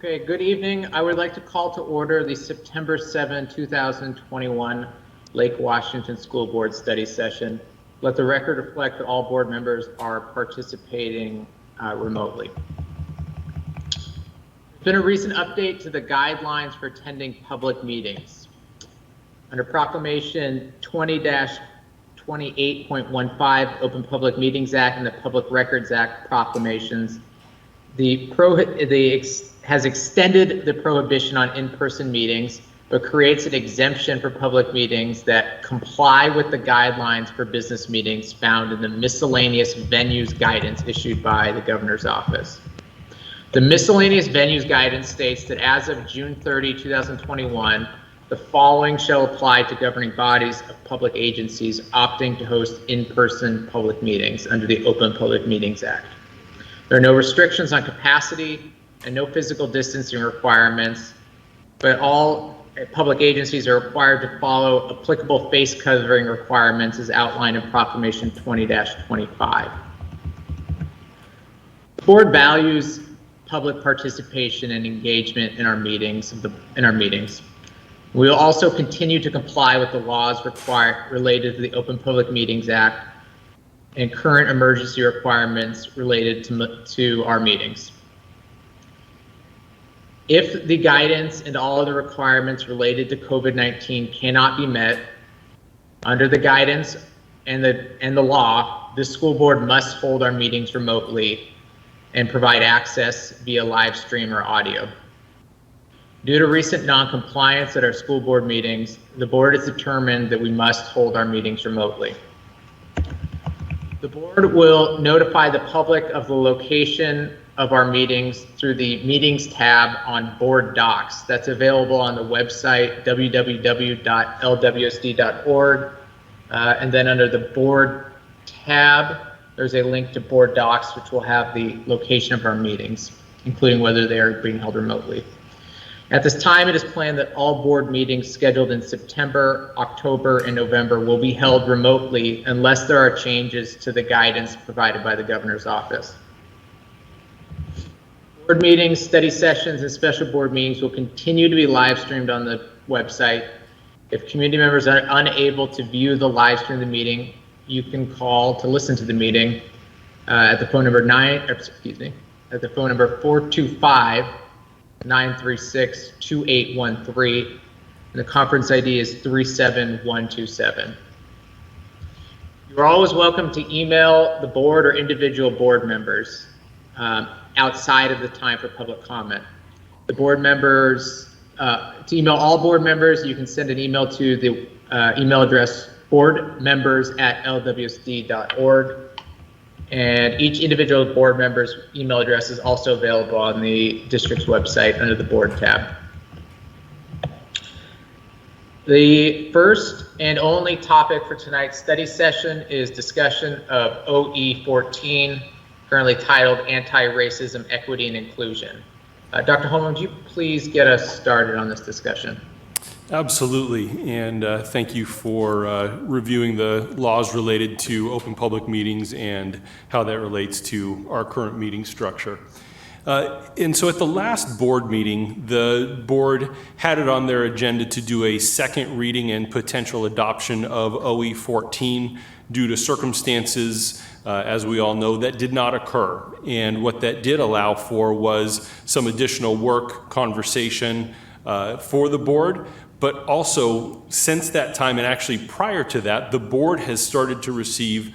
Okay, good evening. I would like to call to order the September 7, 2021 Lake Washington School Board study session. Let the record reflect that all board members are participating remotely. There's been a recent update to the guidelines for attending public meetings. Under Proclamation 20-28.15 Open Public Meetings Act and the Public Records Act proclamations, has extended the prohibition on in-person meetings, but creates an exemption for public meetings that comply with the guidelines for business meetings found in the miscellaneous venues guidance issued by the governor's office. The miscellaneous venues guidance states that as of June 30, 2021, the following shall apply to governing bodies of public agencies opting to host in-person public meetings under the Open Public Meetings Act. There are no restrictions on capacity and no physical distancing requirements, but all public agencies are required to follow applicable face covering requirements as outlined in Proclamation 20-25. The board values public participation and engagement in our meetings. We will also continue to comply with the laws related to the Open Public Meetings Act and current emergency requirements related to our meetings. If the guidance and all other requirements related to COVID-19 cannot be met under the guidance and the law, the school board must hold our meetings remotely and provide access via live stream or audio. Due to recent non-compliance at our school board meetings, the board has determined that we must hold our meetings remotely. The board will notify the public of the location of our meetings through the meetings tab on board docs. That's available on the website www.lwsd.org. And then under the board tab, there's a link to board docs, which will have the location of our meetings, including whether they are being held remotely. At this time, it is planned that all board meetings scheduled in September, October, and November will be held remotely unless there are changes to the guidance provided by the governor's office. Board meetings, study sessions, and special board meetings will continue to be live streamed on the website. If community members are unable to view the live stream of the meeting, you can call to listen to the meeting at the phone number 425-936-2813, and the conference ID is 37127. You are always welcome to email the board or individual board members outside of the time for public comment. The board members, to email all board members, you can send an email to the email address boardmembers@lwsd.org. And each individual board member's email address is also available on the district's website under the board tab. The first and only topic for tonight's study session is discussion of OE 14, currently titled Anti-Racism, Equity, and Inclusion. Dr. Holman, would you please get us started on this discussion? Absolutely, and thank you for reviewing the laws related to open public meetings and how that relates to our current meeting structure. And so at the last board meeting, the board had it on their agenda to do a second reading and potential adoption of OE 14 due to circumstances, as we all know, that did not occur. And what that did allow for was some additional work, conversation for the board. But also, since that time, and actually prior to that, the board has started to receive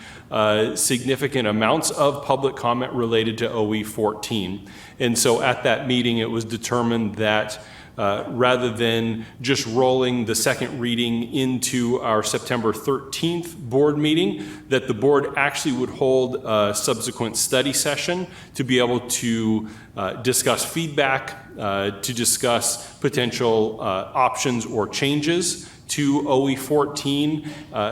significant amounts of public comment related to OE 14. And so at that meeting, it was determined that rather than just rolling the second reading into our September 13th board meeting, that the board actually would hold a subsequent study session to be able to discuss feedback, to discuss potential options or changes to OE 14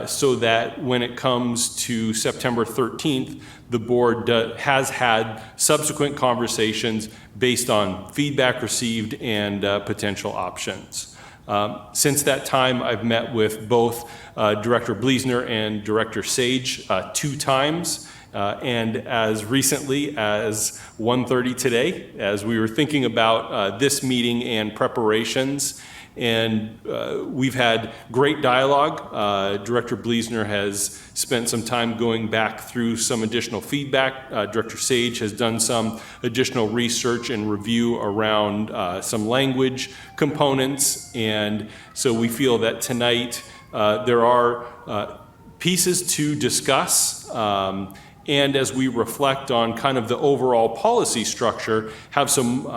so that when it comes to September 13th, the board has had subsequent conversations based on feedback received and potential options. Since that time, I've met with both Director Bleasner and Director Sage 2 times, And as recently as 1:30 today, as we were thinking about this meeting and preparations, and we've had great dialogue. Director Bleasner has spent some time going back through some additional feedback. Director Sage has done some additional research and review around some language components. And so we feel that tonight there are pieces to discuss. And as we reflect on kind of the overall policy structure, have some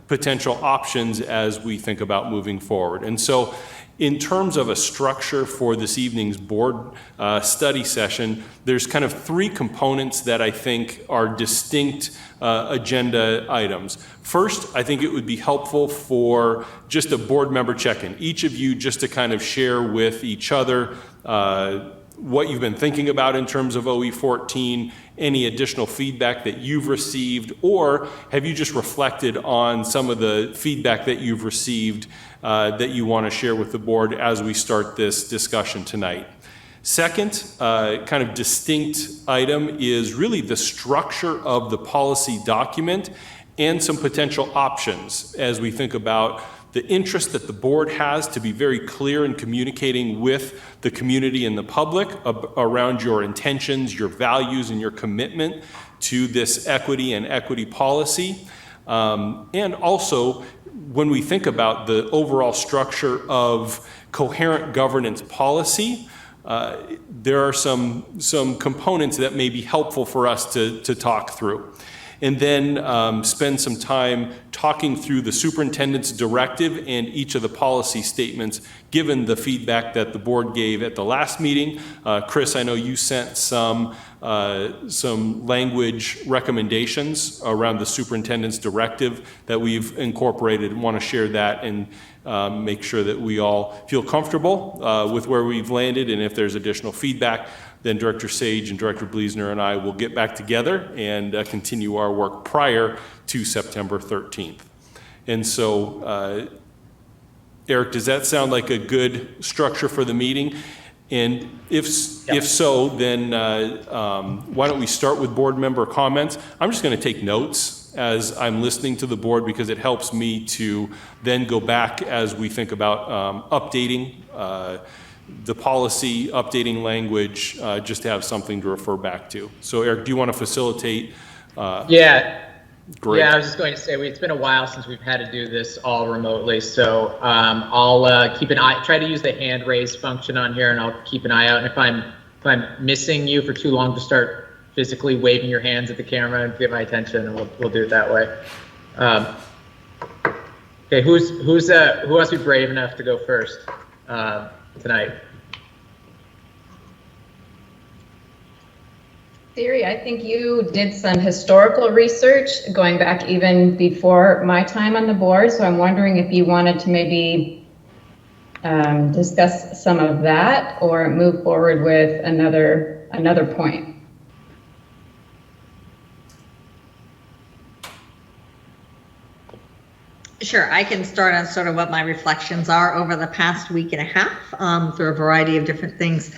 potential options as we think about moving forward. And so in terms of a structure for this evening's board study session, there's kind of three components that I think are distinct agenda items. First, I think it would be helpful for just a board member check-in. Each of you just to kind of share with each other what you've been thinking about in terms of OE14, any additional feedback that you've received, or have you just reflected on some of the feedback that you've received that you want to share with the board as we start this discussion tonight. Second, kind of distinct item is really the structure of the policy document and some potential options as we think about the interest that the board has to be very clear in communicating with the community and the public around your intentions, your values, and your commitment to this equity and equity policy. And also, when we think about the overall structure of coherent governance policy, there are some components that may be helpful for us to talk through. And then spend some time talking through the superintendent's directive and each of the policy statements, given the feedback that the board gave at the last meeting. Chris, I know you sent some language recommendations around the superintendent's directive that we've incorporated and want to share that and make sure that we all feel comfortable with where we've landed. And if there's additional feedback, then Director Sage and Director Bleasner and I will get back together and continue our work prior to September 13th. And so, Eric, does that sound like a good structure for the meeting? And if so, then why don't we start with board member comments? I'm just going to take notes as I'm listening to the board because it helps me to then go back as we think about updating the policy, updating language, just to have something to refer back to. So Eric, do you want to facilitate? Yeah. Great. Yeah, I was just going to say, it's been a while since we've had to do this all remotely. So I'll keep an eye, try to use the hand raise function on here, and I'll keep an eye out. And if I'm missing you for too long, to start physically waving your hands at the camera and get my attention, and we'll do it that way. Okay, who else would be brave enough to go first tonight? Theory, I think you did some historical research going back even before my time on the board, so I'm wondering if you wanted to maybe discuss some of that or move forward with another point. Sure, I can start on sort of what my reflections are over the past week and a half through a variety of different things.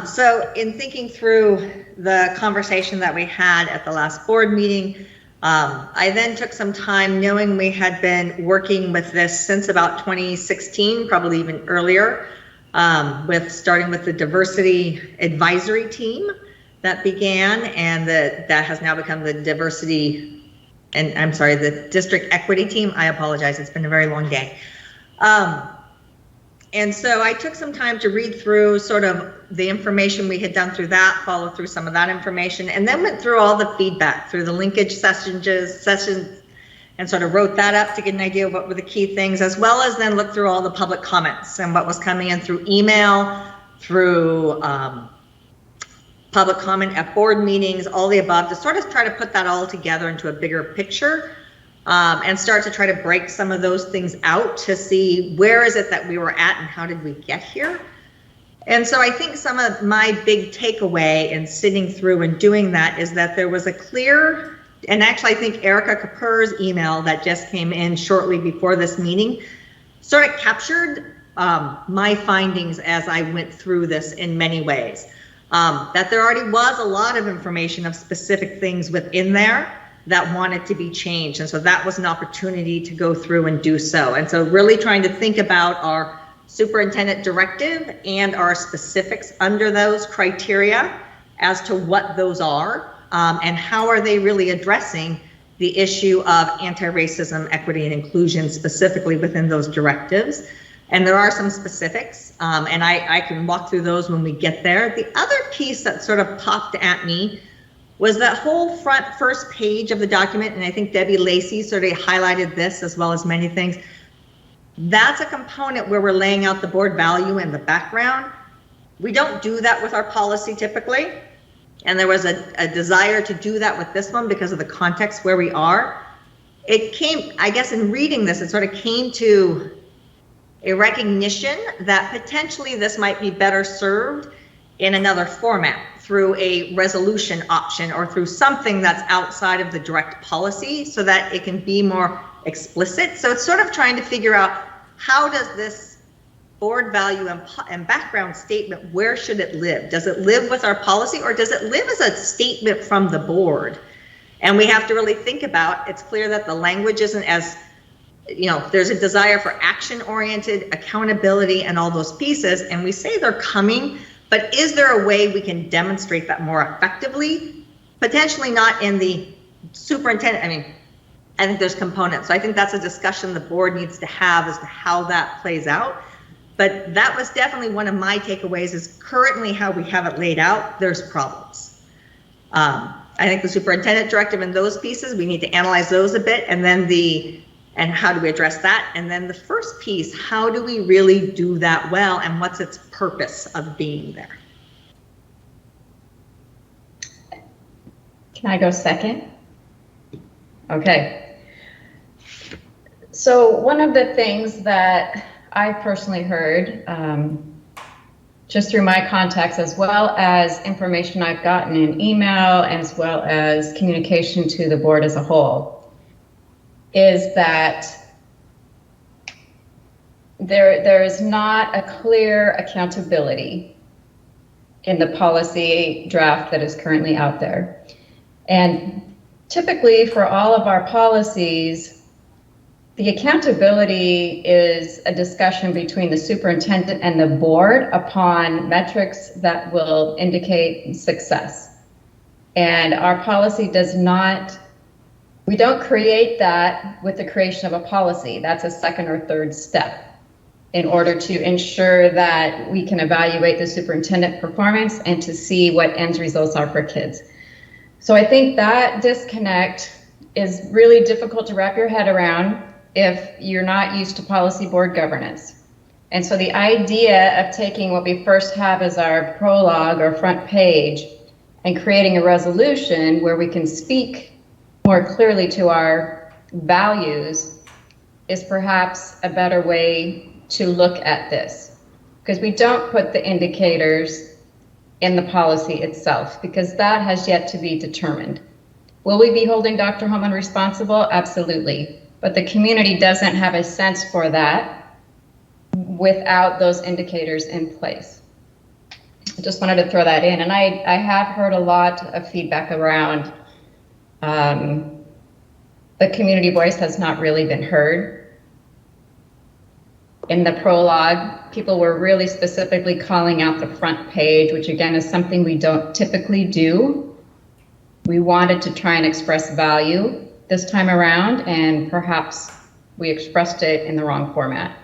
So in thinking through the conversation that we had at the last board meeting, I then took some time knowing we had been working with this since about 2016, probably even earlier, starting with the diversity advisory team that began, and that has now become the diversity, and I'm sorry, the district equity team. I apologize, it's been a very long day. And so I took some time to read through sort of the information we had done through that, follow through some of that information, and then went through all the feedback through the linkage sessions, and sort of wrote that up to get an idea of what were the key things, as well as then look through all the public comments and what was coming in through email, through public comment at board meetings, all the above, to sort of try to put that all together into a bigger picture. And start to try to break some of those things out to see where is it that we were at and how did we get here. And so I think some of my big takeaway in sitting through and doing that is that there was a clear, and actually I think Erica Kapur's email that just came in shortly before this meeting sort of captured my findings as I went through this in many ways. that there already was a lot of information of specific things within there that wanted to be changed. And so that was an opportunity to go through and do so. And so really trying to think about our superintendent directive and our specifics under those criteria as to what those are, and how are they really addressing the issue of anti-racism, equity, and inclusion specifically within those directives. And there are some specifics, and I can walk through those when we get there. The other piece that sort of popped at me was that whole first page of the document, and I think Debbie Lacey sort of highlighted this as well as many things. That's a component where we're laying out the board value and the background. We don't do that with our policy typically. And there was a desire to do that with this one because of the context where we are. It came, I guess in reading this, it sort of came to a recognition that potentially this might be better served in another format through a resolution option or through something that's outside of the direct policy so that it can be more explicit. So it's sort of trying to figure out, how does this board value and background statement, where should it live? Does it live with our policy, or does it live as a statement from the board? And we have to really think about, it's clear that the language isn't as, there's a desire for action-oriented accountability and all those pieces, and we say they're coming, but is there a way we can demonstrate that more effectively? Potentially not in the superintendent, I think there's components. So I think that's a discussion the board needs to have as to how that plays out. But that was definitely one of my takeaways, is currently how we have it laid out, there's problems. I think the superintendent directive and those pieces, we need to analyze those a bit, and then and how do we address that? And then the first piece, how do we really do that well, and what's its purpose of being there? Can I go second? Okay. So one of the things that I personally heard, just through my contacts, as well as information I've gotten in email, as well as communication to the board as a whole, is that there is not a clear accountability in the policy draft that is currently out there. And typically for all of our policies, the accountability is a discussion between the superintendent and the board upon metrics that will indicate success. And our policy does not, we don't create that with the creation of a policy. That's a second or third step in order to ensure that we can evaluate the superintendent performance and to see what end results are for kids. So I think that disconnect is really difficult to wrap your head around if you're not used to policy board governance. And so the idea of taking what we first have as our prologue or front page and creating a resolution where we can speak more clearly to our values is perhaps a better way to look at this, because we don't put the indicators in the policy itself, because that has yet to be determined. Will we be holding Dr. Holman responsible? Absolutely. But the community doesn't have a sense for that without those indicators in place. I just wanted to throw that in. And I have heard a lot of feedback around the community voice has not really been heard. In the prologue, people were really specifically calling out the front page, which again is something we don't typically do. We wanted to try and express value this time around, and perhaps we expressed it in the wrong format.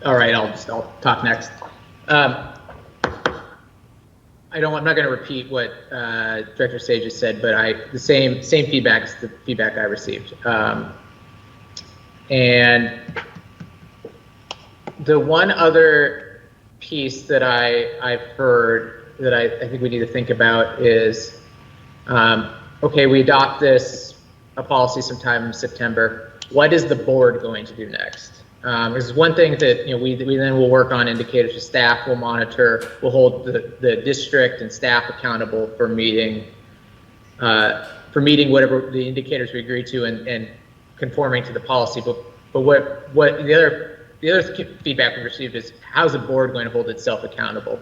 All right, I'll talk next. I'm not going to repeat what Director Sage just said, but the same feedback is the feedback I received. And the one other piece that I've heard that I think we need to think about is, okay, we adopt a policy sometime in September. What is the board going to do next? There's one thing that we then will work on indicators for staff. We'll monitor. We'll hold the district and staff accountable for meeting for meeting whatever the indicators we agree to and conforming to the policy. But what the other feedback we received is, how's the board going to hold itself accountable?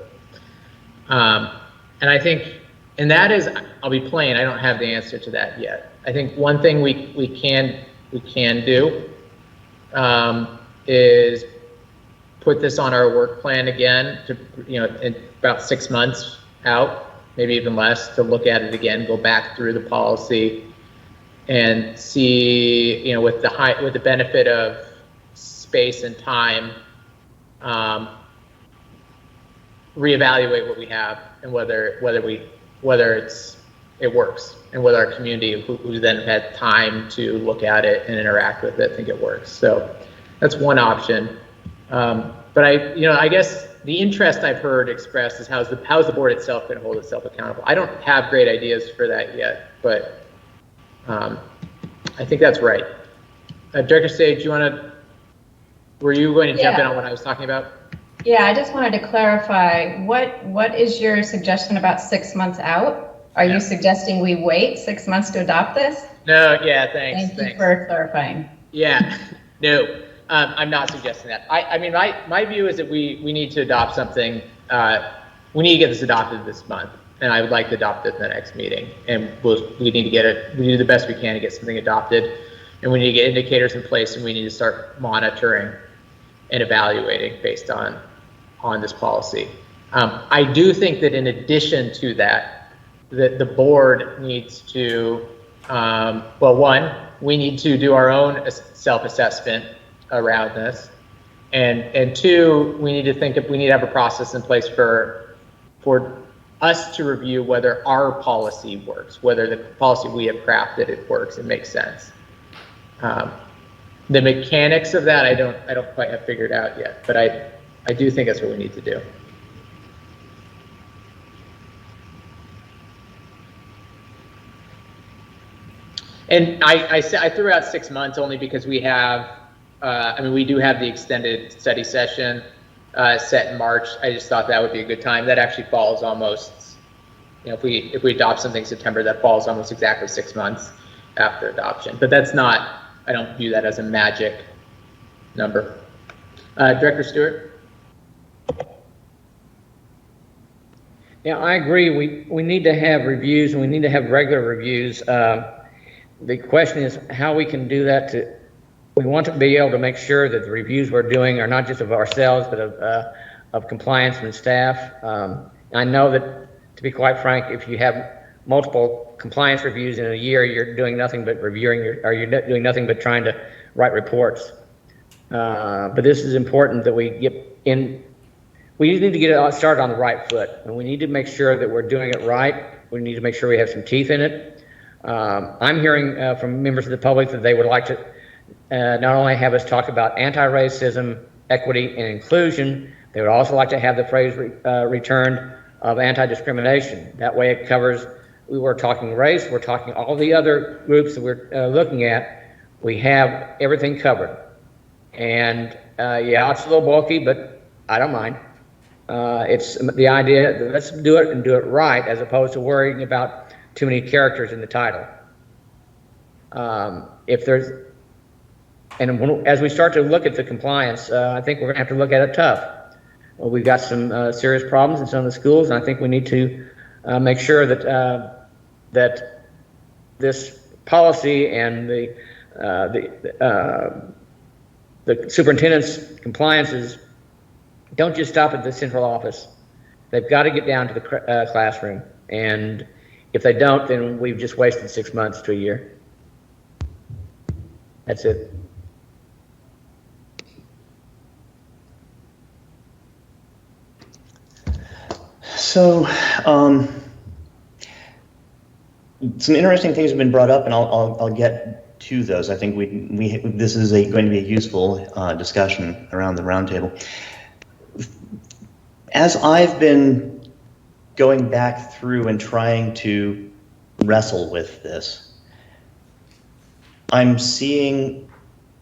And I think, and that is, I'll be plain, I don't have the answer to that yet. I think one thing we can do is put this on our work plan again to, in about 6 months out, maybe even less, to look at it again, go back through the policy and see, with the benefit of space and time, reevaluate what we have and whether it works, and whether our community who then had time to look at it and interact with it think it works. So that's one option. But I guess the interest I've heard expressed is how's the board itself going to hold itself accountable. I don't have great ideas for that yet, but I think that's right. Director Sage, were you going to jump in on what I was talking about? Yeah, I just wanted to clarify, what is your suggestion about 6 months out? Are you suggesting we wait 6 months to adopt this? No, yeah, thanks. Thank you for clarifying. Yeah, no, I'm not suggesting that. I mean, my view is that we need to adopt something. We need to get this adopted this month, and I would like to adopt it in the next meeting. And we need to get it. We do the best we can to get something adopted, and we need to get indicators in place, and we need to start monitoring and evaluating based on this policy. I do think that in addition to that, that the board needs to, one, we need to do our own self-assessment around this, and two, we need to have a process in place for us to review whether our policy works, whether the policy we have crafted it works and makes sense. The mechanics of that I don't quite have figured out yet, but I do think that's what we need to do. And I threw out 6 months only because we have, we do have the extended study session set in March. I just thought that would be a good time. That actually falls almost, if we adopt something in September, that falls almost exactly 6 months after adoption. But that's not, I don't view that as a magic number. Director Stewart? Yeah, I agree. We need to have reviews, and we need to have regular reviews. The question is how we can do that. We want to be able to make sure that the reviews we're doing are not just of ourselves, but of compliance and staff. I know that, to be quite frank, if you have multiple compliance reviews in a year, you're doing nothing but you're doing nothing but trying to write reports. But this is important that we get in. We need to get it started on the right foot, and we need to make sure that we're doing it right. We need to make sure we have some teeth in it. I'm hearing from members of the public that they would like to not only have us talk about anti-racism, equity, and inclusion, they would also like to have the phrase returned of anti-discrimination. That way it covers, we were talking race, we're talking all the other groups that we're looking at. We have everything covered. And yeah, it's a little bulky, but I don't mind. It's the idea that let's do it and do it right, as opposed to worrying about too many characters in the title. As we start to look at the compliance, I think we're gonna have to look at it tough. We've got some serious problems in some of the schools, and I think we need to make sure that that this policy and the superintendent's compliances don't just stop at the central office. They've got to get down to the classroom, and if they don't, then we've just wasted 6 months to a year. That's it. So, some interesting things have been brought up, and I'll get to those. I think this is going to be a useful discussion around the roundtable. As I've been going back through and trying to wrestle with this, I'm seeing,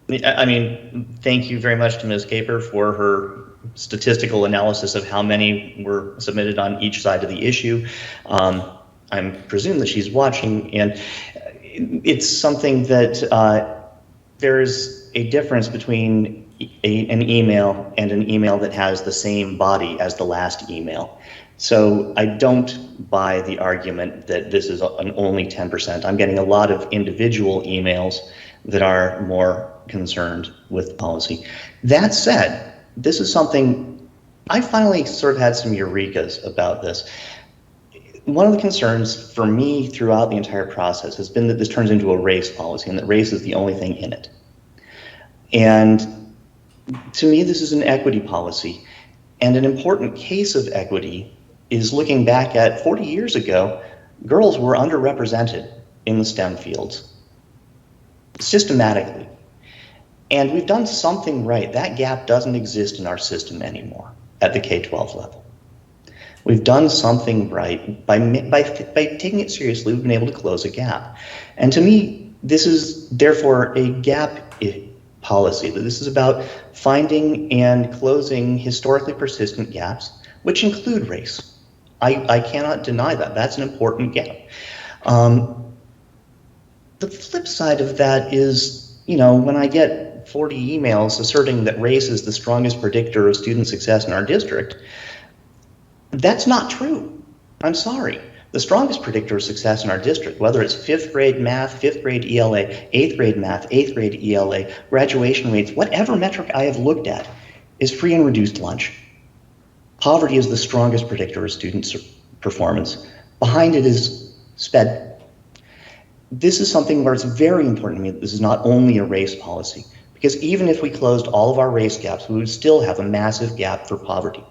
thank you very much to Ms. Caper for her statistical analysis of how many were submitted on each side of the issue. I'm presume that she's watching, and it's something that there's a difference between an email and an email that has the same body as the last email. So I don't buy the argument that this is an only 10%. I'm getting a lot of individual emails that are more concerned with policy. That said, this is something I finally sort of had some eurekas about this. One of the concerns for me throughout the entire process has been that this turns into a race policy and that race is the only thing in it. And to me, this is an equity policy. And an important case of equity is looking back at 40 years ago, girls were underrepresented in the STEM fields systematically. And we've done something right. That gap doesn't exist in our system anymore at the K-12 level. We've done something right by taking it seriously. We've been able to close a gap. And to me, this is therefore a gap policy. This is about finding and closing historically persistent gaps, which include race. I cannot deny that. That's an important gap. The flip side of that is, you know, when I get 40 emails asserting that race is the strongest predictor of student success in our district, that's not true. I'm sorry. The strongest predictor of success in our district, whether it's 5th grade math, 5th grade ELA, 8th grade math, 8th grade ELA, graduation rates, whatever metric I have looked at, is free and reduced lunch. Poverty is the strongest predictor of student performance. Behind it is SPED. This is something where it's very important to me that this is not only a race policy, because even if we closed all of our race gaps, we would still have a massive gap for poverty.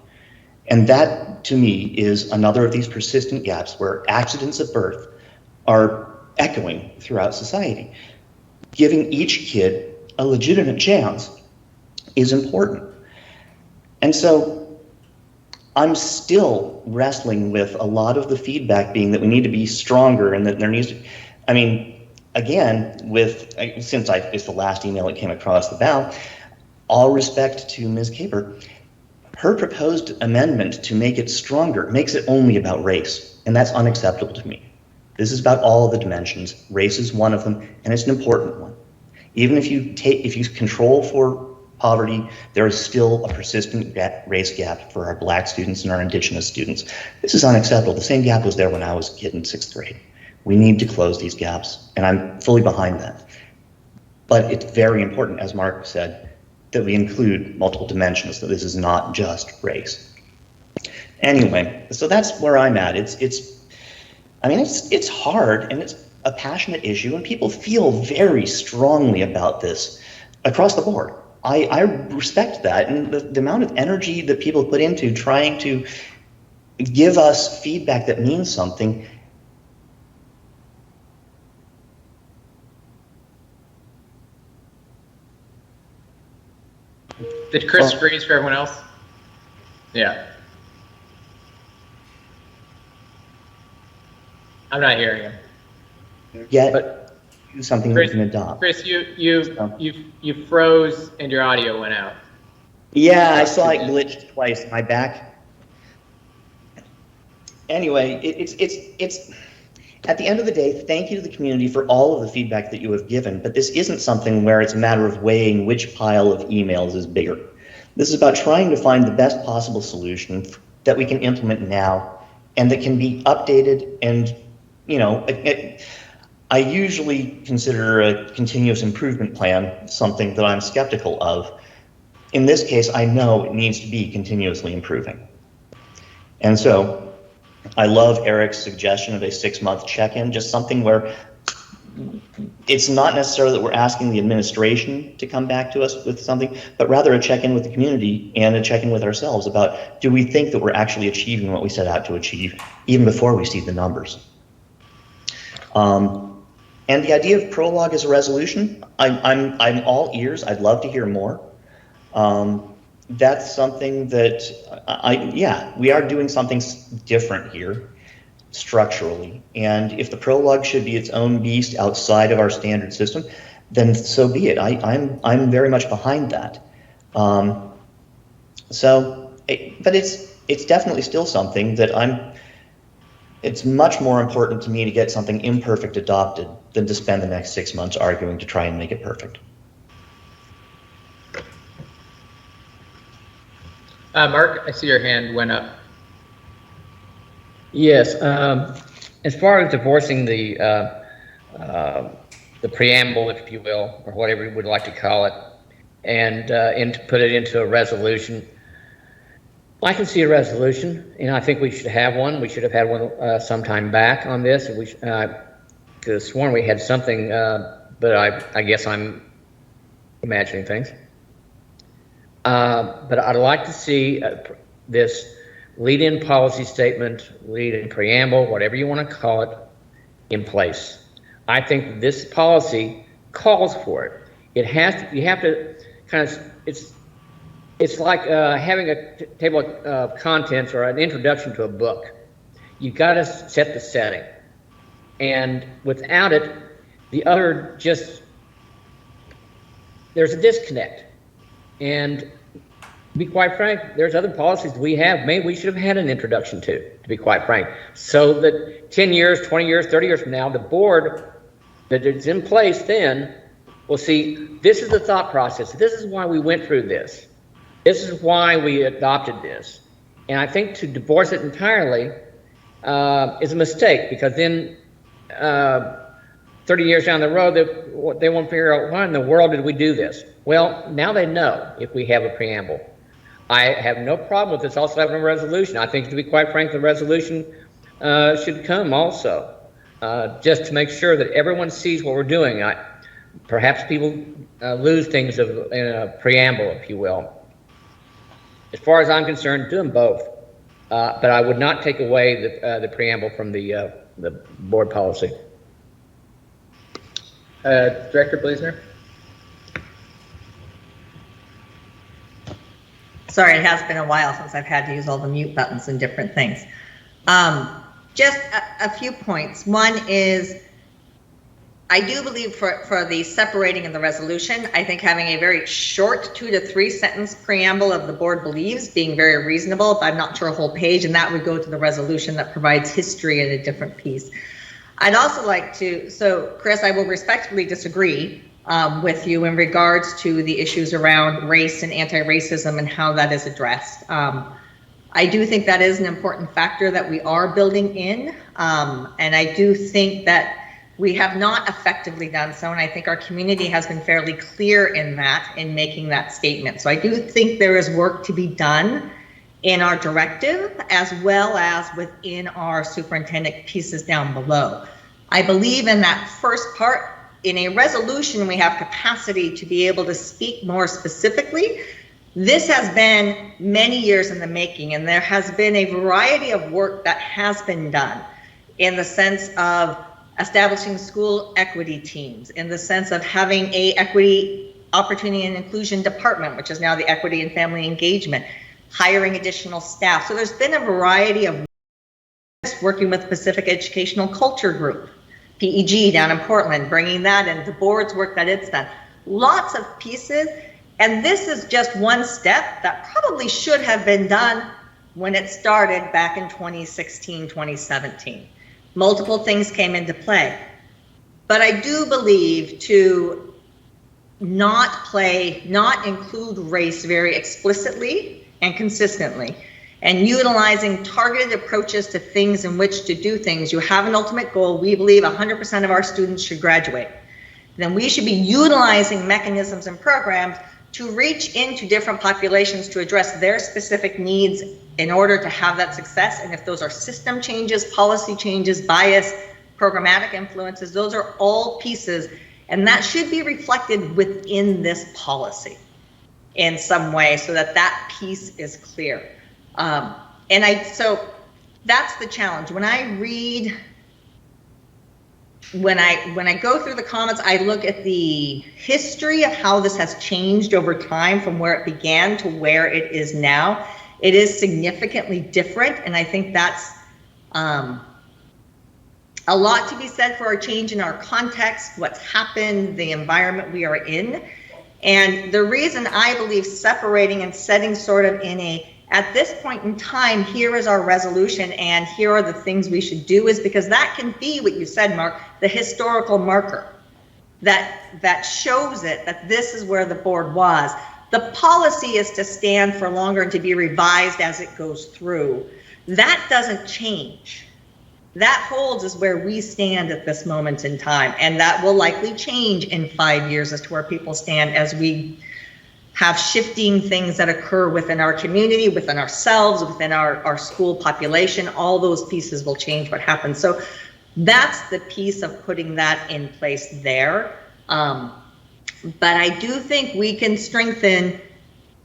And that, to me, is another of these persistent gaps where accidents at birth are echoing throughout society. Giving each kid a legitimate chance is important. And so I'm still wrestling with a lot of the feedback being that we need to be stronger and that there needs to, I mean, again, since it's the last email that came across the bow, all respect to Ms. Caper, her proposed amendment to make it stronger makes it only about race, and that's unacceptable to me. This is about all of the dimensions. Race is one of them, and it's an important one. Even if you control for poverty, there is still a persistent race gap for our Black students and our Indigenous students. This is unacceptable. The same gap was there when I was a kid in 6th grade. We need to close these gaps, and I'm fully behind that. But it's very important, as Mark said, that we include multiple dimensions, that this is not just race. Anyway, so that's where I'm at. It's hard, and it's a passionate issue, and people feel very strongly about this across the board. I respect that, and the amount of energy that people put into trying to give us feedback that means something. Did Chris freeze for everyone else? Yeah. I'm not hearing him. Yet, do something we Chris, can adopt. Chris, you froze and your audio went out. Yeah, I saw it glitched twice. My back. Anyway, it's at the end of the day, thank you to the community for all of the feedback that you have given, but this isn't something where it's a matter of weighing which pile of emails is bigger. This is about trying to find the best possible solution that we can implement now and that can be updated. And, you know, I usually consider a continuous improvement plan something that I'm skeptical of. In this case, I know it needs to be continuously improving. And so I love Eric's suggestion of a 6-month check-in, just something where it's not necessarily that we're asking the administration to come back to us with something, but rather a check-in with the community and a check-in with ourselves about, do we think that we're actually achieving what we set out to achieve, even before we see the numbers? And the idea of prologue as a resolution, I'm all ears. I'd love to hear more. That's something that we are doing something different here structurally. And if the prologue should be its own beast outside of our standard system, then so be it. I'm very much behind that. But it's definitely still something that It's much more important to me to get something imperfect adopted than to spend the next 6 months arguing to try and make it perfect. Mark, I see your hand went up. Yes, as far as divorcing the preamble, if you will, or whatever you would like to call it, and to put it into a resolution, I can see a resolution, and I think we should have one. We should have had one sometime back on this. We could have sworn we had something, but I guess I'm imagining things. But I'd like to see this lead-in policy statement, lead-in preamble, whatever you want to call it, in place. I think this policy calls for it. It has to, you have to kind of, it's like having a table of contents or an introduction to a book. You've got to set the setting. And without it, the other just, there's a disconnect. And to be quite frank, there's other policies we have, maybe we should have had an introduction to be quite frank. So that 10 years, 20 years, 30 years from now, the board that is in place then will see, this is the thought process. This is why we went through this. This is why we adopted this. And I think to divorce it entirely is a mistake, because then 30 years down the road, they won't figure out, why in the world did we do this? Well, now they know if we have a preamble. I have no problem with this also having a resolution. I think, to be quite frank, the resolution should come also, just to make sure that everyone sees what we're doing. Perhaps people lose things in a preamble, if you will. As far as I'm concerned, do them both. But I would not take away the preamble from the board policy. Director Blazner? Sorry, it has been a while since I've had to use all the mute buttons and different things. Just a few points. One is, I do believe for the separating and the resolution, I think having a very short 2 to 3 sentence preamble of the board believes being very reasonable. If I'm not sure a whole page, and that would go to the resolution that provides history in a different piece. I'd also like to, so Chris, I will respectfully disagree with you in regards to the issues around race and anti-racism and how that is addressed. I do think that is an important factor that we are building in, and I do think that we have not effectively done so, and I think our community has been fairly clear in that, in making that statement. So I do think there is work to be done in our directive, as well as within our superintendent pieces down below. I believe in that first part. In a resolution, we have capacity to be able to speak more specifically. This has been many years in the making, and there has been a variety of work that has been done in the sense of establishing school equity teams, in the sense of having a equity, opportunity, and inclusion department, which is now the equity and family engagement, hiring additional staff. So there's been a variety of working with Pacific Educational Culture Group, PEG down in Portland, bringing that in, the board's work that it's done. Lots of pieces, and this is just one step that probably should have been done when it started back in 2016, 2017. Multiple things came into play. But I do believe to not include race very explicitly and consistently, and utilizing targeted approaches to things in which to do things. You have an ultimate goal. We believe 100% of our students should graduate. Then we should be utilizing mechanisms and programs to reach into different populations to address their specific needs in order to have that success. And if those are system changes, policy changes, bias, programmatic influences, those are all pieces, and that should be reflected within this policy in some way so that that piece is clear. So that's the challenge. When I read, when I go through the comments, I look at the history of how this has changed over time from where it began to where it is now. It is significantly different, and I think that's a lot to be said for our change in our context, what's happened, the environment we are in. And the reason I believe separating and setting sort of in a at this point in time, here is our resolution and here are the things we should do, is because that can be what you said, Mark, the historical marker that shows it, that this is where the board was. The policy is to stand for longer and to be revised as it goes through. That doesn't change. That holds as where we stand at this moment in time, and that will likely change in 5 years as to where people stand as we have shifting things that occur within our community, within ourselves, within our school population. All those pieces will change what happens. So that's the piece of putting that in place there. But I do think we can strengthen,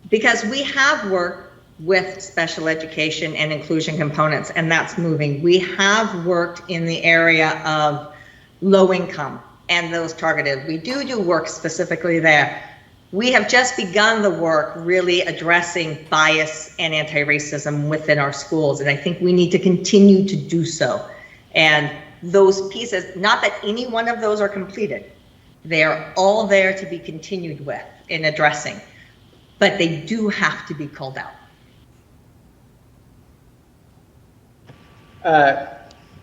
because we have worked with special education and inclusion components, and that's moving. We have worked in the area of low income and those targeted. We do work specifically there. We have just begun the work really addressing bias and anti-racism within our schools, and I think we need to continue to do so. And those pieces, not that any one of those are completed, they are all there to be continued with in addressing, but they do have to be called out.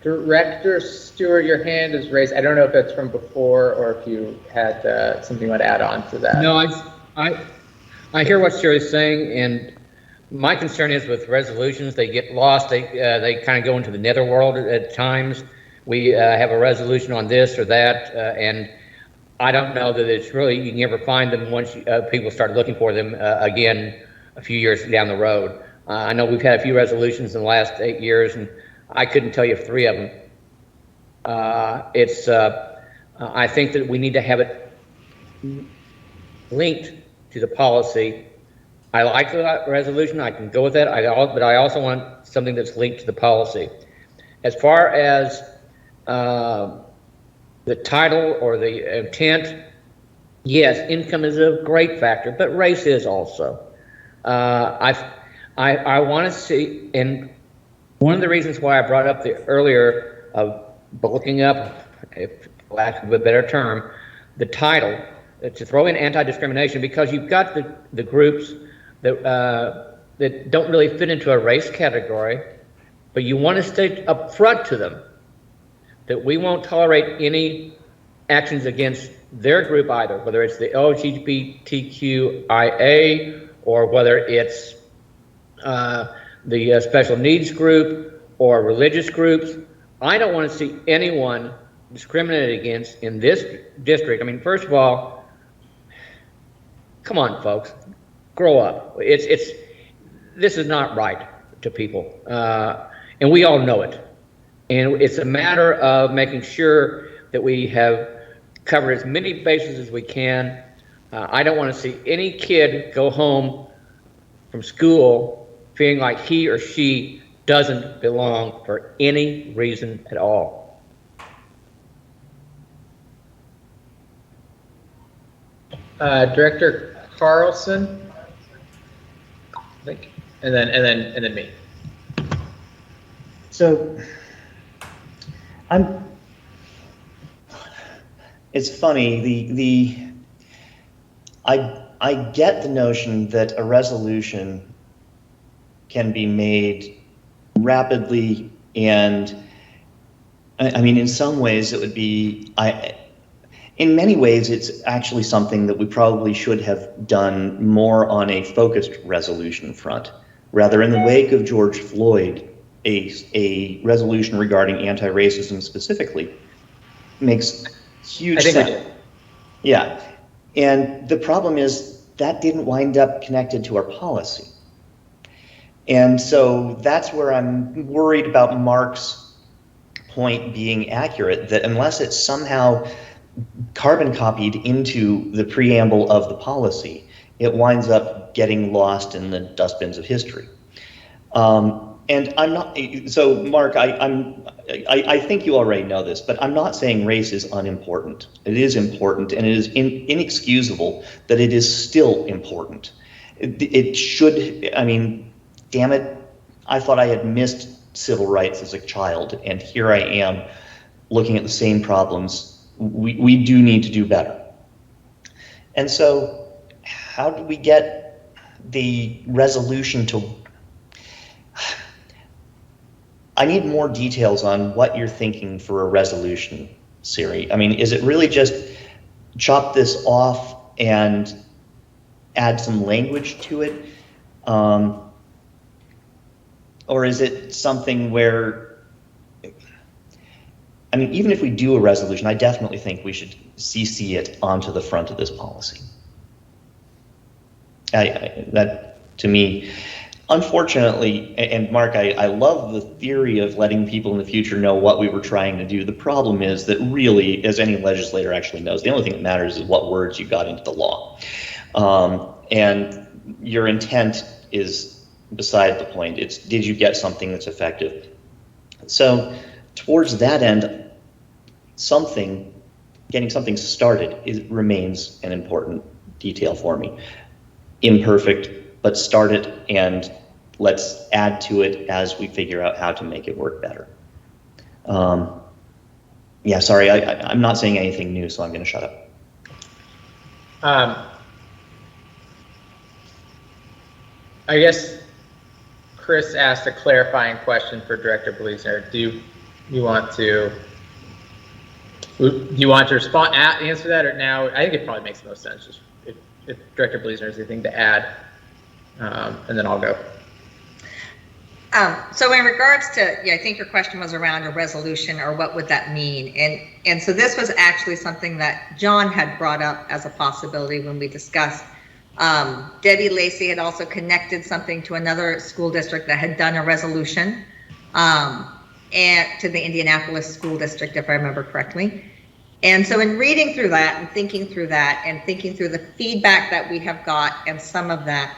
Director Stewart, your hand is raised. I don't know if that's from before or if you had something you want to add on to that. No, I hear what Sherry's saying, and my concern is with resolutions, they get lost. They kind of go into the netherworld at times. We have a resolution on this or that, and I don't know that it's really, you can never find them once people start looking for them again a few years down the road. I know we've had a few resolutions in the last 8 years, and I couldn't tell you 3 of them. I think that we need to have it linked to the policy. I like the resolution, I can go with that, but I also want something that's linked to the policy. As far as the title or the intent, yes, income is a great factor, but race is also. I want to see, and one of the reasons why I brought up the earlier of looking up, if lack of a better term, the title, to throw in anti-discrimination, because you've got the groups that don't really fit into a race category, but you want to stay upfront to them that we won't tolerate any actions against their group either, whether it's the LGBTQIA or whether it's the special needs group or religious groups. I don't want to see anyone discriminated against in this district. I mean, first of all, come on, folks, grow up. This is not right to people, and we all know it. And it's a matter of making sure that we have covered as many bases as we can. I don't want to see any kid go home from school feeling like he or she doesn't belong for any reason at all. Director Carlson, I think, and then me. So it's funny, I get the notion that a resolution can be made rapidly, and I mean, in some ways it would be, in many ways it's actually something that we probably should have done more on a focused resolution front. Rather, in the wake of George Floyd, a resolution regarding anti-racism specifically makes huge sense. Yeah, and the problem is that didn't wind up connected to our policy. And so that's where I'm worried about Mark's point being accurate, that unless it's somehow carbon copied into the preamble of the policy, it winds up getting lost in the dustbins of history. And I'm not, so Mark, I think you already know this, but I'm not saying race is unimportant. It is important, and it is inexcusable that it is still important. It should, I mean, damn it, I thought I had missed civil rights as a child, and here I am looking at the same problems. We do need to do better. And so how do we get the resolution to I need more details on what you're thinking for a resolution, Siri. I mean, is it really just chop this off and add some language to it? Or is it something where, I mean, even if we do a resolution, I definitely think we should CC it onto the front of this policy. That, to me, unfortunately, and Mark, I love the theory of letting people in the future know what we were trying to do. The problem is that really, as any legislator actually knows, the only thing that matters is what words you got into the law. And your intent is beside the point. It's, did you get something that's effective? So towards that end, getting something started remains an important detail for me. Imperfect, but start it, and let's add to it as we figure out how to make it work better. Yeah, sorry, I'm not saying anything new, so I'm going to shut up. I guess Chris asked a clarifying question for Director Bleasner. Do you want to respond, answer that, or now? I think it probably makes the most sense just if Director Bleasner has anything to add, and then I'll go. So in regards to, I think your question was around a resolution, or what would that mean? And so this was actually something that John had brought up as a possibility when we discussed. Debbie Lacey had also connected something to another school district that had done a resolution, and to the Indianapolis School District, if I remember correctly. And so in reading through that and thinking through that and thinking through the feedback that we have got and some of that,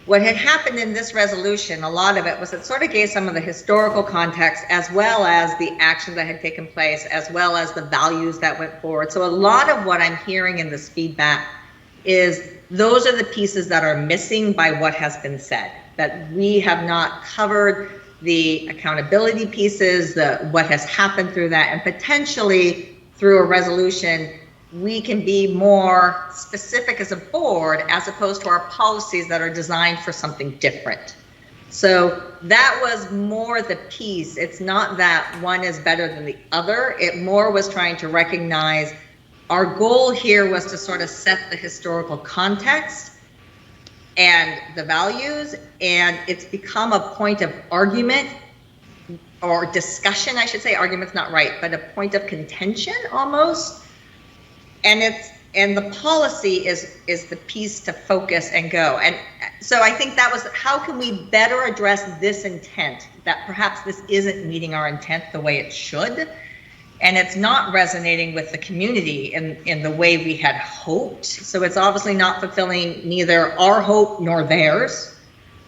what had happened in this resolution, a lot of it was it sort of gave some of the historical context, as well as the action that had taken place, as well as the values that went forward. So a lot of what I'm hearing in this feedback is those are the pieces that are missing by what has been said, that we have not covered the accountability pieces, what has happened through that, and potentially through a resolution, we can be more specific as a board, as opposed to our policies that are designed for something different. So that was more the piece. It's not that one is better than the other. It more was trying to recognize our goal here was to sort of set the historical context and the values, and it's become a point of argument or discussion, I should say. Argument's not right, but a point of contention almost. And the policy is the piece to focus and go. And so I think that was, how can we better address this intent, that perhaps this isn't meeting our intent the way it should, and it's not resonating with the community in the way we had hoped. So it's obviously not fulfilling neither our hope nor theirs.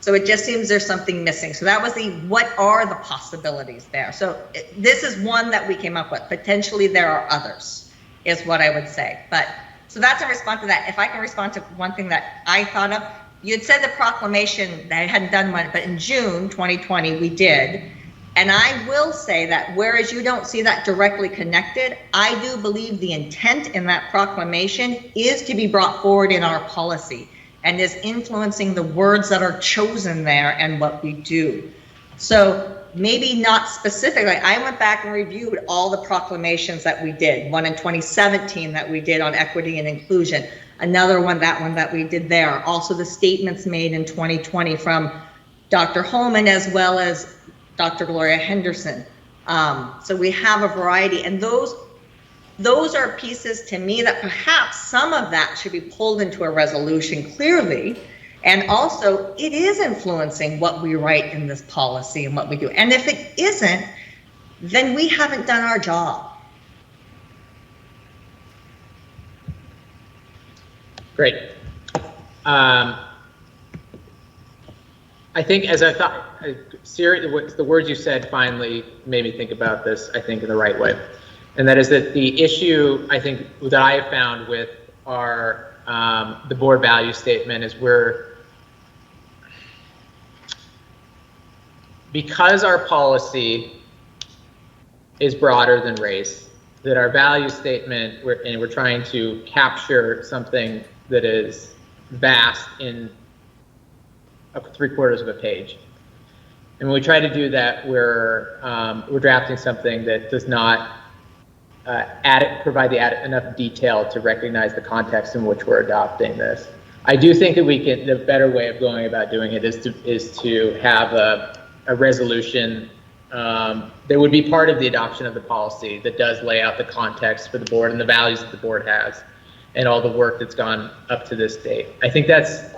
So it just seems there's something missing. So that was what are the possibilities there? So this is one that we came up with. Potentially there are others, is what I would say. But so that's a response to that. If I can respond to one thing that I thought of, you had said the proclamation that I hadn't done one, but in June 2020 we did. And I will say that whereas you don't see that directly connected, I do believe the intent in that proclamation is to be brought forward in our policy and is influencing the words that are chosen there and what we do. So maybe not specifically. I went back and reviewed all the proclamations that we did. One in 2017 that we did on equity and inclusion. Another one that we did there. Also the statements made in 2020 from Dr. Holman as well as Dr. Gloria Henderson. So we have a variety, and those are pieces to me that perhaps some of that should be pulled into a resolution clearly. And also it is influencing what we write in this policy and what we do. And if it isn't, then we haven't done our job. Great. I think as I thought, Siri, the words you said finally made me think about this, I think, in the right way. And that is that the issue, I think, that I have found with our, the board value statement is because our policy is broader than race, that our value statement, we're trying to capture something that is vast in 3/4 of a page. And when we try to do that, we're drafting something that does not provide enough detail to recognize the context in which we're adopting this. I do think that the better way of going about doing it is to have a resolution that would be part of the adoption of the policy that does lay out the context for the board and the values that the board has and all the work that's gone up to this date. I think that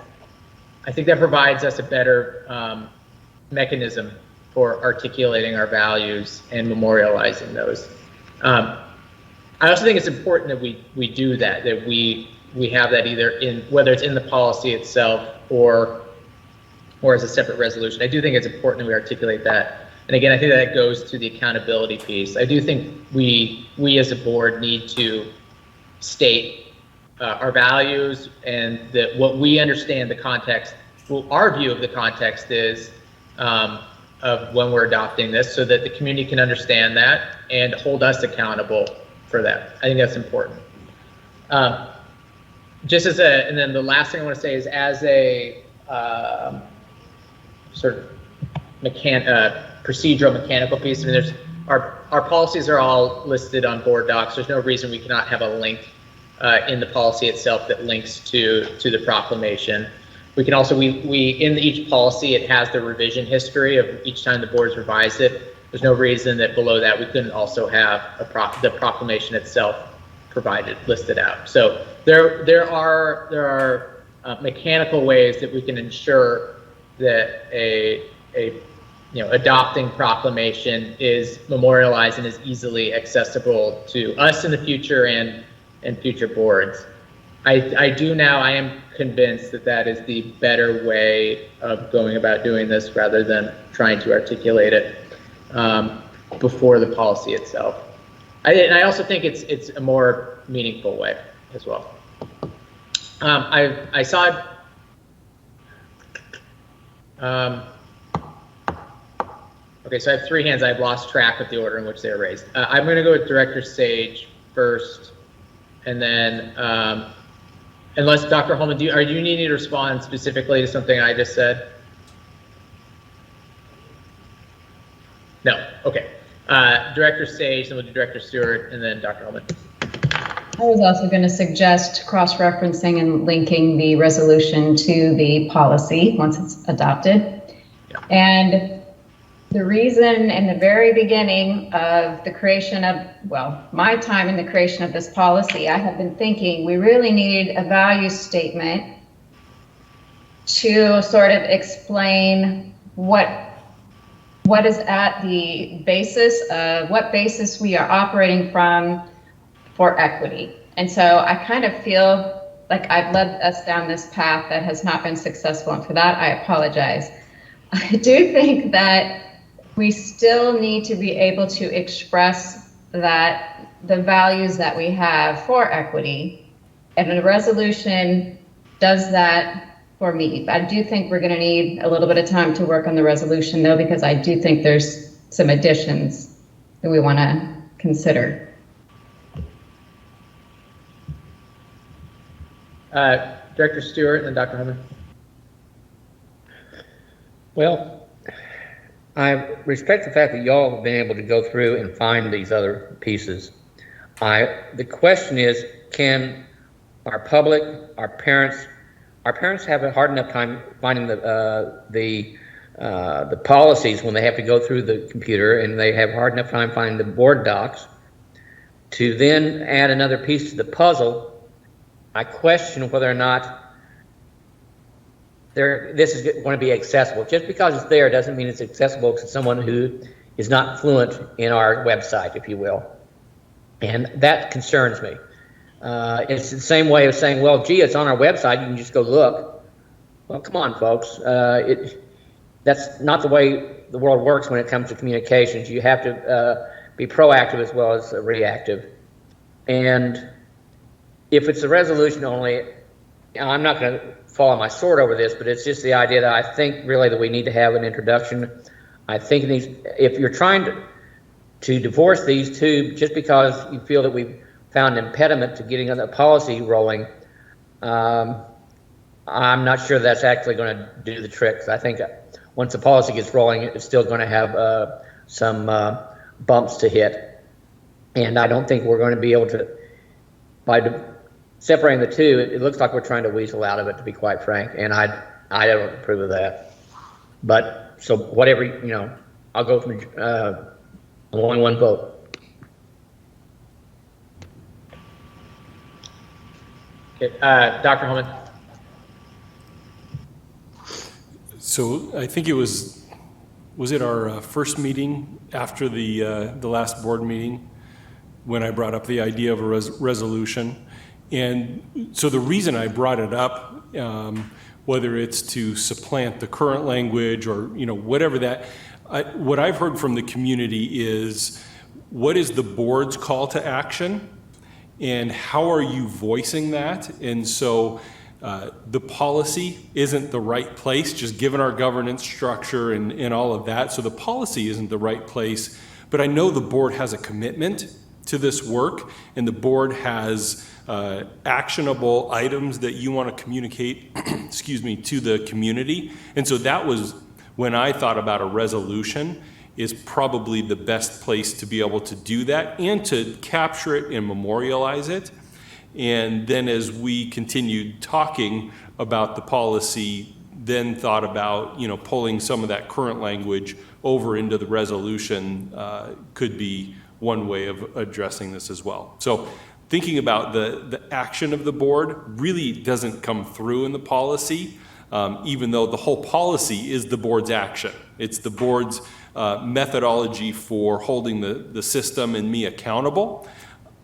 provides us a better mechanism for articulating our values and memorializing those. I also think it's important that we do that we have that either whether it's in the policy itself or as a separate resolution. I do think it's important that we articulate that. And again, I think that goes to the accountability piece. I do think we as a board need to state our values and that what we understand the context, our view of the context is of when we're adopting this, so that the community can understand that and hold us accountable for that. I think that's important. And then the last thing I want to say is, as a sort of procedural mechanical piece, I mean, our policies are all listed on board docs. There's no reason we cannot have a link in the policy itself that links to the proclamation. We can also, in each policy, it has the revision history of each time the board's revised it. There's no reason that below that we couldn't also have the proclamation itself listed out. So there are mechanical ways that we can ensure that adopting proclamation is memorialized and is easily accessible to us in the future and future boards. I am convinced that is the better way of going about doing this, rather than trying to articulate it before the policy itself. I also think it's a more meaningful way as well. I saw. Okay, so I have three hands. I've lost track of the order in which they were raised. I'm going to go with Director Sage first, and then unless Dr. Holman, do you needing to respond specifically to something I just said? No. Okay. Director Sage, then we'll do Director Stewart, and then Dr. Holman. I was also going to suggest cross-referencing and linking the resolution to the policy once it's adopted. Yeah. And the reason in the very beginning of the creation of, my time in the creation of this policy, I have been thinking we really needed a value statement to sort of explain what is at the basis of what basis we are operating from for equity. And so I kind of feel like I've led us down this path that has not been successful, and for that I apologize. I do think that we still need to be able to express that the values that we have for equity, and the resolution does that for me. I do think we're going to need a little bit of time to work on the resolution, though, because I do think there's some additions that we want to consider. Director Stewart and then Dr. Holman. Well, I respect the fact that y'all have been able to go through and find these other pieces. The question is, can our public, our parents have a hard enough time finding the policies when they have to go through the computer, and they have hard enough time finding the board docs to then add another piece to the puzzle? I question whether or not this is going to be accessible. Just because it's there doesn't mean it's accessible to someone who is not fluent in our website, if you will. And that concerns me. It's the same way of saying, well, gee, it's on our website, you can just go look. Well, come on, folks. That's not the way the world works when it comes to communications. You have to be proactive as well as reactive. And if it's a resolution only, I'm not going to fall on my sword over this, but it's just the idea that I think really that we need to have an introduction. I think if you're trying to divorce these two just because you feel that we've found an impediment to getting a policy rolling, I'm not sure that's actually going to do the trick. I think once the policy gets rolling, it's still going to have some bumps to hit. And I don't think we're going to be able to, by separating the two, it looks like we're trying to weasel out of it, to be quite frank. And I don't approve of that. But, so whatever, you know, I'll go from only one vote. Okay, Dr. Holman? So I think it was it our first meeting after the last board meeting when I brought up the idea of a resolution? And so the reason I brought it up, whether it's to supplant the current language or, you know, whatever that, what I've heard from the community is, what is the board's call to action? And how are you voicing that? And so the policy isn't the right place, just given our governance structure and all of that. So the policy isn't the right place, but I know the board has a commitment to this work, and the board has actionable items that you want to communicate, excuse me, to the community. And so that was when I thought about a resolution is probably the best place to be able to do that and to capture it and memorialize it. And then as we continued talking about the policy, then thought about, you know, pulling some of that current language over into the resolution could be one way of addressing this as well. So thinking about the action of the board really doesn't come through in the policy, even though the whole policy is the board's action. It's the board's methodology for holding the system and me accountable.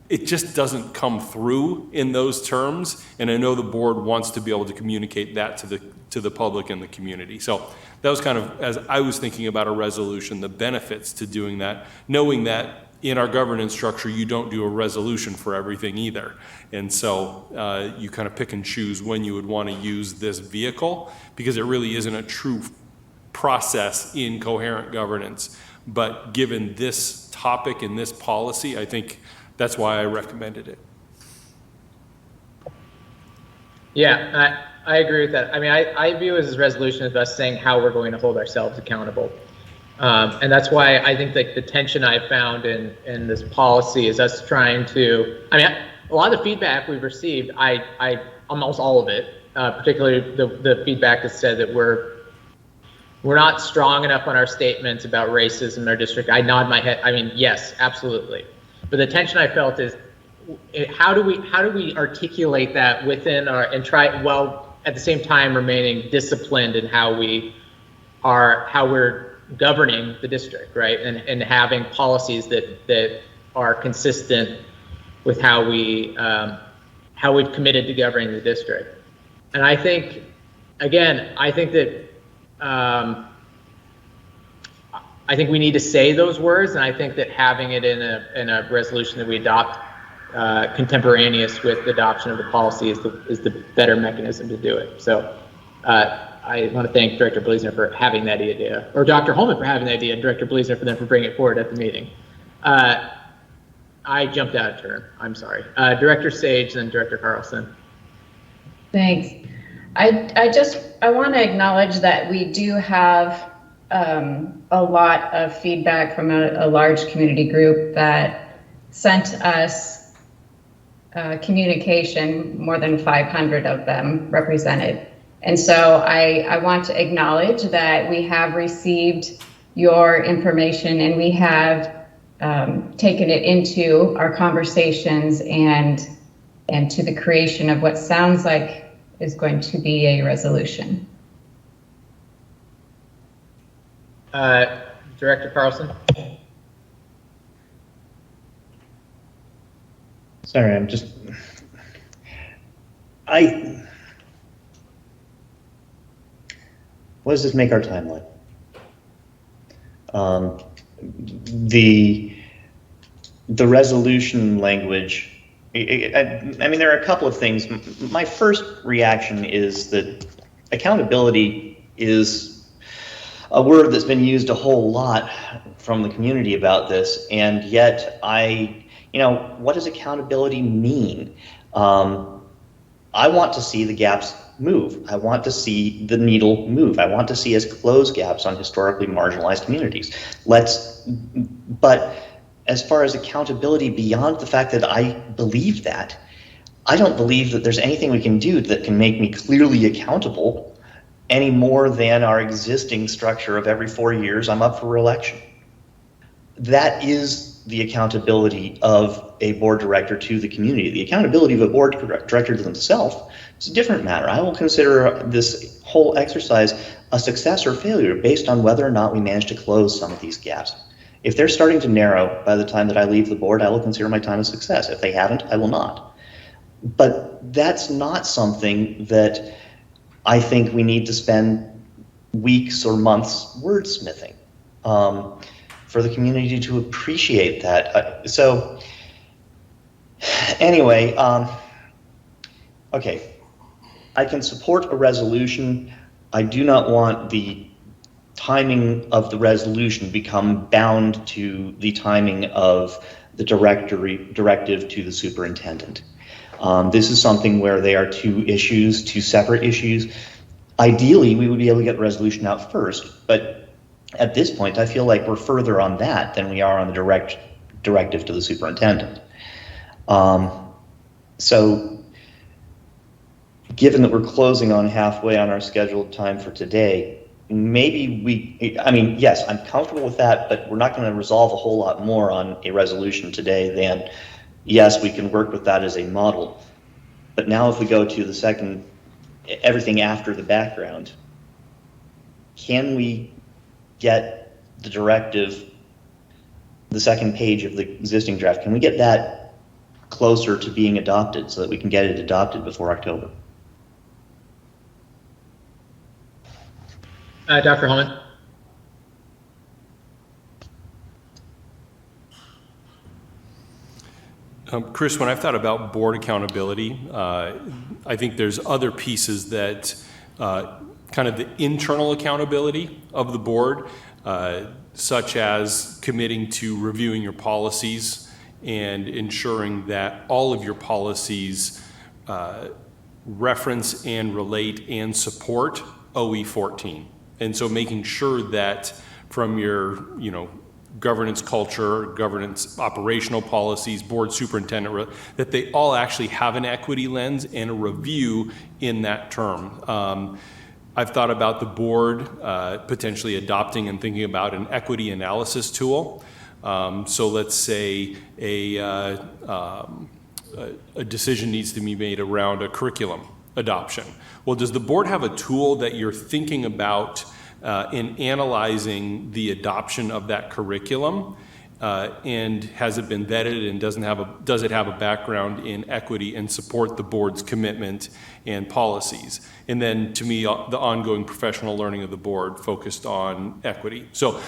It just doesn't come through in those terms, and I know the board wants to be able to communicate that to the public and the community. So that was kind of, as I was thinking about a resolution, the benefits to doing that, knowing that in our governance structure, you don't do a resolution for everything either. And so you kind of pick and choose when you would want to use this vehicle, because it really isn't a true process in coherent governance. But given this topic and this policy, I think that's why I recommended it. Yeah, I agree with that. I mean, I view it as a resolution as us saying how we're going to hold ourselves accountable. And that's why I think that the tension I found in this policy is us trying to, I mean, a lot of the feedback we've received, I almost all of it, particularly the feedback that said that we're not strong enough on our statements about racism in our district. I nod my head. I mean, yes, absolutely. But the tension I felt is, how do we articulate that within our, and try, while at the same time remaining disciplined in how we're governing the district, right? And having policies that are consistent with how we've committed to governing the district. And I think, again, I think we need to say those words, and I think that having it in a resolution that we adopt contemporaneous with the adoption of the policy is the better mechanism to do it. So I want to thank Director Bleasner for having that idea, or Dr. Holman for having the idea, and Director Bleasner for bringing it forward at the meeting. I jumped out of turn. I'm sorry. Director Sage, then Director Carlson. Thanks. I want to acknowledge that we do have a lot of feedback from a large community group that sent us communication, more than 500 of them represented. And so I want to acknowledge that we have received your information, and we have taken it into our conversations and to the creation of what sounds like is going to be a resolution. Director Carlson. Sorry, what does this make our timeline? The resolution language, I mean, there are a couple of things. My first reaction is that accountability is a word that's been used a whole lot from the community about this, and yet what does accountability mean? I want to see the gaps move. I want to see the needle move. I want to see us close gaps on historically marginalized communities. But as far as accountability beyond the fact that I believe that, I don't believe that there's anything we can do that can make me clearly accountable any more than our existing structure of every 4 years I'm up for re-election. That is the accountability of a board director to the community. The accountability of a board director to themselves is a different matter. I will consider this whole exercise a success or failure based on whether or not we manage to close some of these gaps. If they're starting to narrow by the time that I leave the board, I will consider my time a success. If they haven't, I will not. But that's not something that I think we need to spend weeks or months wordsmithing for the community to appreciate that. So anyway, okay, I can support a resolution. I do not want the timing of the resolution become bound to the timing of the directive to the superintendent. This is something where they are two separate issues. Ideally, we would be able to get the resolution out first, but at this point, I feel like we're further on that than we are on the directive to the superintendent. So given that we're closing on halfway on our scheduled time for today, yes, I'm comfortable with that, but we're not going to resolve a whole lot more on a resolution today than, yes, we can work with that as a model. But now if we go to the second, everything after the background, can we get the directive, the second page of the existing draft, can we get that closer to being adopted so that we can get it adopted before October? Dr. Holman? Chris, when I've thought about board accountability, I think there's other pieces that kind of the internal accountability of the board, such as committing to reviewing your policies and ensuring that all of your policies reference and relate and support OE 14. And so making sure that from your, governance culture, governance operational policies, board superintendent, that they all actually have an equity lens and a review in that term. I've thought about the board potentially adopting and thinking about an equity analysis tool. So let's say a decision needs to be made around a curriculum adoption. Well, does the board have a tool that you're thinking about in analyzing the adoption of that curriculum? And has it been vetted, and does it have a background in equity and support the board's commitment and policies? And then to me, the ongoing professional learning of the board focused on equity. So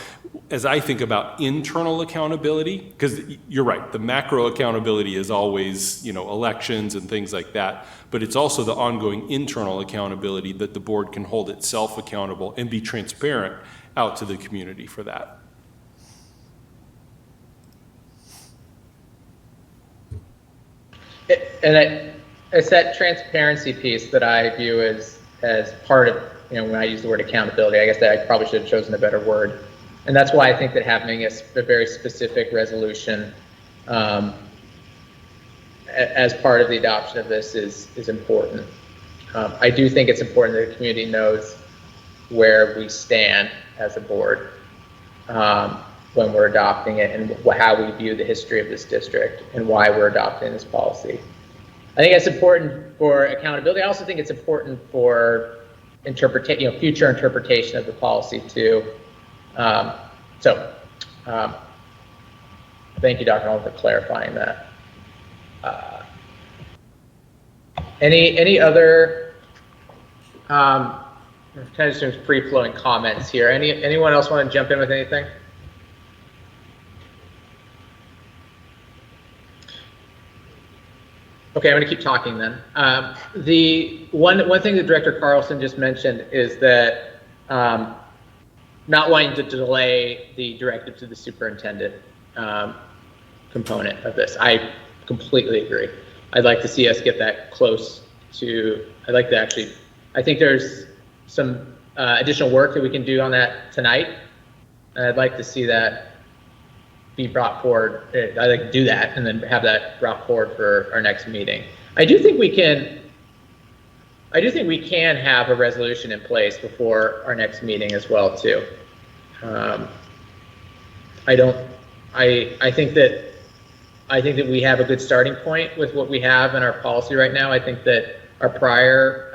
as I think about internal accountability, because you're right, the macro accountability is always, elections and things like that, but it's also the ongoing internal accountability that the board can hold itself accountable and be transparent out to the community for that. And it's that transparency piece that I view as part of, when I use the word accountability, I guess that I probably should have chosen a better word. And that's why I think that having a very specific resolution as part of the adoption of this is important. I do think it's important that the community knows where we stand as a board when we're adopting it, and how we view the history of this district and why we're adopting this policy. I think it's important for accountability. I also think it's important for future interpretation of the policy too. Thank you, Dr. Holm, for clarifying that. Any other kind of some free-flowing comments here? Anyone else want to jump in with anything? Okay, I'm going to keep talking then. The one thing that Director Carlson just mentioned is that not wanting to delay the directive to the superintendent component of this. I completely agree. I'd like to see us get that close to, I'd like to actually I think there's some additional work that we can do on that tonight. And I'd like to see that be brought forward. I'd like to do that and then have that brought forward for our next meeting. I do think we can have a resolution in place before our next meeting as well too. I think that we have a good starting point with what we have in our policy right now. I think that our prior,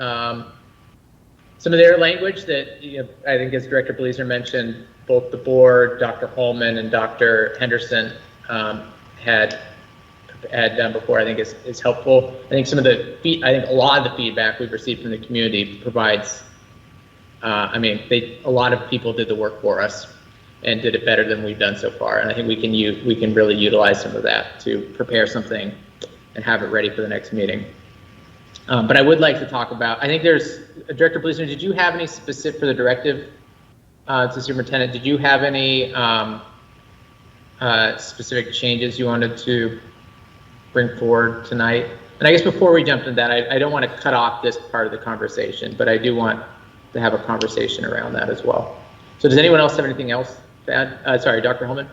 some of their language that, I think as Director Bleaser mentioned, both the board, Dr. Holman and Dr. Henderson had done before, I think is helpful. I think a lot of the feedback we've received from the community provides, a lot of people did the work for us and did it better than we've done so far. And I think we can really utilize some of that to prepare something and have it ready for the next meeting. But I would like to talk about, I think there's, Director Bleaser, did you have any specific for the directive to superintendent? Did you have any specific changes you wanted to bring forward tonight? And I guess before we jump into that, I don't want to cut off this part of the conversation, but I do want to have a conversation around that as well. So does anyone else have anything else to add? Sorry, Dr. Holman.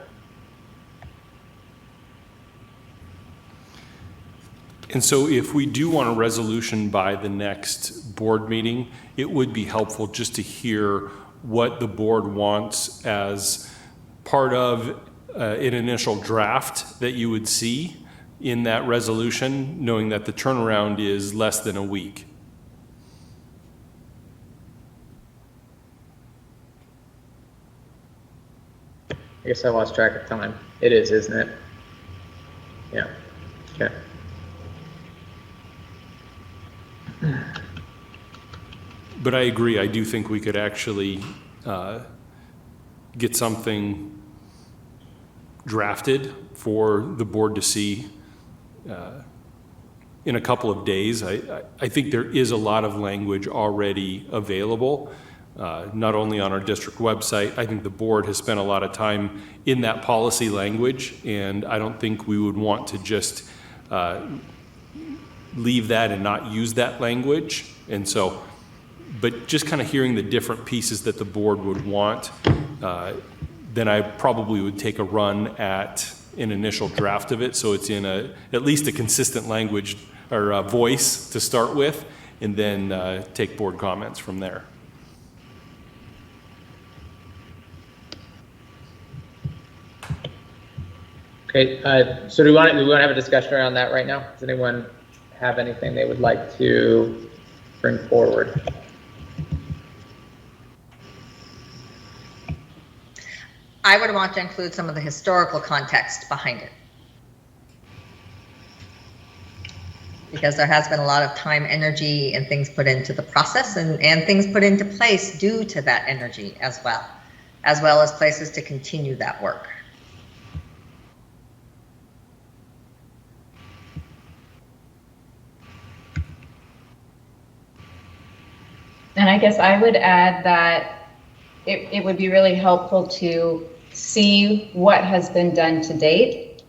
And so if we do want a resolution by the next board meeting, it would be helpful just to hear what the board wants as part of an initial draft that you would see in that resolution, knowing that the turnaround is less than a week. I guess I lost track of time. It is, isn't it? Yeah. Okay. But I agree. I do think we could actually get something drafted for the board to see in a couple of days. I think there is a lot of language already available, not only on our district website. I think the board has spent a lot of time in that policy language, and I don't think we would want to just leave that and not use that language. And so, but just kind of hearing the different pieces that the board would want, then I probably would take a run at an initial draft of it, so it's in at least a consistent language or voice to start with, and then take board comments from there. Okay, so do we want to have a discussion around that right now? Does anyone have anything they would like to bring forward? I would want to include some of the historical context behind it. Because there has been a lot of time, energy, and things put into the process and things put into place due to that energy as well as places to continue that work. And I guess I would add that it would be really helpful to see what has been done to date,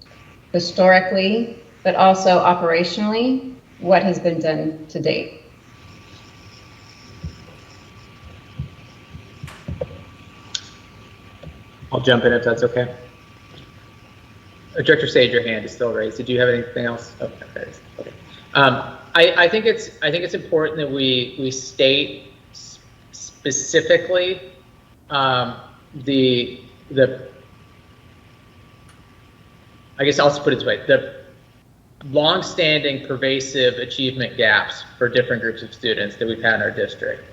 historically, but also operationally, what has been done to date. I'll jump in if that's okay. Director Sage, your hand is still raised. Did you have anything else? Oh, okay. Okay. I think it's important that we state specifically the I guess I'll just put it this way, the long-standing pervasive achievement gaps for different groups of students that we've had in our district.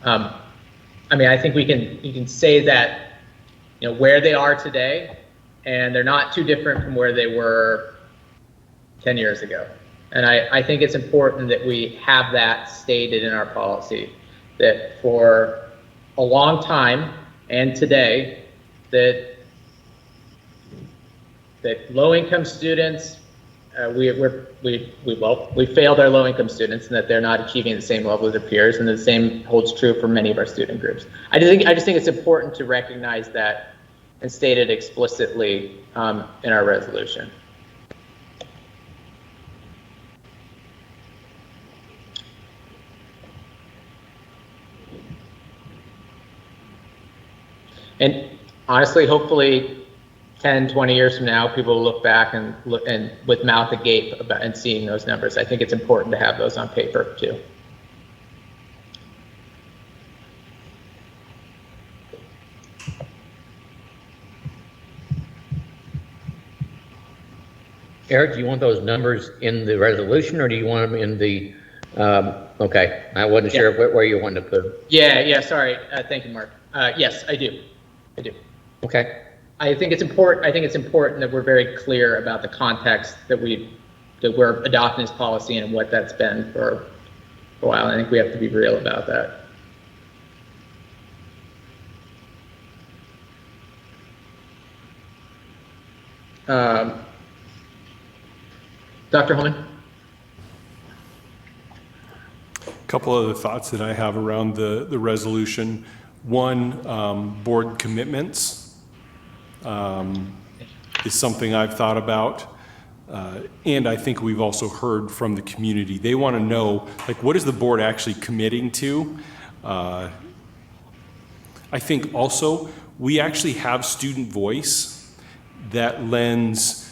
I mean, I think we can say that, where they are today, and they're not too different from where they were 10 years ago. And I think it's important that we have that stated in our policy, that for a long time and today, that low-income students, we failed our low-income students, and that they're not achieving the same level as their peers, and the same holds true for many of our student groups. I just think it's important to recognize that and state it explicitly in our resolution. And honestly, hopefully 10, 20 years from now, people will look back and look and with mouth agape about and seeing those numbers. I think it's important to have those on paper too. Eric, do you want those numbers in the resolution, or do you want them in the, okay, I wasn't sure where you wanted to put them. Yeah, sorry. Thank you, Mark. Yes, I do. Okay. I think it's important that we're very clear about the context that we're adopting this policy and what that's been for a while. I think we have to be real about that. Dr. Holman? A couple other thoughts that I have around the resolution. One, board commitments is something I've thought about. And I think we've also heard from the community. They want to know, like, what is the board actually committing to? I think also we actually have student voice that lends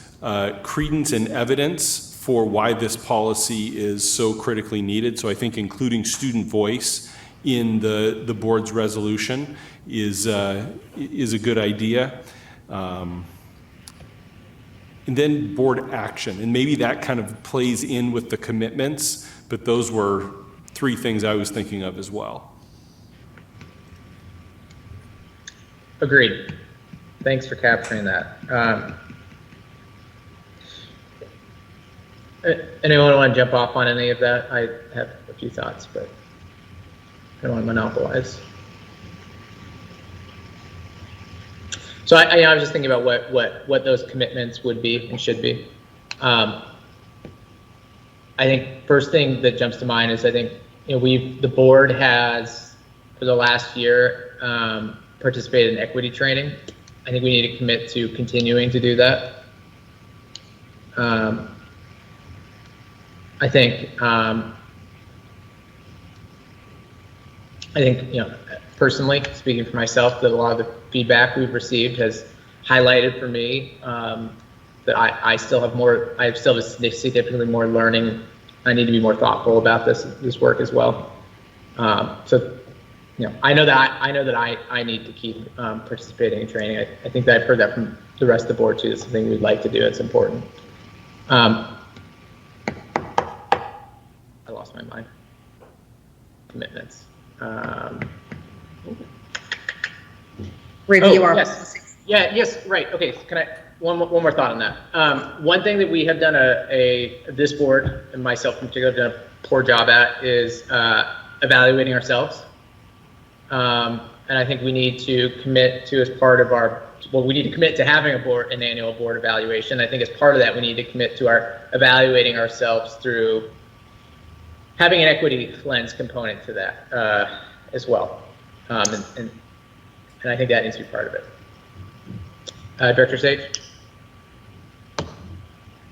credence and evidence for why this policy is so critically needed. So I think including student voice in the board's resolution is a good idea. And then board action, and maybe that kind of plays in with the commitments, but those were three things I was thinking of as well. Agreed. Thanks for capturing that. Anyone want to jump off on any of that? I have a few thoughts, but I don't want to monopolize. So I was just thinking about what those commitments would be and should be. I think first thing that jumps to mind is I think the board has for the last year participated in equity training. I think we need to commit to continuing to do that. I think personally, speaking for myself, that a lot of the feedback we've received has highlighted for me that I still have significantly more learning. I need to be more thoughtful about this work as well. So, I know that I need to keep participating in training. I think that I've heard that from the rest of the board too. It's something we'd like to do. It's important. I lost my mind. Commitments. Review our yes. policy. Yes, right. Okay, can I, one more thought on that. One thing that we have done this board, and myself in particular, have done a poor job at is evaluating ourselves. And I think we need to commit to, as part of we need to commit to having an annual board evaluation. I think as part of that, we need to commit to our evaluating ourselves through having an equity lens component to that as well. And I think that needs to be part of it. Director Sage?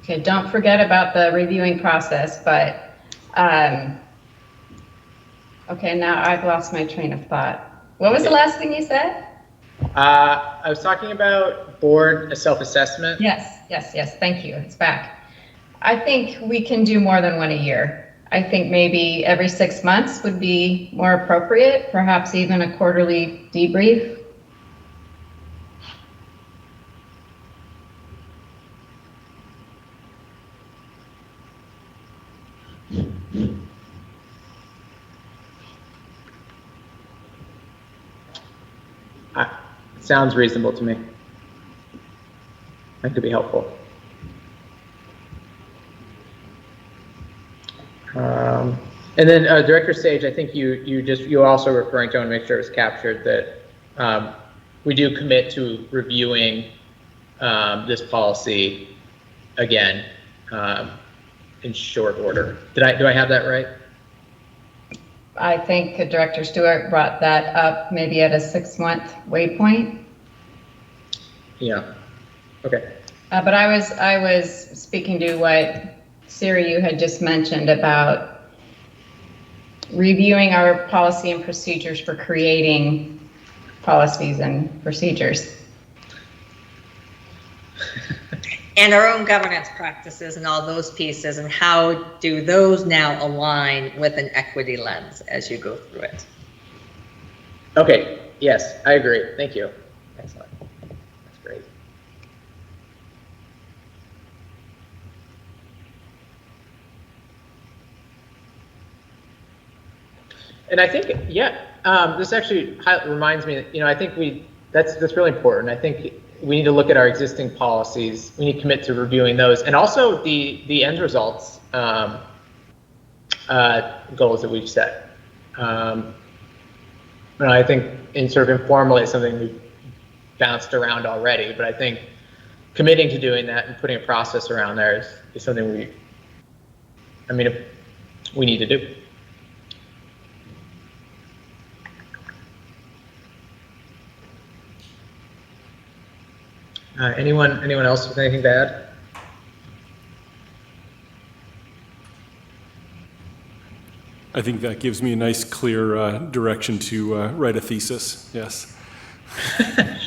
Okay, don't forget about the reviewing process, but, okay, now I've lost my train of thought. What was the last thing you said? I was talking about board self-assessment. Yes, thank you, it's back. I think we can do more than one a year. I think maybe every 6 months would be more appropriate, perhaps even a quarterly debrief. Sounds reasonable to me. That could be helpful. And then Director Sage, I think you also referring to, I want to make sure it was captured, that we do commit to reviewing this policy again in short order. Do I have that right? I think Director Stewart brought that up maybe at a 6-month waypoint. Yeah. Okay. But I was speaking to what Siri, you had just mentioned about reviewing our policy and procedures for creating policies and procedures. And our own governance practices and all those pieces, and how do those now align with an equity lens as you go through it? Okay, yes, I agree. Thank you. Excellent. That's great. And I think, yeah, this actually reminds me that, I think that's really important. I think we need to look at our existing policies. We need to commit to reviewing those, and also the end results goals that we've set. And I think in sort of informally, it's something we've bounced around already, but I think committing to doing that and putting a process around there is something we need to do. Anyone else with anything to add? I think that gives me a nice, clear direction to write a thesis. Yes.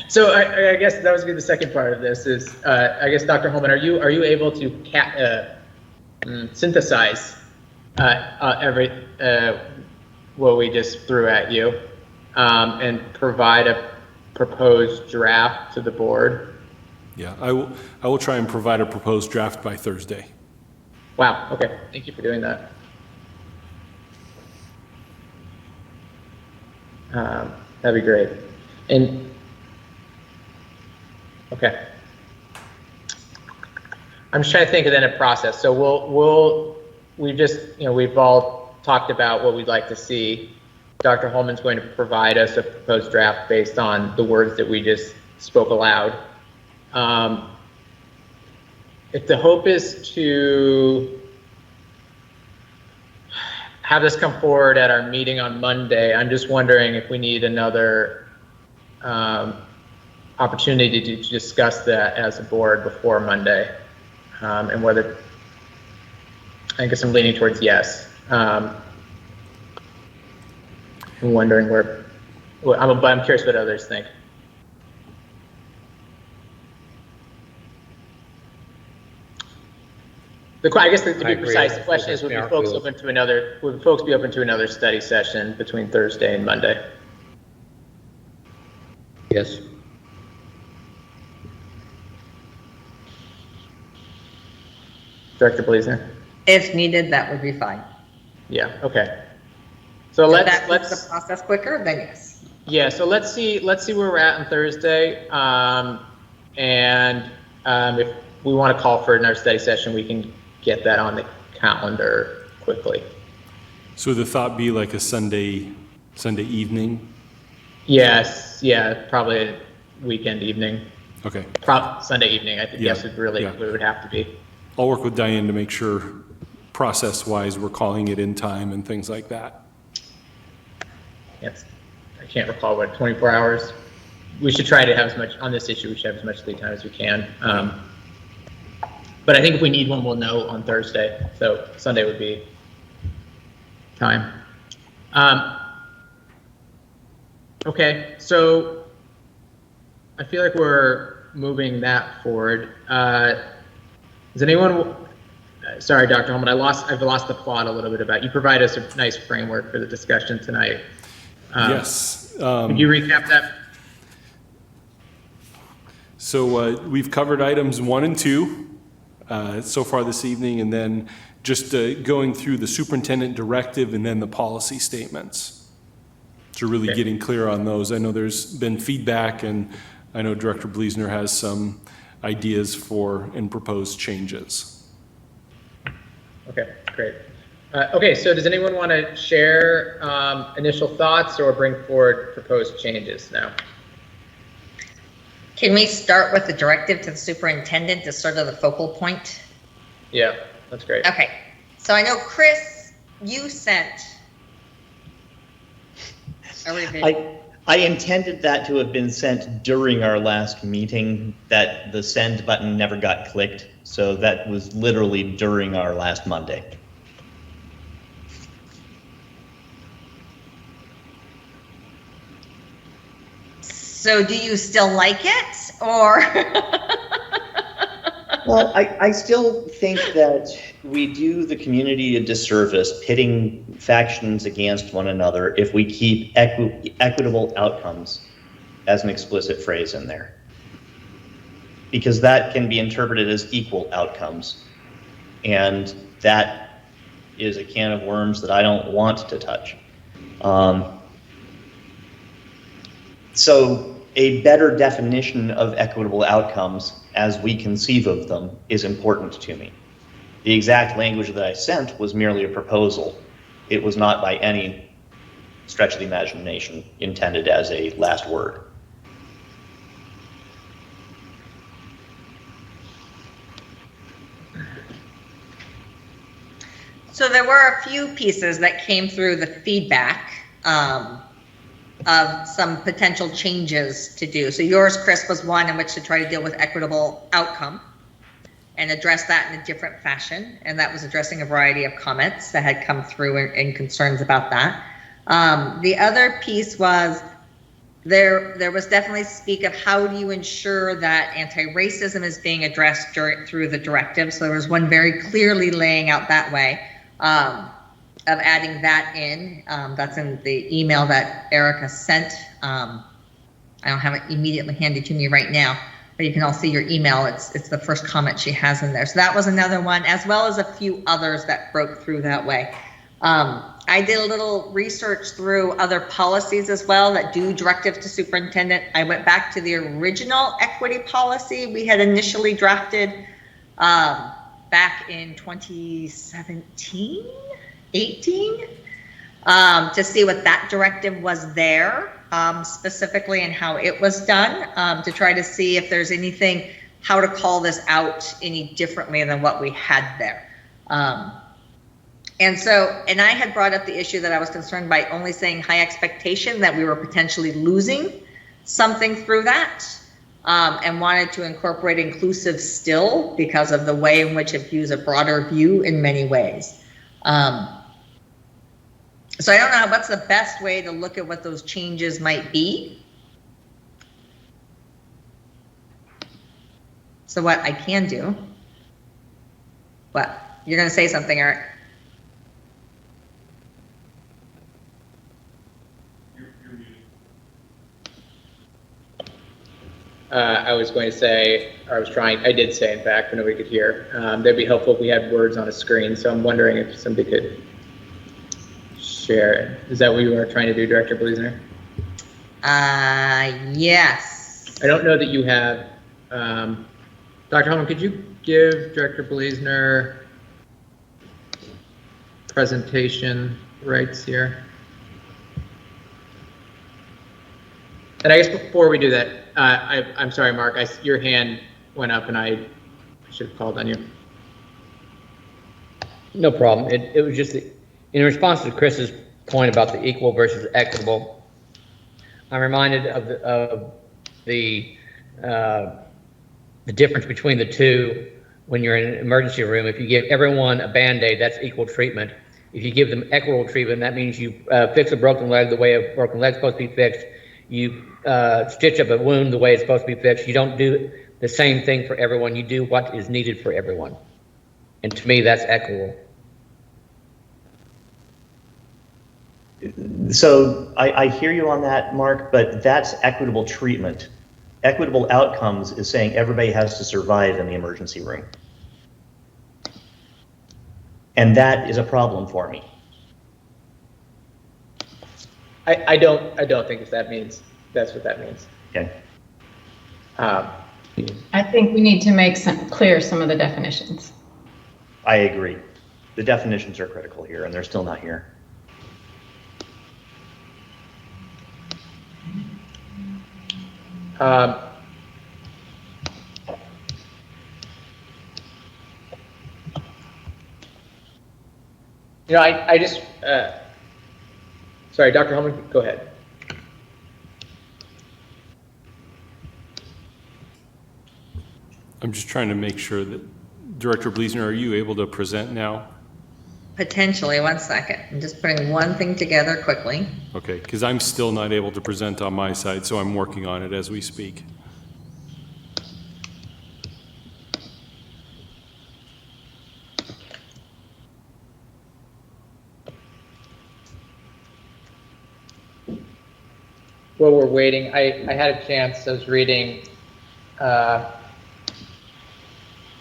So I guess that was be the second part of this is, I guess, Dr. Holman, are you able to synthesize what we just threw at you and provide a proposed draft to the board? Yeah, I will try and provide a proposed draft by Thursday. Wow. Okay. Thank you for doing that. That'd be great. And okay, I'm just trying to think of then a process. So we've all talked about what we'd like to see. Dr. Holman's going to provide us a proposed draft based on the words that we just spoke aloud. If the hope is to have this come forward at our meeting on Monday, I'm just wondering if we need another opportunity to discuss that as a board before Monday, and whether, I guess I'm leaning towards yes. I'm wondering but I'm curious what others think. I guess to be precise, the question is, would folks be open to another study session between Thursday and Monday? Yes. Director Blazner? If needed, that would be fine. Yeah, okay. So If that let's makes the process quicker, then yes. yeah, so let's see where we're at on Thursday. If we want to call for another study session, we can get that on the calendar quickly. So the thought be like a Sunday evening? Yes, yeah, probably a weekend evening. Okay. Sunday evening, I think, Yeah, yes, it would have to be. I'll work with Diane to make sure process-wise we're calling it in time and things like that. Yes, I can't recall 24 hours. We should try to have on this issue, we should have as much lead time as we can. But I think if we need one, we'll know on Thursday. So Sunday would be time. Okay, so I feel like we're moving that forward. Does anyone? Sorry, Dr. Holman, I've lost the plot a little bit about. You provide us a nice framework for the discussion tonight. Yes. Could you recap that? So we've covered items 1 and 2 so far this evening, and then just going through the superintendent directive and then the policy statements. So really getting clear on those. I know there's been feedback, and I know Director Blazner has some ideas for and proposed changes. Okay, great. Okay, so does anyone want to share initial thoughts or bring forward proposed changes now? Can we start with the directive to the superintendent as sort of the focal point? Yeah, that's great. Okay, so I know, Chris, you sent a revision. I intended that to have been sent during our last meeting, that the send button never got clicked. So that was literally during our last Monday. So do you still like it, or? Well, I still think that we do the community a disservice pitting factions against one another if we keep equitable outcomes as an explicit phrase in there. Because that can be interpreted as equal outcomes. And that is a can of worms that I don't want to touch. So a better definition of equitable outcomes as we conceive of them is important to me. The exact language that I sent was merely a proposal. It was not by any stretch of the imagination intended as a last word. So there were a few pieces that came through the feedback of some potential changes to do. So yours, Chris, was one in which to try to deal with equitable outcome and address that in a different fashion. And that was addressing a variety of comments that had come through and concerns about that. The other piece was there was definitely speak of how do you ensure that anti-racism is being addressed through the directive. So there was one very clearly laying out that way. Of adding that in. That's in the email that Erica sent. I don't have it immediately handy to me right now, but you can all see your email. It's the first comment she has in there. So that was another one, as well as a few others that broke through that way. I did a little research through other policies as well that do directives to superintendent. I went back to the original equity policy we had initially drafted back in 2017, 18, to see what that directive was there specifically and how it was done, to try to see if there's anything, how to call this out any differently than what we had there. And I had brought up the issue that I was concerned by only saying high expectation, that we were potentially losing something through that. And wanted to incorporate inclusive still because of the way in which it views a broader view in many ways. So I don't know what's the best way to look at what those changes might be. So what I can do, what? You're going to say something, Eric? I was going to say, or I did say in fact, but nobody could hear. That'd be helpful if we had words on a screen. So I'm wondering if somebody could share. Is that what you were trying to do, Director Bleasner? Yes. I don't know that you have. Dr. Holman, could you give Director Bleasner presentation rights here? And I guess before we do that, I'm sorry, Mark, your hand went up and I should have called on you. No problem. It was just in response to Chris's point about the equal versus equitable. I'm reminded of the difference between the two when you're in an emergency room. If you give everyone a Band-Aid, that's equal treatment. If you give them equitable treatment, that means you fix a broken leg the way a broken leg's supposed to be fixed. You stitch up a wound the way it's supposed to be fixed. You don't do the same thing for everyone. You do what is needed for everyone. And to me, that's equitable. So I hear you on that, Mark, but that's equitable treatment. Equitable outcomes is saying everybody has to survive in the emergency room. And that is a problem for me. I don't think that's what that means. Okay. I think we need to make clear some of the definitions. I agree. The definitions are critical here, and they're still not here. I just, sorry, Dr. Holman, go ahead. I'm just trying to make sure that, Director Bleasner, are you able to present now? Potentially, one second. I'm just putting one thing together quickly. Okay, because I'm still not able to present on my side, so I'm working on it as we speak. While we're waiting, I had a chance, I was reading, I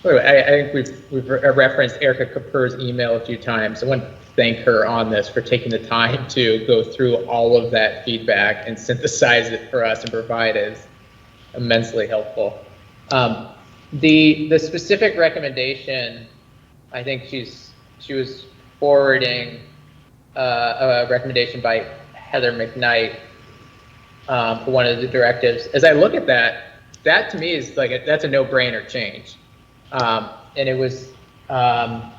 think we've referenced Erica Kapoor's email a few times. I want to thank her on this for taking the time to go through all of that feedback and synthesize it for us and provide it. Is immensely helpful. The specific recommendation, I think she was forwarding a recommendation by Heather McKnight for one of the directives. As I look at that, that to me is like that's a no-brainer change. And it was the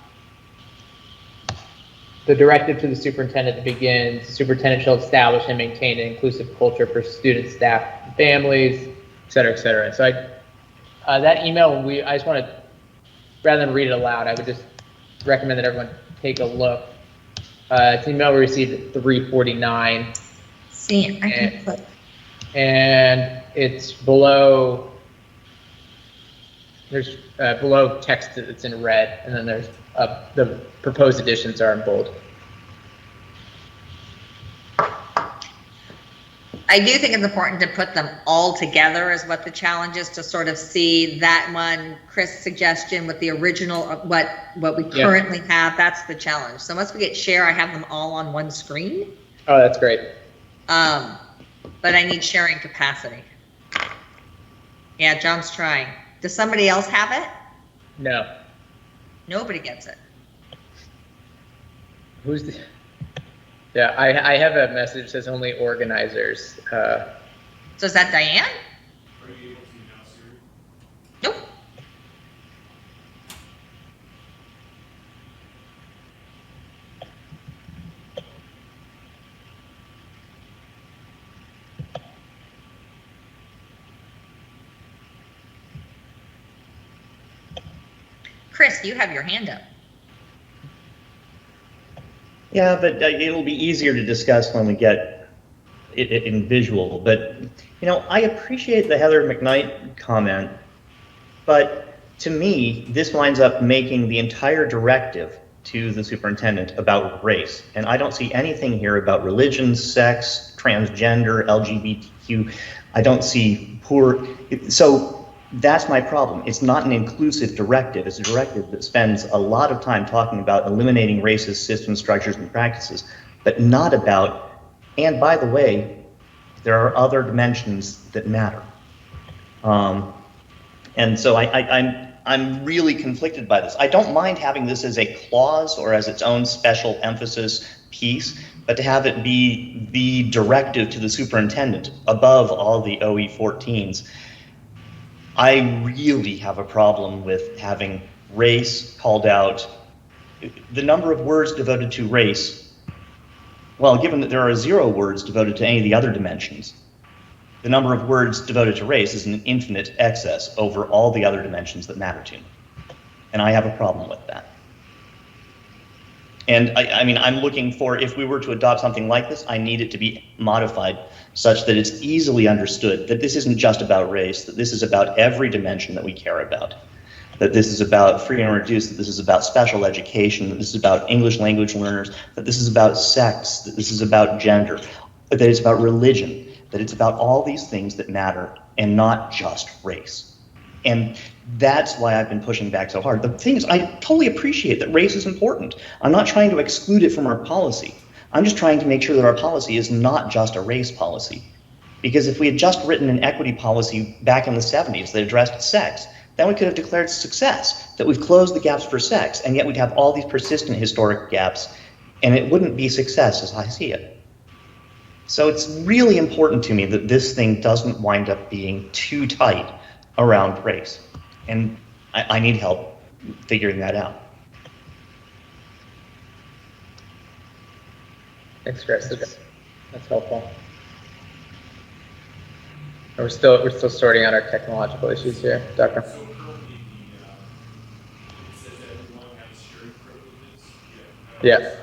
directive to the superintendent that begins, the superintendent shall establish and maintain an inclusive culture for students, staff, and families, et cetera, et cetera. So that email, I just want to, rather than read it aloud, I would just recommend that everyone take a look. It's an email we received at 3:49. See, I can put. And it's below, there's below text that's in red, and then there's the proposed additions are in bold. I do think it's important to put them all together is what the challenge is, to sort of see that one, Chris' suggestion with the original, what we currently have, that's the challenge. So once we get share, I have them all on one screen. Oh, that's great. But I need sharing capacity. Yeah, John's trying. Does somebody else have it? No. Nobody gets it. Who's the? Yeah, I have a message that says only organizers. So is that Diane? Are you able to now, Siri? Nope. Chris, you have your hand up. Yeah, but it'll be easier to discuss when we get it in visual. But, you know, I appreciate the Heather McKnight comment, but to me, this winds up making the entire directive to the superintendent about race. And I don't see anything here about religion, sex, transgender, LGBTQ. I don't see poor. So that's my problem. It's not an inclusive directive. It's a directive that spends a lot of time talking about eliminating racist systems, structures, and practices, but not about, and by the way, there are other dimensions that matter. And so I'm really conflicted by this. I don't mind having this as a clause or as its own special emphasis piece, but to have it be the directive to the superintendent above all the OE 14s, I really have a problem with having race called out. The number of words devoted to race, well, given that there are 0 words devoted to any of the other dimensions, the number of words devoted to race is an infinite excess over all the other dimensions that matter to me. And I have a problem with that. And I mean, I'm looking for, if we were to adopt something like this, I need it to be modified such that it's easily understood that this isn't just about race, that this is about every dimension that we care about, that this is about free and reduced, that this is about special education, that this is about English language learners, that this is about sex, that this is about gender, that it's about religion, that it's about all these things that matter and not just race. And that's why I've been pushing back so hard. The thing is, I totally appreciate that race is important. I'm not trying to exclude it from our policy. I'm just trying to make sure that our policy is not just a race policy. Because if we had just written an equity policy back in the 70s that addressed sex, then we could have declared success, that we've closed the gaps for sex, and yet we'd have all these persistent historic gaps, and it wouldn't be success as I see it. So it's really important to me that this thing doesn't wind up being too tight around race. And I need help figuring that out. Thanks, Chris. That's helpful. We're still sorting out our technological issues here, Doctor. So currently, it says that everyone has sharing privileges. Yeah.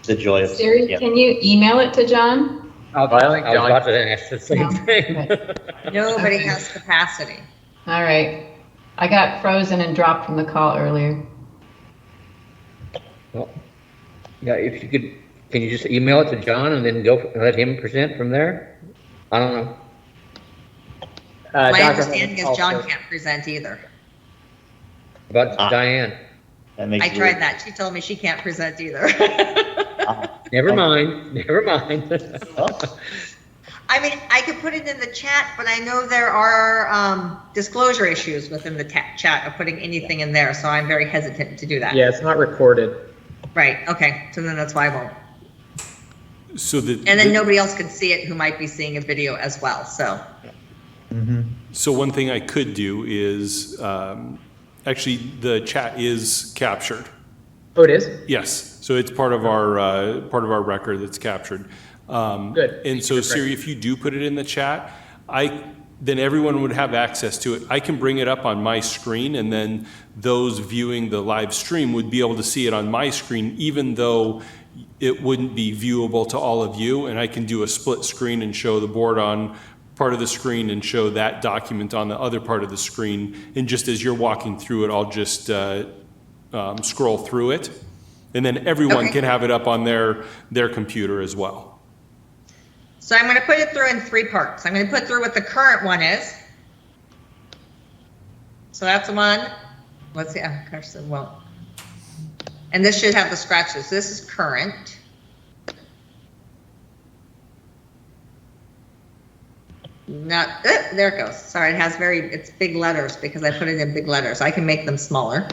The joy of. Siri, Yeah. can you email it to John? I I think was John- about to ask the same No. thing. Okay. Nobody Okay. has capacity. All right. I got frozen and dropped from the call earlier. Well, yeah, if you could, can you just email it to John and then let him present from there? I don't know. My Dr. understanding is John also- can't present either. About Ah. Diane. That makes I it tried that. She told me she can't present either. Never mind, never mind. Oh, I mean, I could put it in the chat, but I know there are disclosure issues within the chat of putting anything in there, so I'm very hesitant to do that. Yeah, it's not recorded. Right, okay, so then that's why I won't. So the. And then the- nobody else can see it who might be seeing a video as well, so. So one thing I could do is, actually, the chat is captured. Oh, it is? Yes, so it's part of our record that's captured. Good. And so Siri, if you do put it in the chat, then everyone would have access to it. I can bring it up on my screen, and then those viewing the live stream would be able to see it on my screen, even though it wouldn't be viewable to all of you. And I can do a split screen and show the board on part of the screen and show that document on the other part of the screen. And just as you're walking through it, I'll just scroll through it. And then everyone Okay. can have it up on their computer as well. So I'm gonna put it through in 3 parts. I'm gonna put through what the current one is. So that's the one. Let's see, oh gosh, it won't. And this should have the scratches. This is current. Not, there it goes. Sorry, it has it's big letters because I put it in big letters. I can make them smaller.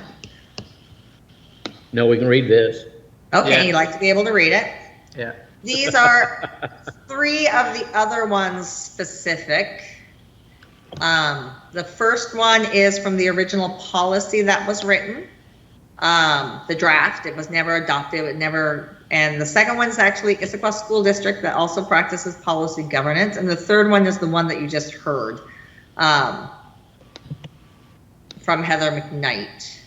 No, we can read this. Okay, Yeah. you like to be able to read it. Yeah. These are 3 of the other ones specific. The first one is from the original policy that was written. The draft, it was never adopted, and the second one is actually Issaquah School District that also practices policy governance. And the third one is the one that you just heard, from Heather McKnight.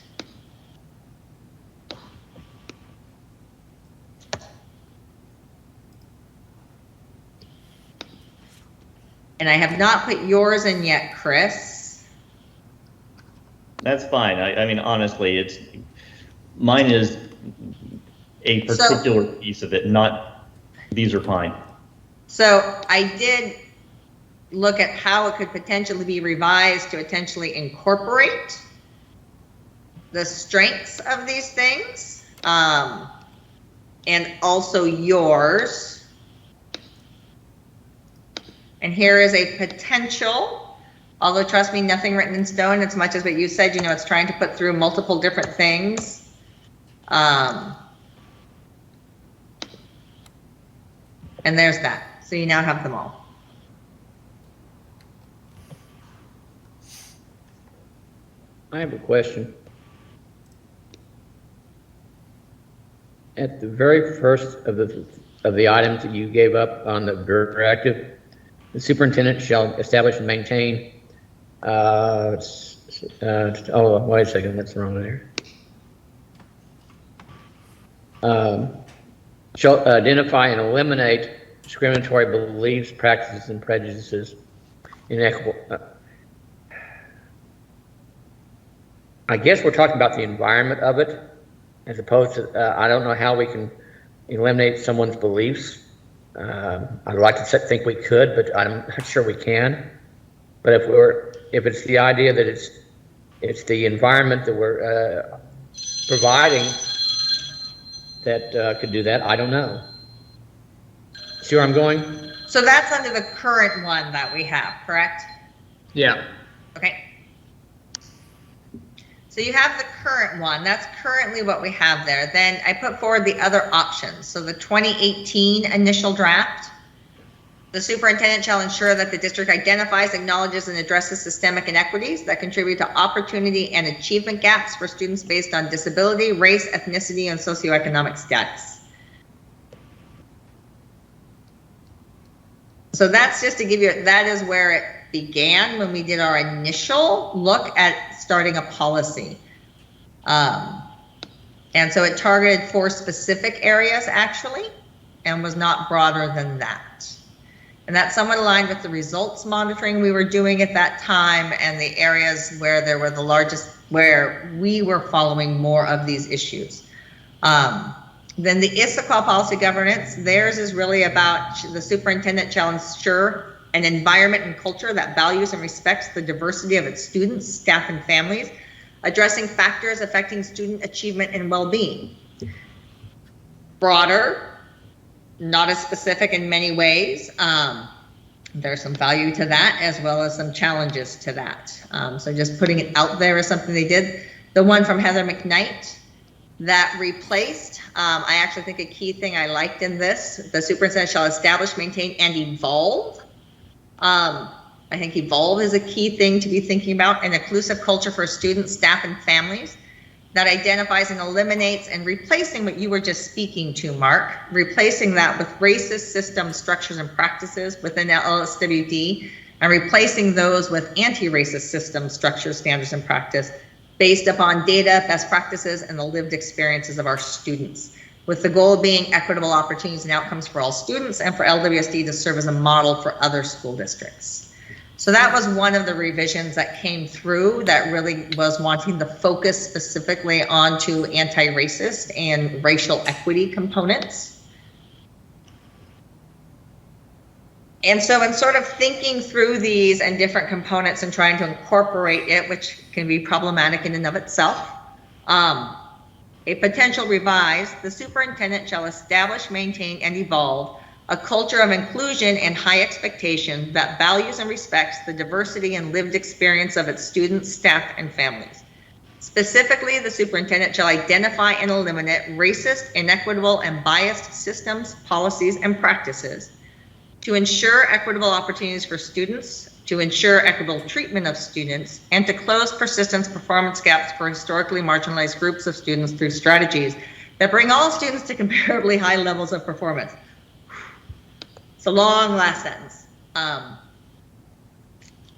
And I have not put yours in yet, Chris. that's fine. I mean, honestly, mine is a particular piece of it, not, these are fine. So I did look at how it could potentially be revised to potentially incorporate the strengths of these things, and also yours. And here is a potential, although trust me, nothing written in stone, as much as what you said, it's trying to put through multiple different things. And there's that. So you now have them all. I have a question. At the very first of the items that you gave up on the directive, the superintendent shall establish and maintain, oh, wait a second, that's wrong there. Shall identify and eliminate discriminatory beliefs, practices, and prejudices, inequitable. I guess we're talking about the environment of it, as opposed to, I don't know how we can eliminate someone's beliefs. I'd like to think we could, but I'm not sure we can. But if it's the idea that it's the environment that we're providing that could do that, I don't know. See where I'm going? So that's under the current one that we have, correct? Yeah. Okay. So you have the current one. That's currently what we have there. Then I put forward the other options. So the 2018 initial draft. The superintendent shall ensure that the district identifies, acknowledges, and addresses systemic inequities that contribute to opportunity and achievement gaps for students based on disability, race, ethnicity, and socioeconomic status. So that's just to give you, that is where it began when we did our initial look at starting a policy. And so it targeted 4 specific areas actually, and was not broader than that. And that's somewhat aligned with the results monitoring we were doing at that time and the areas where there were the largest, where we were following more of these issues. Then the ISSAQA policy governance, theirs is really about the superintendent shall ensure an environment and culture that values and respects the diversity of its students, staff, and families, addressing factors affecting student achievement and well-being. Broader, not as specific in many ways. There's some value to that as well as some challenges to that. So just putting it out there is something they did. The one from Heather McKnight that replaced, I actually think a key thing I liked in this, the superintendent shall establish, maintain, and evolve. I think evolve is a key thing to be thinking about, an inclusive culture for students, staff, and families that identifies and eliminates and replacing what you were just speaking to, Mark, replacing that with racist systems, structures, and practices within LSWD, and replacing those with anti-racist systems, structures, standards, and practice based upon data, best practices, and the lived experiences of our students, with the goal being equitable opportunities and outcomes for all students and for LWSD to serve as a model for other school districts. So that was one of the revisions that came through that really was wanting to focus specifically onto anti-racist and racial equity components. And so in sort of thinking through these and different components and trying to incorporate it, which can be problematic in and of itself, a potential revise, the superintendent shall establish, maintain, and evolve a culture of inclusion and high expectation that values and respects the diversity and lived experience of its students, staff, and families. Specifically, the superintendent shall identify and eliminate racist, inequitable, and biased systems, policies, and practices to ensure equitable opportunities for students, to ensure equitable treatment of students, and to close persistent performance gaps for historically marginalized groups of students through strategies that bring all students to comparably high levels of performance. It's a long last sentence.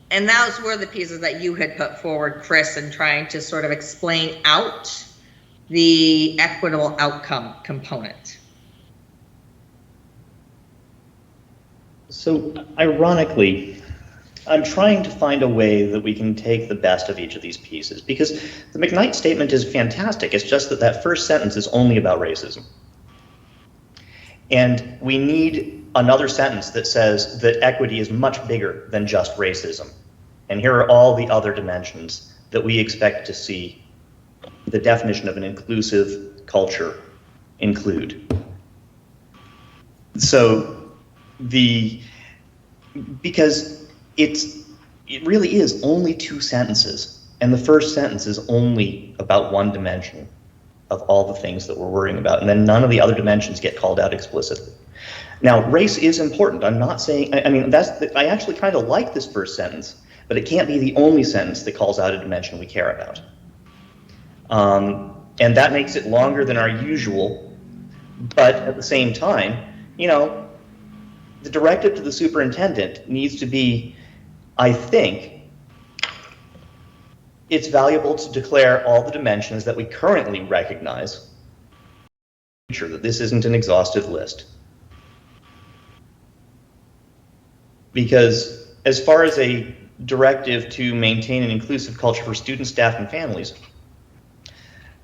And those were the pieces that you had put forward, Chris, in trying to sort of explain out the equitable outcome component. So ironically, I'm trying to find a way that we can take the best of each of these pieces, because the McKnight statement is fantastic. It's just that that first sentence is only about racism. And we need another sentence that says that equity is much bigger than just racism. And here are all the other dimensions that we expect to see the definition of an inclusive culture include. So because it really is only 2 sentences, and the first sentence is only about one dimension of all the things that we're worrying about, and then none of the other dimensions get called out explicitly. Now, race is important. I'm not saying, I mean, I actually kind of like this first sentence, but it can't be the only sentence that calls out a dimension we care about. And that makes it longer than our usual, but at the same time, you know, the directive to the superintendent needs to be, I think, it's valuable to declare all the dimensions that we currently recognize, make sure that this isn't an exhaustive list. Because as far as a directive to maintain an inclusive culture for students, staff, and families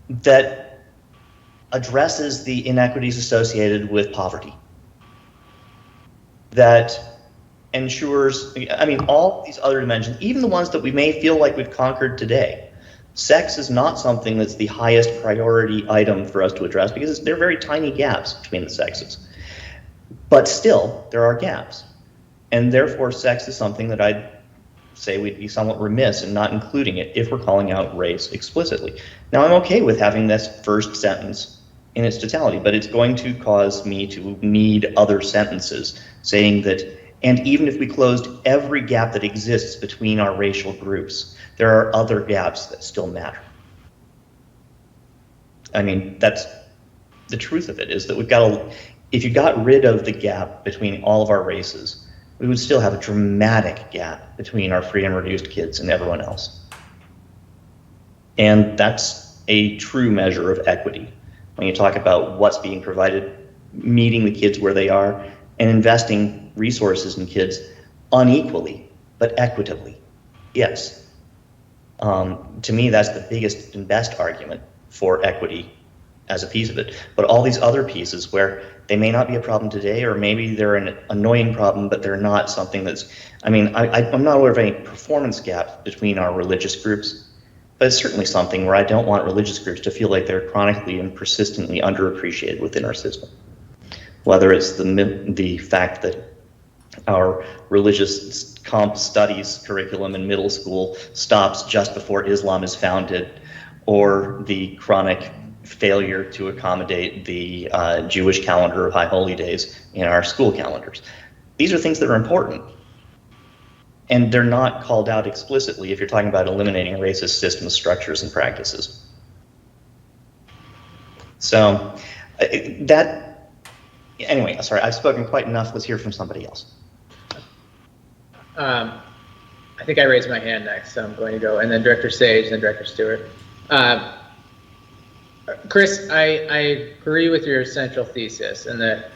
that addresses the inequities associated with poverty, that ensures, I mean, all these other dimensions, even the ones that we may feel like we've conquered today. Sex is not something that's the highest priority item for us to address because there are very tiny gaps between the sexes. But still, there are gaps. And therefore, sex is something that I'd say we'd be somewhat remiss in not including it if we're calling out race explicitly. Now, I'm okay with having this first sentence in its totality, but it's going to cause me to need other sentences saying that, and even if we closed every gap that exists between our racial groups, there are other gaps that still matter. I mean, that's the truth of it, is that we've got if you got rid of the gap between all of our races, we would still have a dramatic gap between our free and reduced kids and everyone else. And that's a true measure of equity. When you talk about what's being provided, meeting the kids where they are, and investing resources in kids unequally, but equitably. Yes. To me, that's the biggest and best argument for equity as a piece of it. But all these other pieces where they may not be a problem today, or maybe they're an annoying problem, but they're not something that's, I mean, I'm not aware of any performance gap between our religious groups, but it's certainly something where I don't want religious groups to feel like they're chronically and persistently underappreciated within our system. Whether it's the fact that our religious comp studies curriculum in middle school stops just before Islam is founded, or the chronic failure to accommodate the Jewish calendar of high holy days in our school calendars. These are things that are important, and they're not called out explicitly if you're talking about eliminating racist systems, structures, and practices. So anyway, sorry, I've spoken quite enough. Let's hear from somebody else. I think I raised my hand next, so I'm going to go, and then Director Sage, then Director Stewart. Chris, I agree with your central thesis, and that,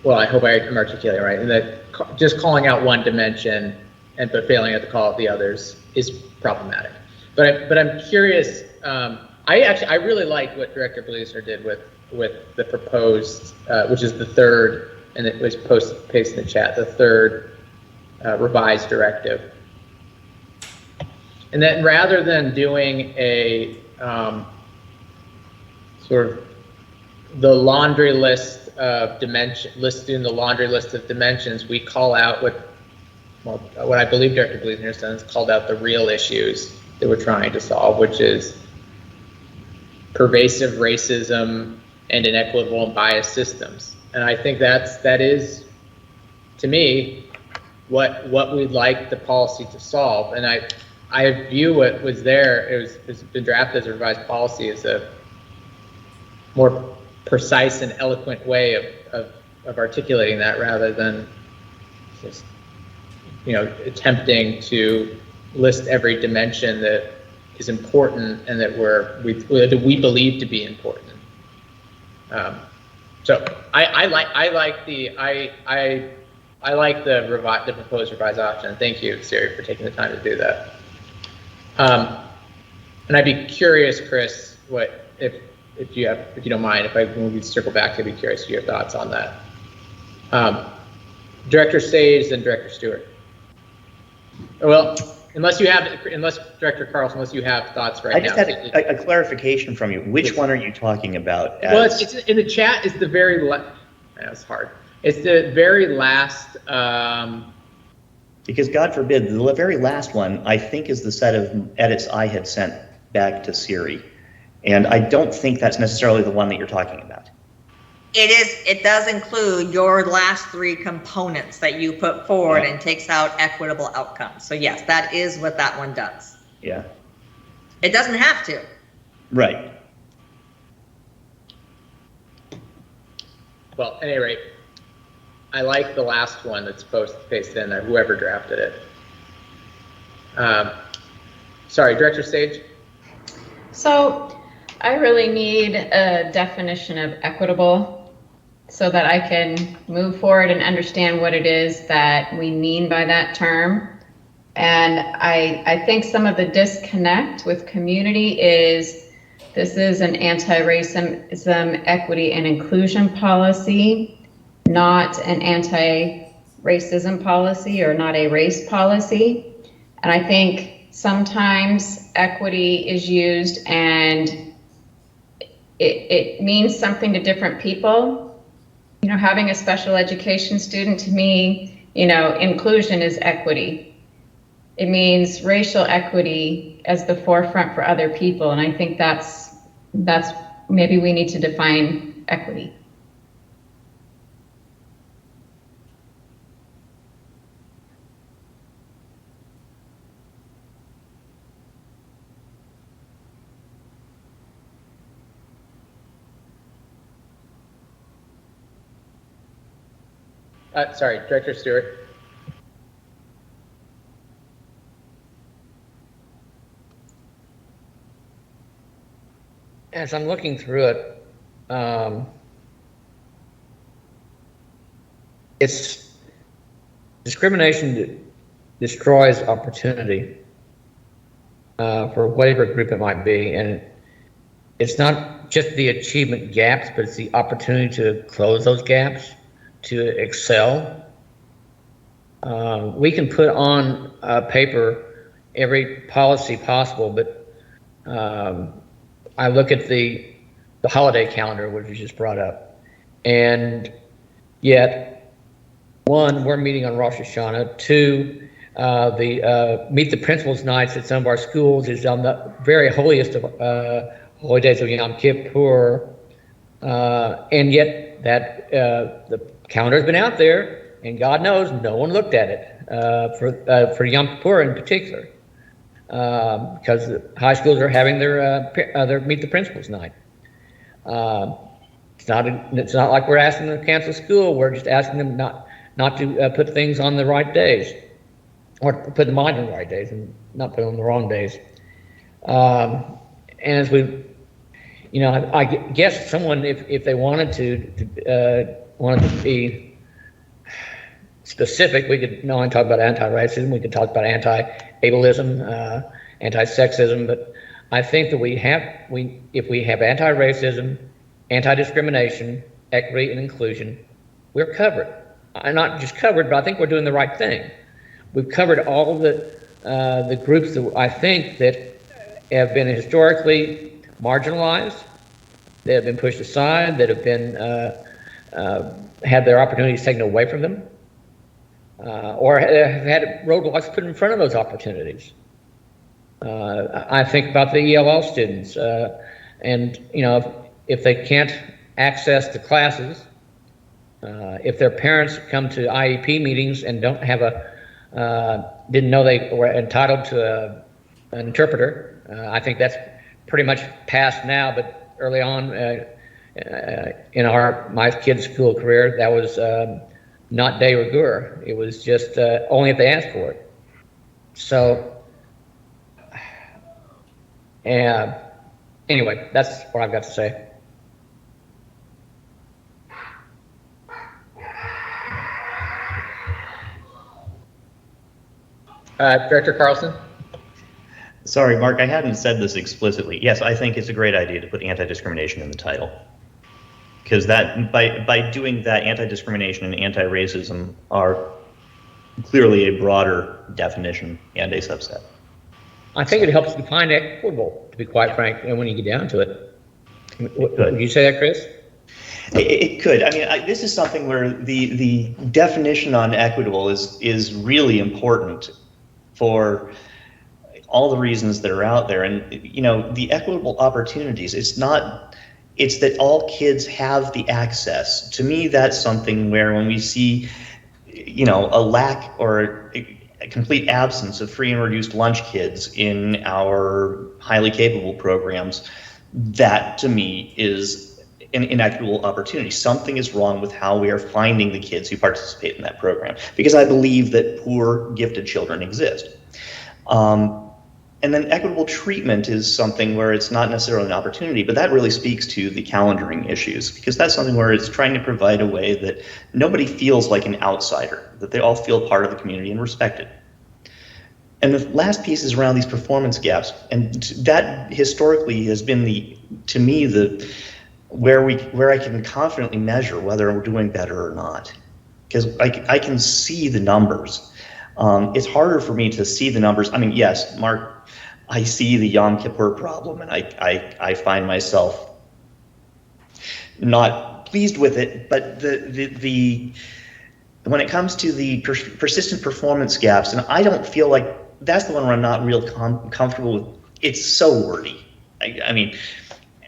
well, I hope I'm articulating right, and that just calling out one dimension but failing to call out the others is problematic. But I'm curious. I really like what Director Bluser did with the proposed, which is the third, and it was pasted in the chat, the third revised directive. And then rather than doing a sort of the laundry list of listing the laundry list of dimensions, we call out what I believe Director Bluser has done is called out the real issues that we're trying to solve, which is pervasive racism and inequitable and biased systems. And I think that is, to me, what we'd like the policy to solve. And I view what was there, it's been drafted as a revised policy, as a more precise and eloquent way of articulating that, rather than just, attempting to list every dimension that is important and that we believe to be important. So I like the proposed revised option. Thank you, Siri, for taking the time to do that. And I'd be curious, Chris, if you don't mind, when we circle back, I'd be curious to your thoughts on that. Director Sage and Director Stewart. Well, unless Director Carlson, unless you have thoughts right now. I just had a clarification from you. Which one are you talking about? Well, it's in the chat. It's the very it's hard. It's the very last. Because God forbid, the very last one, I think, is the set of edits I had sent back to Siri. And I don't think that's necessarily the one that you're talking about. It does include your last three components that you put forward, and takes out equitable outcomes. So yes, that is what that one does. Yeah. It doesn't have to. Right. Well, at any rate, I like the last one that's pasted in there, whoever drafted it. Sorry, Director Sage? So I really need a definition of equitable so that I can move forward and understand what it is that we mean by that term. And I think some of the disconnect with community is this is an anti-racism, equity, and inclusion policy, not an anti-racism policy or not a race policy. And I think sometimes equity is used and it means something to different people. Having a special education student, to me, inclusion is equity. It means racial equity as the forefront for other people. And I think that's maybe we need to define equity. Sorry, Director Stewart. as I'm looking through it, it's discrimination destroys opportunity for whatever group it might be, and it's not just the achievement gaps, but it's the opportunity to close those gaps, to excel. We can put on paper every policy possible, but I look at the holiday calendar, which you just brought up, and yet, one, we're meeting on Rosh Hashanah. Two, the Meet the Principals nights at some of our schools is on the very holiest of holy days of Yom Kippur, and yet that the calendar's been out there, and God knows no one looked at it for Yom Kippur in particular, because the high schools are having their Meet the Principals night. It's not like we're asking them to cancel school. We're just asking them not to put things on the right days, or put them on the right days and not put them on the wrong days. And as we, I guess someone, if they wanted to be specific, we could not only talk about anti-racism, we could talk about anti-ableism, anti-sexism, but I think that if we have anti-racism, anti-discrimination, equity, and inclusion, we're covered. Not just covered, but I think we're doing the right thing. We've covered all the groups that I think that have been historically marginalized, that have been pushed aside, that have been had their opportunities taken away from them, or have had roadblocks put in front of those opportunities. I think about the ELL students, and if they can't access the classes, if their parents come to IEP meetings and don't have didn't know they were entitled to an interpreter, I think that's pretty much past now. But early on in my kids' school career, that was not de rigueur. It was just only if they asked for it. So. Anyway, that's what I've got to say. Director Carlson? Sorry, Mark, I hadn't said this explicitly. Yes, I think it's a great idea to put anti-discrimination in the title. Because that by doing that, anti-discrimination and anti-racism are clearly a broader definition and a subset. I think it helps define equitable, to be quite frank, and when you get down to it. Would you say that, Chris? It could. I mean, this is something where the definition on equitable is really important for all the reasons that are out there. And, the equitable opportunities, it's that all kids have the access. To me, that's something where when we see, a lack or a complete absence of free and reduced lunch kids in our highly capable programs, that to me is an inequitable opportunity. Something is wrong with how we are finding the kids who participate in that program, because I believe that poor, gifted children exist. And then equitable treatment is something where it's not necessarily an opportunity, but that really speaks to the calendaring issues, because that's something where it's trying to provide a way that nobody feels like an outsider, that they all feel part of the community and respected. And the last piece is around these performance gaps, and that historically has been where I can confidently measure whether we're doing better or not, because I can see the numbers. It's harder for me to see the numbers. I mean, yes, Mark, I see the Yom Kippur problem, and I find myself not pleased with it. But when it comes to the persistent performance gaps, and I don't feel like that's the one where I'm not real comfortable with. It's so wordy. I mean,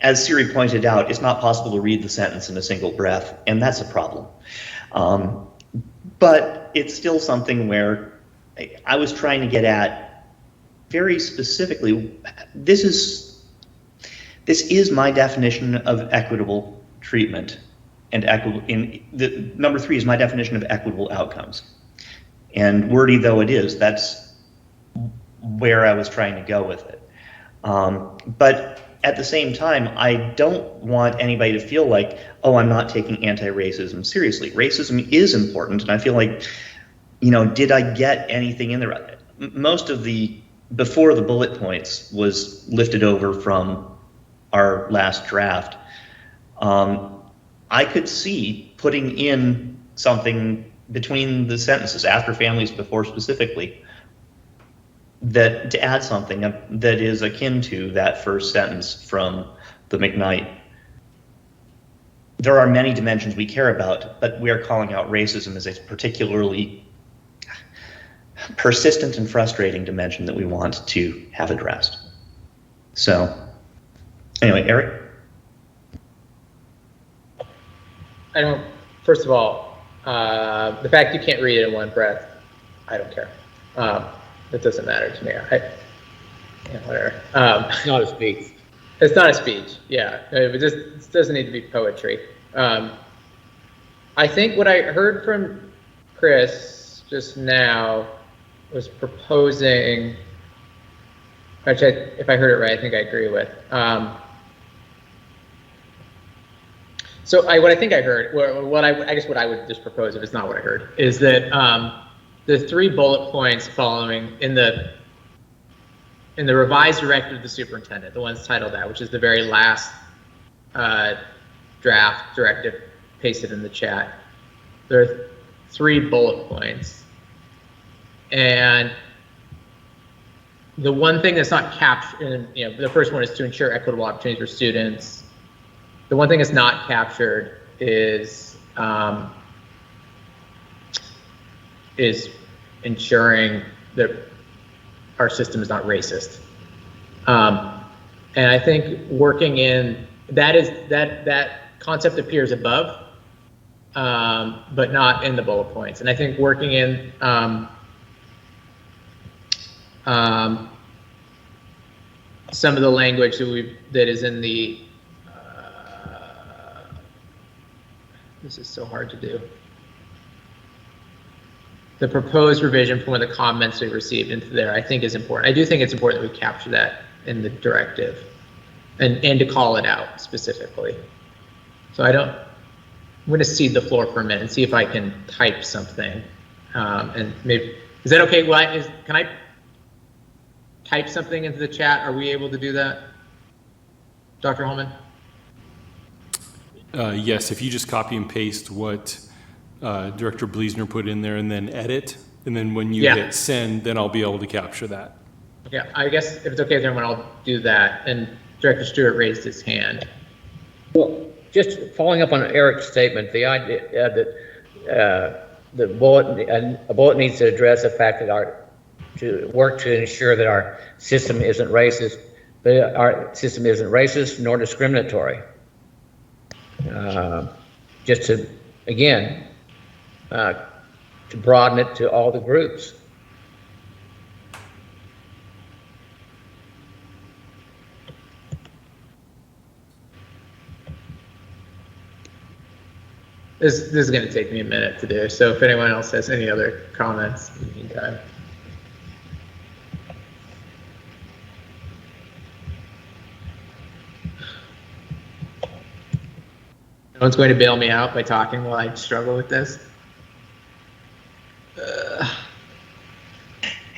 as Siri pointed out, it's not possible to read the sentence in a single breath, and that's a problem. But it's still something where I was trying to get at very specifically. This is my definition of equitable treatment, and number 3 is my definition of equitable outcomes. And wordy though it is, that's where I was trying to go with it. But at the same time, I don't want anybody to feel like, oh, I'm not taking anti-racism seriously. Racism is important, and I feel like, did I get anything in there? Most of before the bullet points was lifted over from our last draft, I could see putting in something between the sentences, after families, before specifically, that to add something that is akin to that first sentence from the McKnight. There are many dimensions we care about, but we are calling out racism as a particularly persistent and frustrating dimension that we want to have addressed. So, anyway, Eric? First of all, the fact you can't read it in one breath, I don't care. It doesn't matter to me. Whatever. It's not a speech. It's not a speech. Yeah, it doesn't need to be poetry. I think what I heard from Chris just now was proposing, which if I heard it right, I think I agree with. So what I think I heard, I guess what I would just propose, if it's not what I heard, is that the 3 bullet points following in the revised directive of the superintendent, the one's titled that, which is the very last draft directive pasted in the chat. There are 3 bullet points. And the one thing that's not captured, the first one is to ensure equitable opportunities for students. The one thing that's not captured is ensuring that our system is not racist. And I think working in that concept appears above, but not in the bullet points. And I think working in some of the language that is in the this is so hard to do. The proposed revision from one of the comments we received into there, I think is important. I do think it's important that we capture that in the directive and to call it out specifically. So I'm going to cede the floor for a minute and see if I can type something. And maybe, is that okay? Can I type something into the chat? Are we able to do that? Dr. Holman? Yes, if you just copy and paste what Director Bleasner put in there and then edit, and then when you hit send, then I'll be able to capture that. Okay, I guess if it's okay with everyone, I'll do that. And Director Stewart raised his hand. Well, just following up on Eric's statement, the idea that a bullet needs to address the fact that to work to ensure that our system isn't racist, but our system isn't racist nor discriminatory. Just to, again, to broaden it to all the groups. This is going to take me a minute to do, so if anyone else has any other comments in the meantime. No one's going to bail me out by talking while I struggle with this.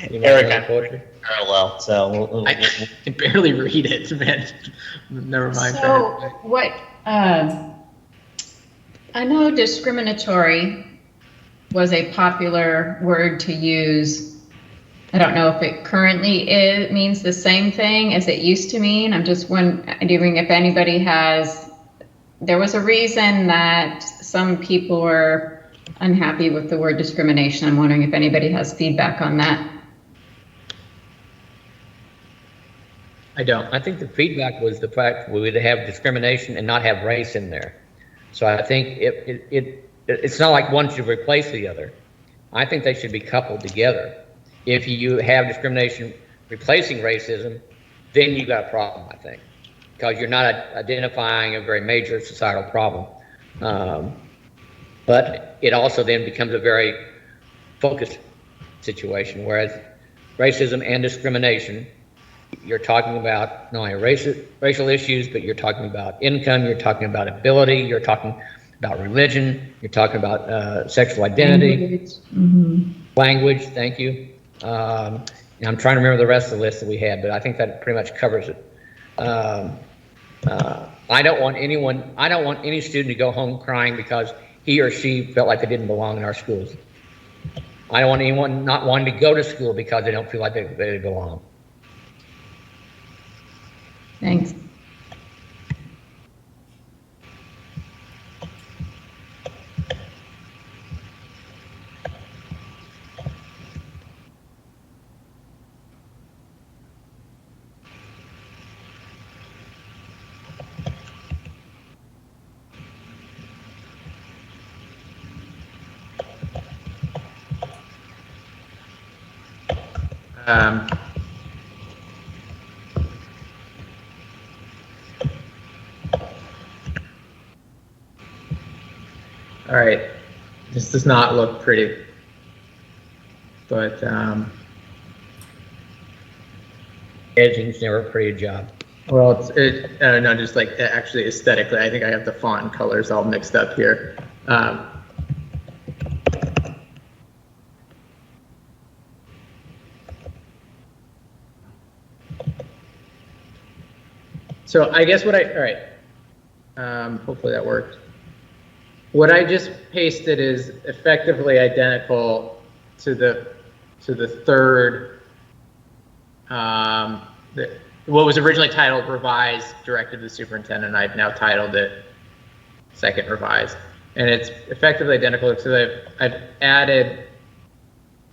Eric, I'm parallel, so I can barely read it, man. Never mind. So what, I know discriminatory was a popular word to use. I don't know if it currently means the same thing as it used to mean. I'm just wondering if anybody there was a reason that some people were unhappy with the word discrimination. I'm wondering if anybody has feedback on that. I don't. I think the feedback was the fact we would have discrimination and not have race in there. So I think it's not like one should replace the other. I think they should be coupled together. If you have discrimination replacing racism, then you got a problem, I think, because you're not identifying a very major societal problem. But it also then becomes a very focused situation, whereas racism and discrimination you're talking about not only racial issues, but you're talking about income, you're talking about ability, you're talking about religion, you're talking about sexual identity, language, thank you. And I'm trying to remember the rest of the list that we had, but I think that pretty much covers it. I don't want any student to go home crying because he or she felt like they didn't belong in our schools. I don't want anyone not wanting to go to school because they don't feel like they belong. Thanks. All right, this does not look pretty, but Editing's never a pretty job. well, no, just like actually aesthetically, I think I have the font and colors all mixed up here. So I guess all right, hopefully that worked. What I just pasted is effectively identical to the third, what was originally titled revised, directed to the superintendent. I've now titled it second revised, and it's effectively identical. So I've added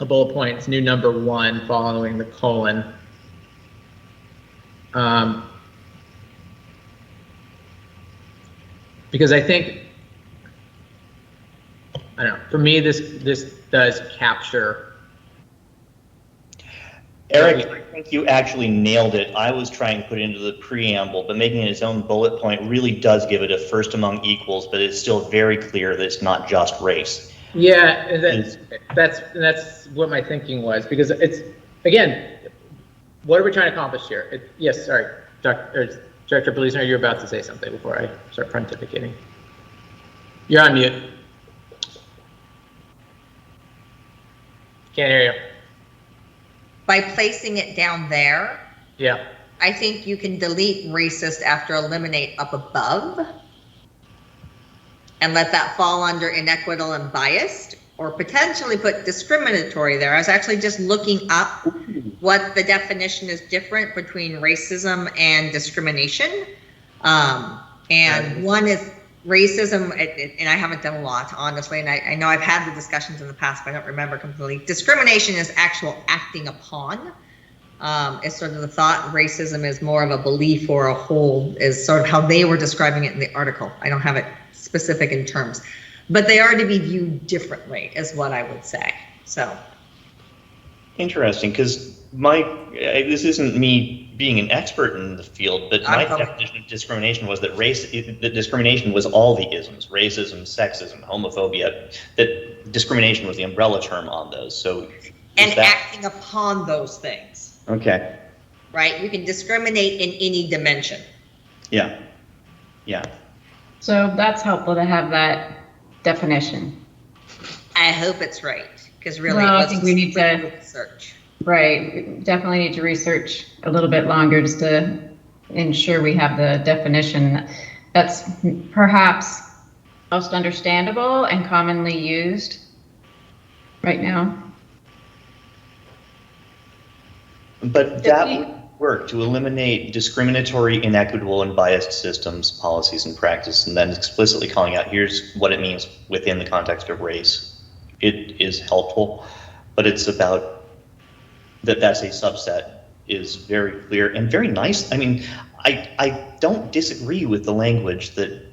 a bullet point, it's new number 1 following the colon. Because I think, I don't know, for me, this does capture. Eric, I think you actually nailed it. I was trying to put it into the preamble, but making it its own bullet point really does give it a first among equals, but it's still very clear that it's not just race. Yeah, that's what my thinking was, because it's, again, what are we trying to accomplish here? Yes, sorry, Director Belizner, you're about to say something before I start pontificating. You're on mute. Can't hear you. By placing it down there, Yeah. I think you can delete racist after eliminate up above and let that fall under inequitable and biased, or potentially put discriminatory there. I was actually just looking up what the definition is different between racism and discrimination. And one is racism, and I haven't done a lot, honestly, and I know I've had the discussions in the past, but I don't remember completely. Discrimination is actual acting upon. Is sort of the thought. Racism is more of a belief or a hold, is sort of how they were describing it in the article. I don't have it specific in terms, but they are to be viewed differently, is what I would say. So Interesting, because this isn't me being an expert in the field, but my definition of discrimination was that discrimination was all the isms: racism, sexism, homophobia. That discrimination was the umbrella term on those. So, acting upon those things. Okay. Right? You can discriminate in any dimension. Yeah. Yeah. So that's helpful to have that definition. I hope it's right, because really, Well, I think we need to search. Right, we definitely need to research a little bit longer just to ensure we have the definition that's perhaps most understandable and commonly used right now. But that would work to eliminate discriminatory, inequitable, and biased systems, policies, and practice, and then explicitly calling out here's what it means within the context of race. It is helpful, but it's about that's a subset is very clear and very nice. I mean, I don't disagree with the language that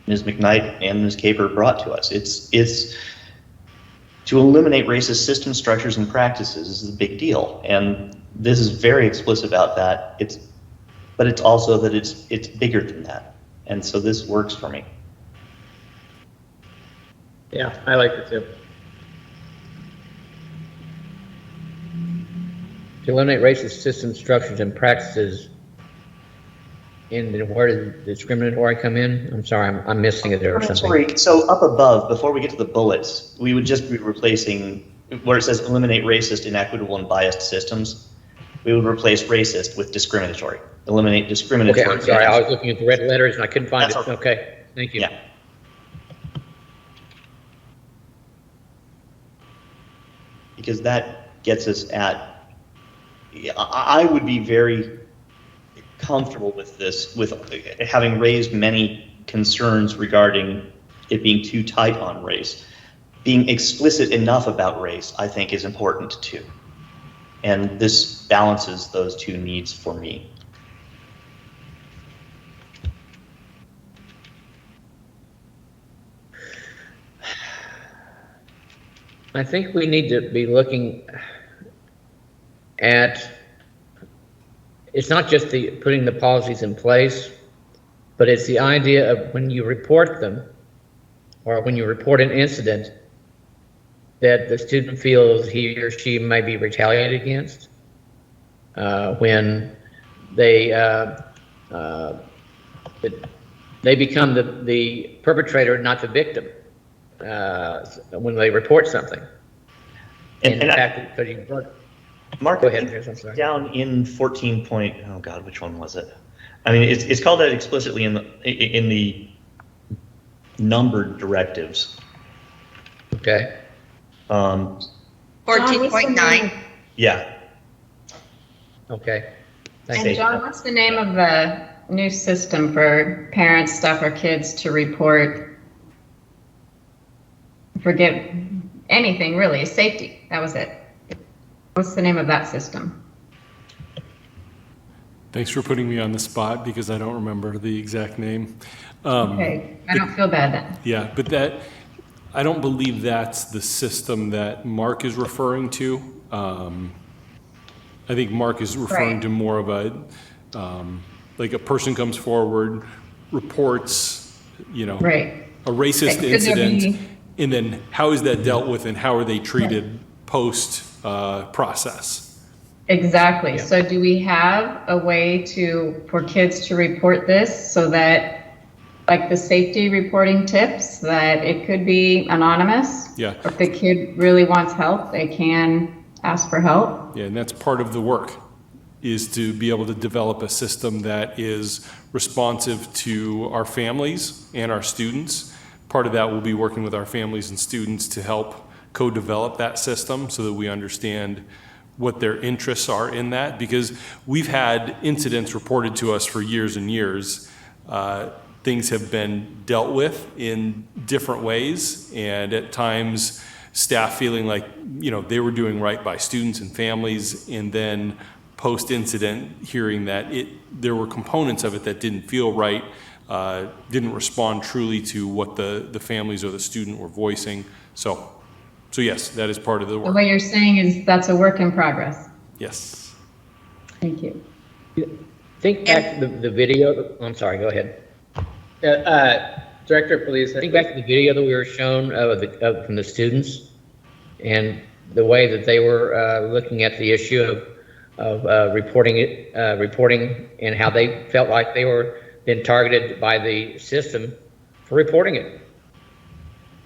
Ms. McKnight and Ms. Caper brought to us. It's to eliminate racist system structures and practices is a big deal, and this is very explicit about that. But it's also that it's bigger than that, and so this works for me. Yeah, I like it too. To eliminate racist systems, structures, and practices. And where did discriminatory come in? I'm sorry, I'm missing it there or something. Sorry, so up above, before we get to the bullets, we would just be replacing where it says eliminate racist, inequitable, and biased systems. We would replace racist with discriminatory. Eliminate discriminatory. Okay, I'm sorry, I was looking at the red letters and I couldn't find it. That's Okay, thank you. Yeah. Because that gets us at, I would be very comfortable with this, with having raised many concerns regarding it being too tight on race. Being explicit enough about race, I think, is important too. And this balances those two needs for me. I think we need to be looking at, it's not just the putting the policies in place, but it's the idea of when you report them, or when you report an incident that the student feels he or she may be retaliated against, when they become the perpetrator, not the victim, when they report something. And in I- fact, because you brought, Mark, Go I ahead, think Chris, I'm sorry. down in 14 point, oh God, which one was it? I mean, it's called out explicitly in the numbered directives. okay, 14.9. Yeah, okay. Thank And you. John, what's the name of the new system for parents, staff, or kids to report, forget anything really, safety? That was it. What's the name of that system? Thanks for putting me on the spot because I don't remember the exact name. Okay, I don't feel bad then. Yeah, but that, I don't believe that's the system that Mark is referring to. I think Mark is referring Right. to more of a, like a person comes forward, reports, you know, Right. a racist Could there incident, be- and then how is that dealt with and how are they treated post process? Exactly. Yeah. So do we have a way for kids to report this so that, like the safety reporting tips, that it could be anonymous? Yeah. If the kid really wants help, they can ask for help? Yeah, and that's part of the work, is to be able to develop a system that is responsive to our families and our students. Part of that will be working with our families and students to help co-develop that system so that we understand what their interests are in that, because we've had incidents reported to us for years and years. Things have been dealt with in different ways, and at times staff feeling like, you know, they were doing right by students and families, and then post-incident hearing that there were components of it that didn't feel right, didn't respond truly to what the families or the student were voicing. So yes, that is part of the The work. way you're saying is that's a work in progress. Yes. Thank you. Think back to the video, I'm sorry, go ahead. Director of Police. Think back to the video that we were shown from the students and the way that they were looking at the issue of reporting and how they felt like they were being targeted by the system for reporting it.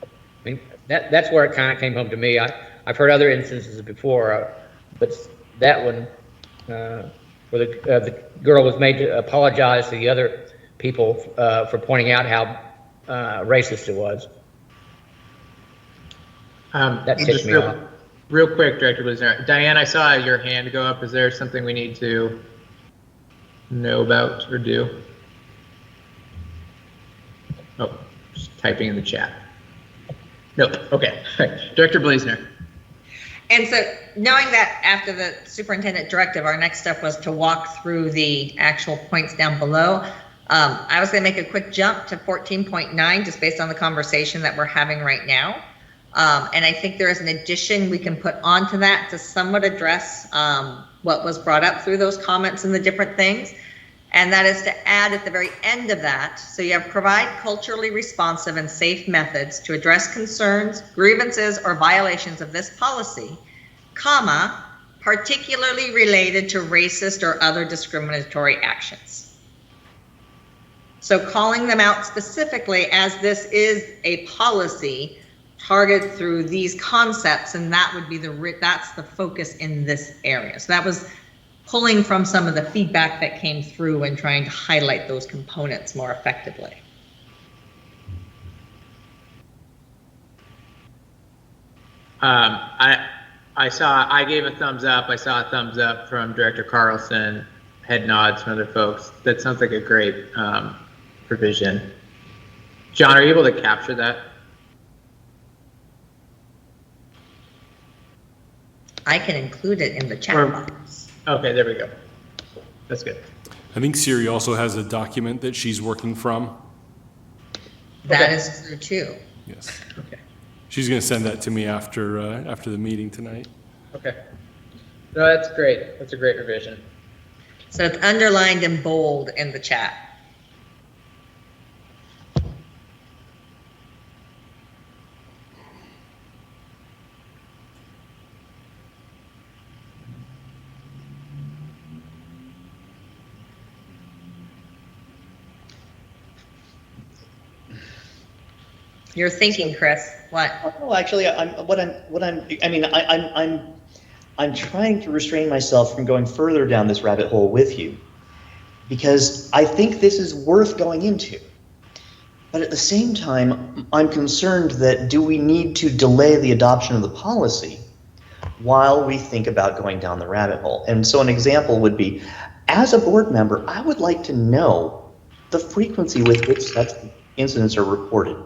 I mean, that's where it kind of came home to me. I've heard other instances before, but that one, where the girl was made to apologize to the other people for pointing out how racist it was. That ticked Just me off. real quick, Director Blizner. Diane, I saw your hand go up. Is there something we need to know about or do? Oh, just typing in the chat. No, okay. Director Blazner. And so knowing that after the superintendent directive, our next step was to walk through the actual points down below. I was going to make a quick jump to 14.9 just based on the conversation that we're having right now. And I think there is an addition we can put onto that to somewhat address what was brought up through those comments and the different things. And that is to add at the very end of that, so you have provide culturally responsive and safe methods to address concerns, grievances, or violations of this policy, comma, particularly related to racist or other discriminatory actions. So calling them out specifically as this is a policy targeted through these concepts, and that would be that's the focus in this area. So that was pulling from some of the feedback that came through and trying to highlight those components more effectively. I gave a thumbs up. I saw a thumbs up from Director Carlson, head nods from other folks. That sounds like a great provision. John, are you able to capture that? I can include it in the chat Or- box. Okay, there we go. That's good. I think Siri also has a document that she's working from. That is true too. Yes. Okay. She's going to send that to me after the meeting tonight. Okay. No, that's great. That's a great revision. So it's underlined in bold in the chat. You're thinking, Chris, what? Well, actually, I'm trying to restrain myself from going further down this rabbit hole with you, because I think this is worth going into. But at the same time, I'm concerned that do we need to delay the adoption of the policy while we think about going down the rabbit hole? And so an example would be, as a board member, I would like to know the frequency with which such incidents are reported.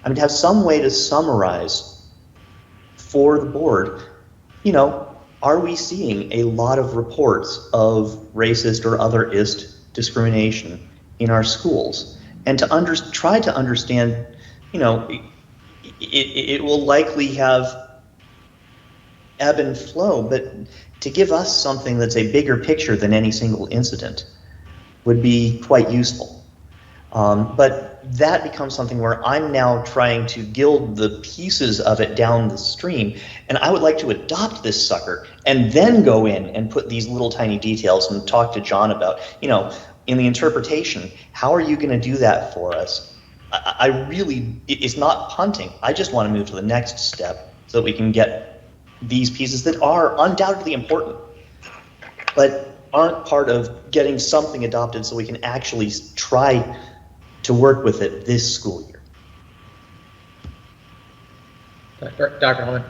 I mean, to have some way to summarize for the board, you know, are we seeing a lot of reports of racist or otherist discrimination in our schools? And to try to understand, you know, it will likely have ebb and flow, but to give us something that's a bigger picture than any single incident would be quite useful. But that becomes something where I'm now trying to gild the pieces of it down the stream, and I would like to adopt this sucker and then go in and put these little tiny details and talk to John about, you know, in the interpretation, how are you going to do that for us? I really, it's not punting. I just want to move to the next step so that we can get these pieces that are undoubtedly important, but aren't part of getting something adopted so we can actually try to work with it this school year. Dr. Holman.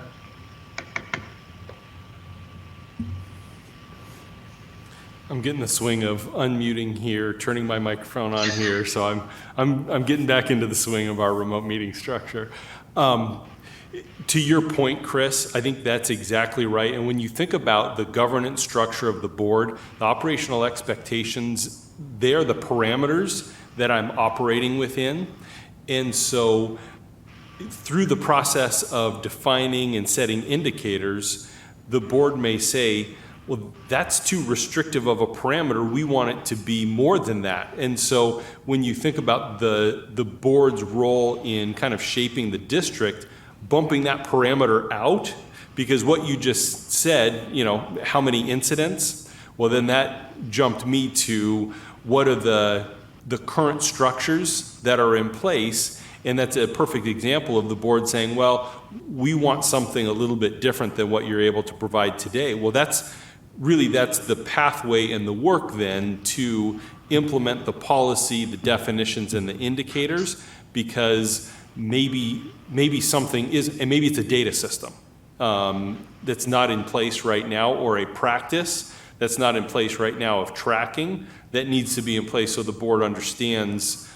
I'm getting the swing of unmuting here, turning my microphone on here, so I'm getting back into the swing of our remote meeting structure. To your point, Chris, I think that's exactly right. And when you think about the governance structure of the board, the operational expectations, they're the parameters that I'm operating within. And so through the process of defining and setting indicators, the board may say, well, that's too restrictive of a parameter. We want it to be more than that. And so when you think about the board's role in kind of shaping the district, bumping that parameter out, because what you just said, you know, how many incidents? Well, then that jumped me to what are the current structures that are in place. And that's a perfect example of the board saying, well, we want something a little bit different than what you're able to provide today. Well, that's the pathway and the work then to implement the policy, the definitions, and the indicators, because maybe something is, and maybe it's a data system that's not in place right now, or a practice that's not in place right now of tracking that needs to be in place so the board understands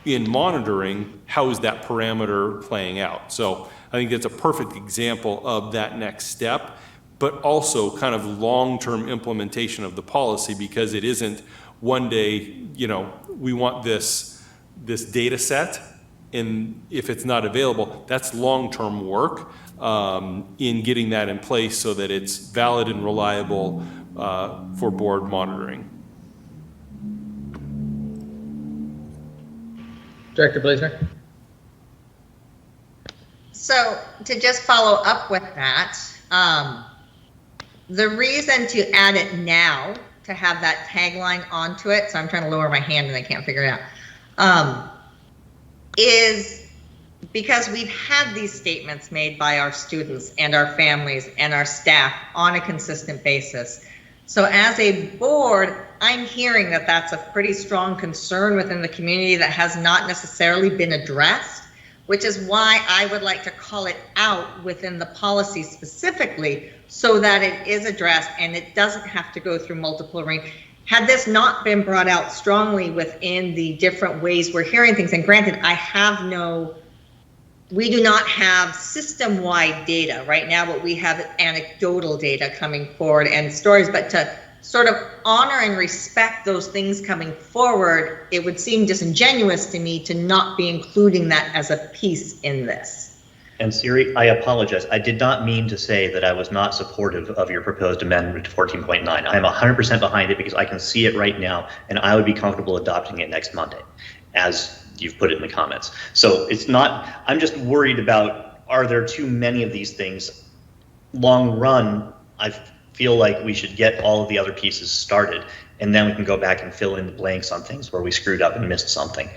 in monitoring how is that parameter playing out. So I think that's a perfect example of that next step, but also kind of long-term implementation of the policy, because it isn't one day, you know, we want this data set, and if it's not available, that's long-term work in getting that in place so that it's valid and reliable for board monitoring. Director Blazner. So to just follow up with that, The reason to add it now, to have that tagline onto it, so I'm trying to lower my hand and I can't figure it out, is because we've had these statements made by our students and our families and our staff on a consistent basis. So as a board, I'm hearing that that's a pretty strong concern within the community that has not necessarily been addressed, which is why I would like to call it out within the policy specifically so that it is addressed and it doesn't have to go through multiple rings. Had this not been brought out strongly within the different ways we're hearing things, and granted, we do not have system-wide data right now, but we have anecdotal data coming forward and stories, but to sort of honor and respect those things coming forward, it would seem disingenuous to me to not be including that as a piece in this. And Siri, I apologize. I did not mean to say that I was not supportive of your proposed amendment to 14.9. I am 100% behind it because I can see it right now, and I would be comfortable adopting it next Monday, as you've put it in the comments. So it's not, I'm just worried about, are there too many of these things? Long run, I feel like we should get all of the other pieces started, and then we can go back and fill in the blanks on things where we screwed up and missed something.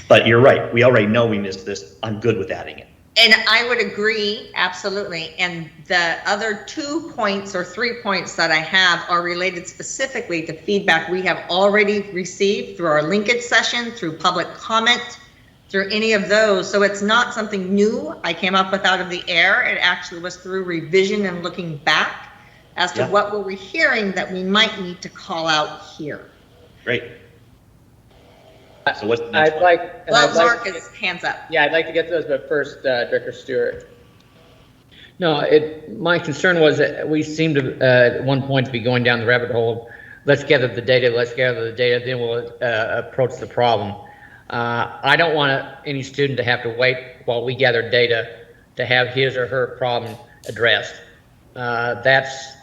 But you're right, we already know we missed this. I'm good with adding it. And I would agree, absolutely. And the other 2 points or 3 points that I have are related specifically to feedback we have already received through our linkage session, through public comment, through any of those. So it's not something new I came up with out of the air. It actually was through revision and looking back as to what were we hearing that we might need to call out here. Great. So what's the next one? Mark is hands up. Yeah, I'd like to get to those, but first, Director Stewart. No, my concern was that we seemed to, at one point, to be going down the rabbit hole of, let's gather the data, then we'll approach the problem. I don't want any student to have to wait while we gather data to have his or her problem addressed. That's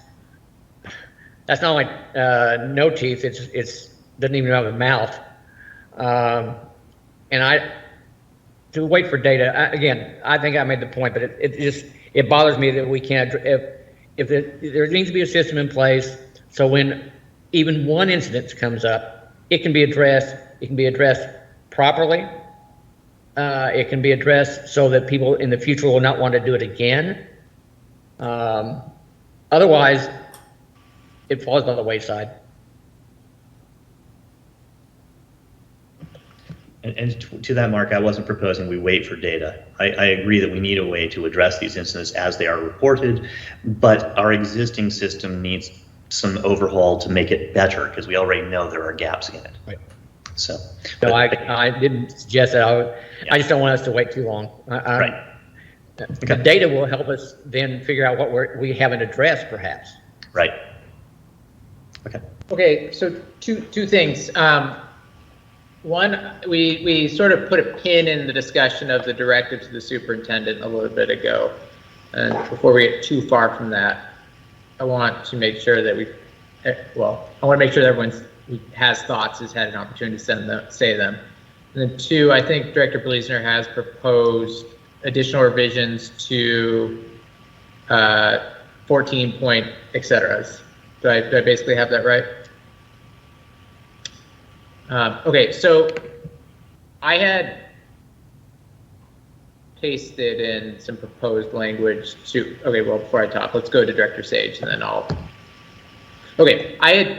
not only no teeth, it's doesn't even have a mouth. And to wait for data, again, I think I made the point, but it bothers me that we can't, if there needs to be a system in place, so when even one incident comes up, it can be addressed properly. It can be addressed so that people in the future will not want to do it again. Otherwise, it falls by the wayside. And to that, Mark, I wasn't proposing we wait for data. I agree that we need a way to address these incidents as they are reported, but our existing system needs some overhaul to make it better because we already know there are gaps in it. Right. So I didn't suggest that. I just don't want us to wait too long. Right. The data will help us then figure out what we haven't addressed, perhaps. Right. Okay. Okay, so two things. One, we sort of put a pin in the discussion of the directive to the superintendent a little bit ago. And before we get too far from that, I want to make sure that I want to make sure that everyone who has thoughts has had an opportunity to say them. And then two, I think Director Bleasner has proposed additional revisions to 14 point et ceteras. Do I basically have that right? Okay, so I had pasted in some proposed language before I talk, let's go to Director Sage and then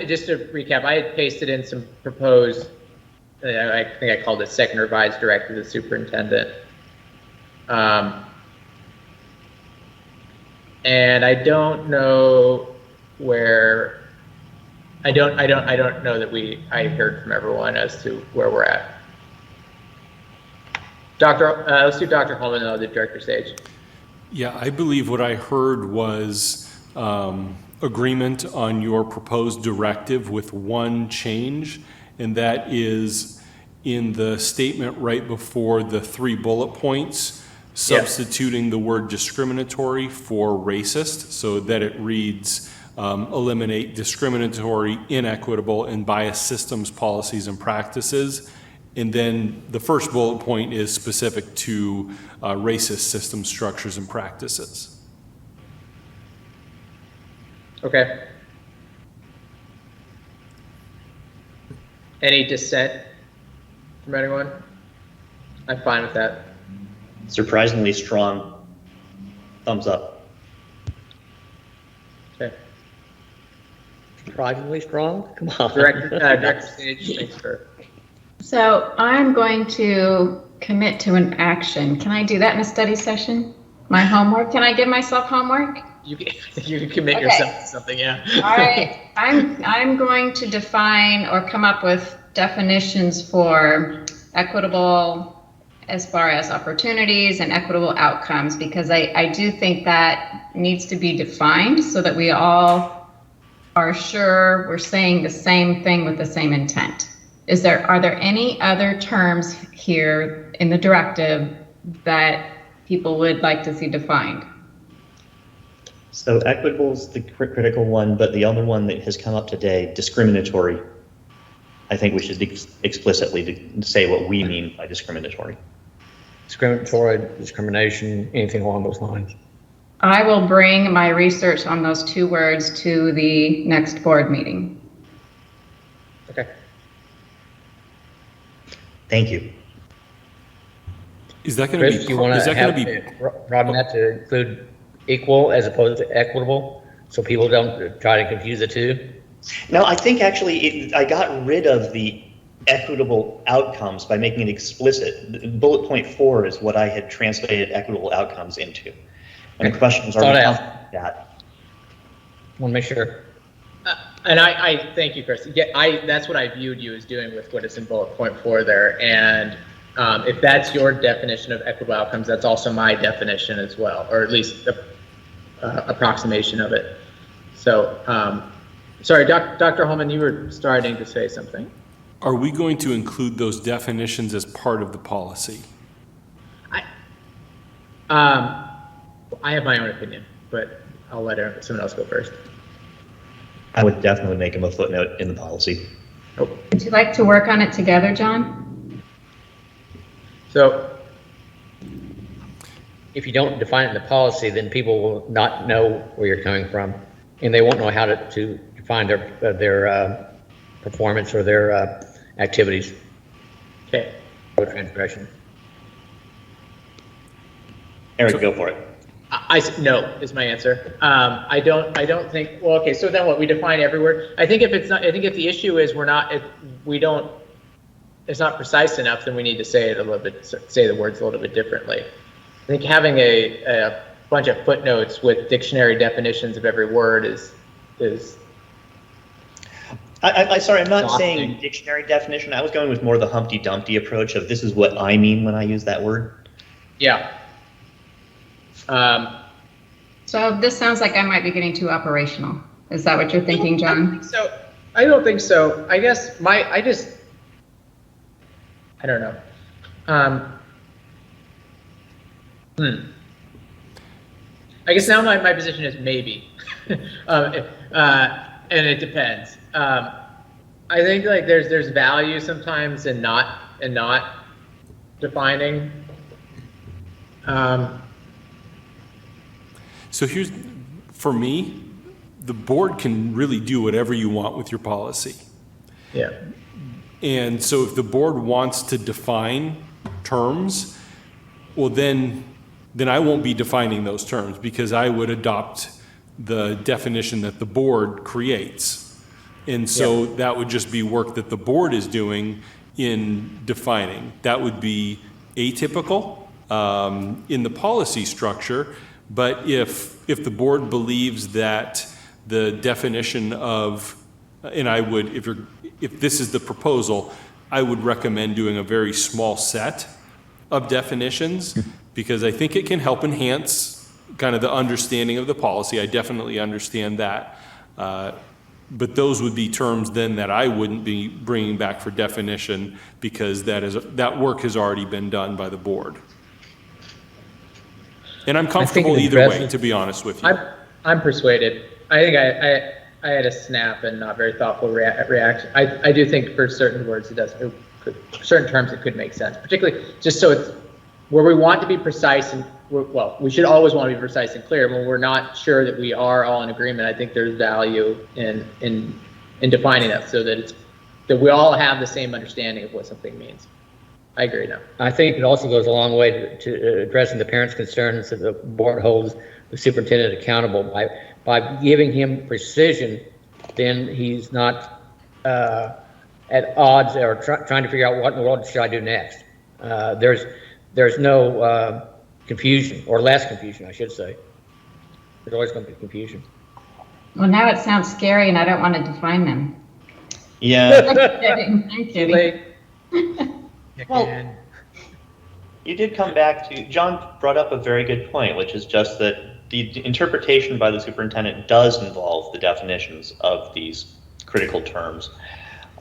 just to recap, I had pasted in some proposed, I think I called it second revised directive to the superintendent. And I don't know where, I don't know that I heard from everyone as to where we're at. Let's do Dr. Holman and I'll do Director Sage. Yeah, I believe what I heard was agreement on your proposed directive with one change, and that is in the statement right before the 3 bullet points, substituting the word discriminatory for racist so that it reads eliminate discriminatory, inequitable, and biased systems, policies, and practices. And then the first bullet point is specific to racist systems, structures, and practices. Okay. Any dissent from anyone? I'm fine with that. Surprisingly strong thumbs up. Okay. Surprisingly strong? Come on. Director Sage, thanks for. So I'm going to commit to an action. Can I do that in a study session? My homework? Can I give myself homework? You can commit Okay. yourself to something, yeah. All right, I'm going to define or come up with definitions for equitable as far as opportunities and equitable outcomes, because I do think that needs to be defined so that we all are sure we're saying the same thing with the same intent. Are there any other terms here in the directive that people would like to see defined? So equitable is the critical one, but the other one that has come up today, discriminatory. I think we should explicitly say what we mean by discriminatory. Discrimination, anything along those lines. I will bring my research on those two words to the next board meeting. Okay. Thank you. Is that going to Chris, be, you want is to that going have to be, broaden that to include equal as opposed to equitable, so people don't try to confuse the two? No, I think actually I got rid of the equitable outcomes by making it explicit. Bullet point 4 is what I had translated equitable outcomes into. And the question was, are we comfortable with that? Want to make sure. And I thank you, Chris. Yeah, that's what I viewed you as doing with what is in bullet point 4 there. And if that's your definition of equitable outcomes, that's also my definition as well, or at least the approximation of it. So, sorry, Dr. Holman, you were starting to say something. are we going to include those definitions as part of the policy? I have my own opinion, but I'll let someone else go first. I would definitely make them a footnote in the policy. Would you like to work on it together, John? So, If you don't define it in the policy, then people will not know where you're coming from, and they won't know how to define their performance or their activities okay. or transgression. Eric, go for it. No is my answer. I don't think, well, okay, so then what, we define every word? I think if the issue is it's not precise enough, then we need to say the words a little bit differently. I think having a bunch of footnotes with dictionary definitions of every word is Sorry, I'm not Exhausting. saying dictionary definition. I was going with more the Humpty Dumpty approach of this is what I mean when I use that word. yeah. So this sounds like I might be getting too operational. Is that what you're thinking, John? I don't think so. I guess I don't know. I guess now my position is maybe, and it depends. I think like there's value sometimes in not defining. So for me, the board can really do whatever you want with your policy. Yeah. And so if the board wants to define terms, well, then I won't be defining those terms because I would adopt the definition that the board creates. And so that would just be work that the board is doing in defining. That would be atypical in the policy structure. But if the board believes that the definition of, and I would, if this is the proposal, I would recommend doing a very small set of definitions because I think it can help enhance kind of the understanding of the policy. I definitely understand that. But those would be terms then that I wouldn't be bringing back for definition because that work has already been done by the board. And I'm comfortable either way, to be honest with you. I'm persuaded. I think I had a snap and not very thoughtful reaction. I do think for certain words certain terms it could make sense, particularly just so it's where we want to be precise and well, we should always want to be precise and clear. When we're not sure that we are all in agreement, I think there's value in defining that so that that we all have the same understanding of what something means. I agree now. I think it also goes a long way to addressing the parents' concerns that the board holds the superintendent accountable by giving him precision. Then he's not at odds or trying to figure out what in the world should I do next. There's no confusion, or less confusion, I should say. There's always going to be confusion. Well, now it sounds scary and I don't want to define them. Yeah. I'm kidding. I'm kidding. Well, you did come back to, John brought up a very good point, which is just that the interpretation by the superintendent does involve the definitions of these critical terms.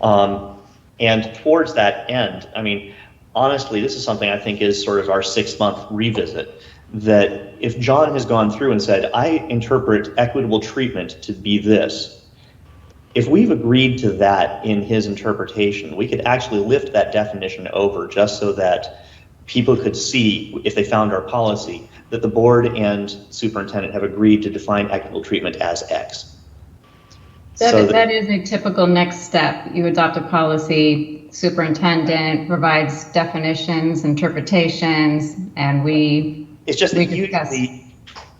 And towards that end, I mean, honestly, this is something I think is sort of our 6-month revisit, that if John has gone through and said, I interpret equitable treatment to be this, if we've agreed to that in his interpretation, we could actually lift that definition over just so that people could see, if they found our policy, that the board and superintendent have agreed to define equitable treatment as X. That is a typical next step. You adopt a policy, superintendent provides definitions, interpretations, and it's just we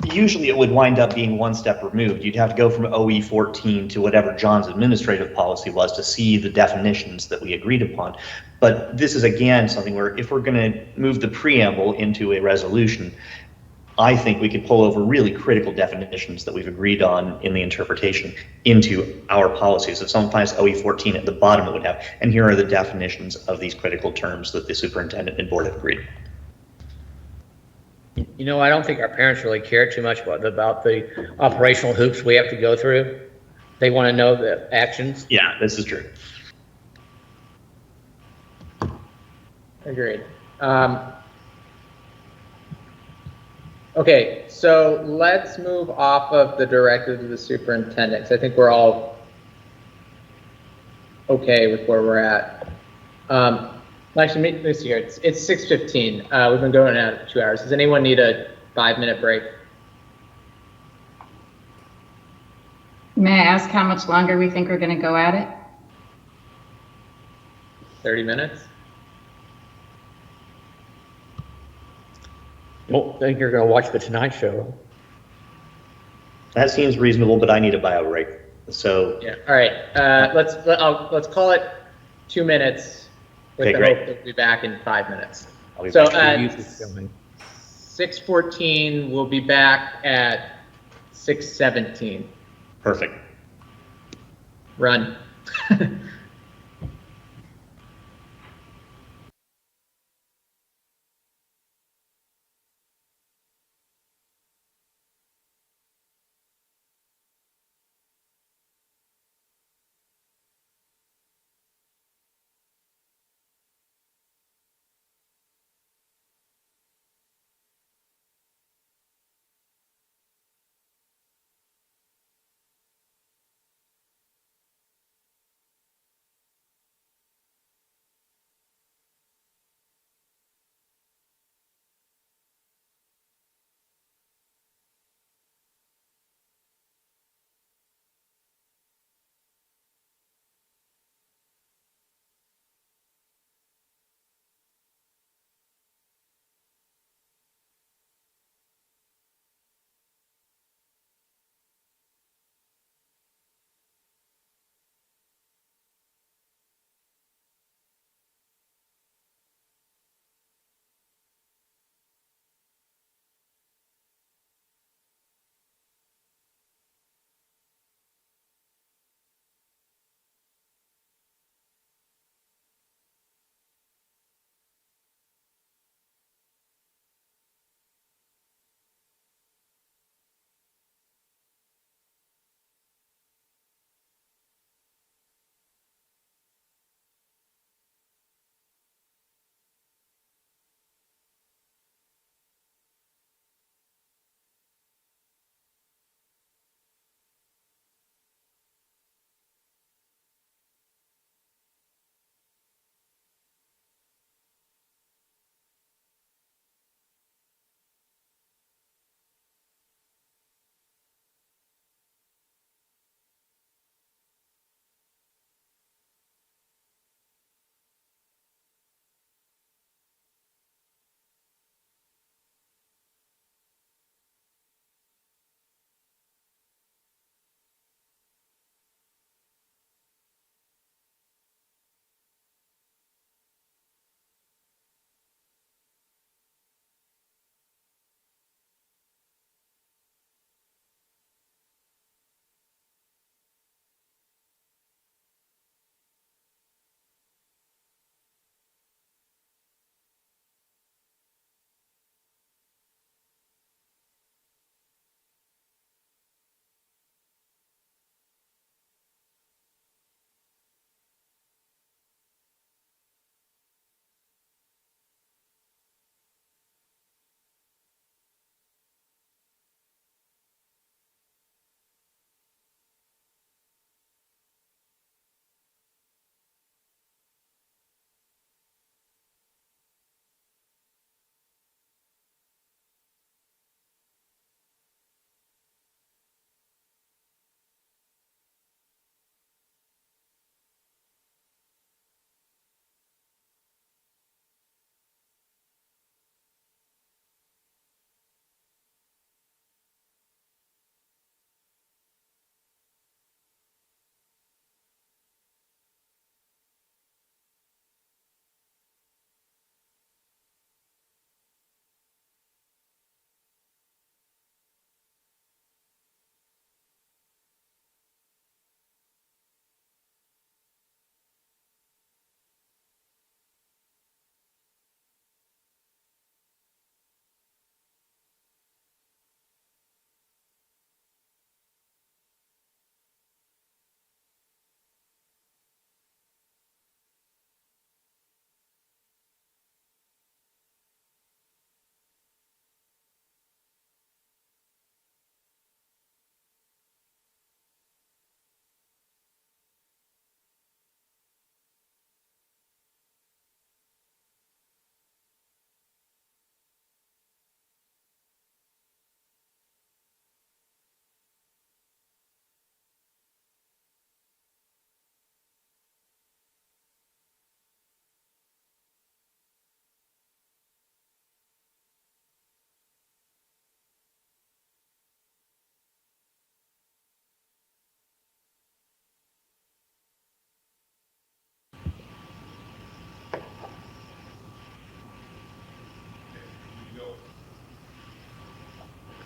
that usually it would wind up being one step removed. You'd have to go from OE 14 to whatever John's administrative policy was to see the definitions that we agreed upon. But this is again something where if we're going to move the preamble into a resolution, I think we could pull over really critical definitions that we've agreed on in the interpretation into our policies. If someone finds OE 14 at the bottom, it would have, and here are the definitions of these critical terms that the superintendent and board have agreed. You know, I don't think our parents really care too much about the operational hoops we have to go through. They want to know the actions. Yeah, this is true. Agreed. Okay, so let's move off of the directive of the superintendent, 'cause I think we're all okay with where we're at. Actually, let me see here. It's 6:15. We've been going out for 2 hours. Does anyone need a 5-minute break? May I ask how much longer we think we're going to go at it? 30 minutes? Don't think you're going to watch the Tonight Show. That seems reasonable, but I need a bio break. So Yeah. All right. Let's call it 2 minutes. With Okay, the great. hope that we'll be back in 5 minutes. I'll be So back. at 6:14, we'll be back at 6:17. Perfect. Run.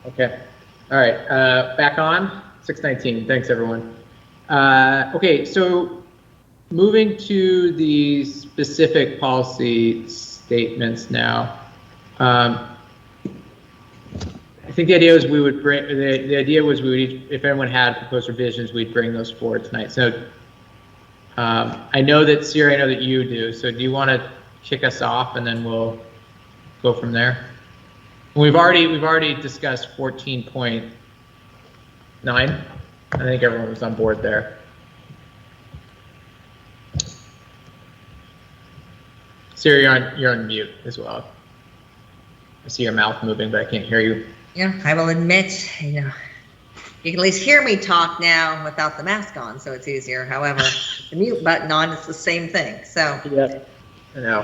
Okay. All right. Back on 6:19. Thanks, everyone. Okay. So moving to the specific policy statements now. I think the idea was we would bring, the idea was we would, if anyone had proposed revisions, we'd bring those forward tonight. So I know that Siri, I know that you do. So do you want to kick us off and then we'll go from there? We've already discussed 14.9. I think everyone was on board there. Siri, you're on mute as well. I see your mouth moving, but I can't hear you. Yeah, I will admit, you can at least hear me talk now without the mask on, so it's easier. However, the mute button on, it's the same thing. So, yeah, I know.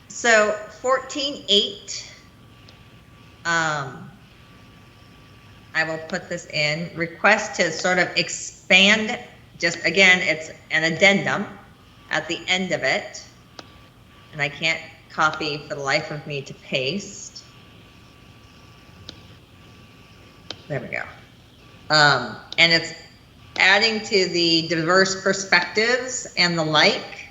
So 14.8, I will put this in. Request to sort of expand, just again, it's an addendum at the end of it. And I can't copy for the life of me to paste. There we go. And it's adding to the diverse perspectives and the like,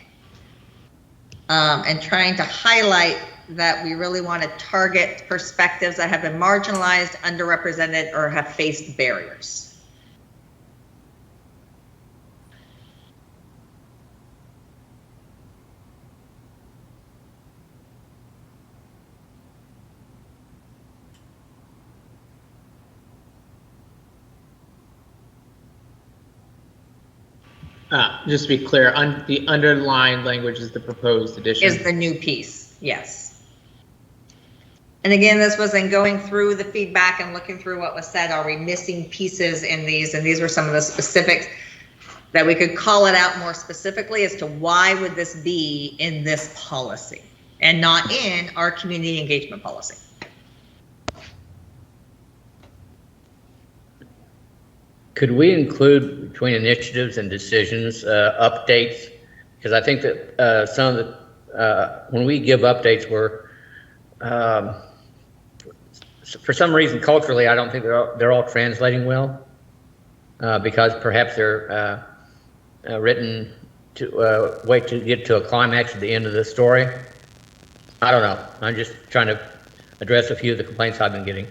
and trying to highlight that we really want to target perspectives that have been marginalized, underrepresented, or have faced barriers. Just to be clear, the underlined language is the proposed addition. Is the new piece, yes. And again, this was in going through the feedback and looking through what was said. Are we missing pieces in these? And these were some of the specifics that we could call it out more specifically as to why would this be in this policy and not in our community engagement policy. Could we include between initiatives and decisions updates? Because I think that some of the, when we give updates, we're, for some reason culturally, I don't think they're all translating well, because perhaps they're written to wait to get to a climax at the end of the story. I don't know. I'm just trying to address a few of the complaints I've been getting.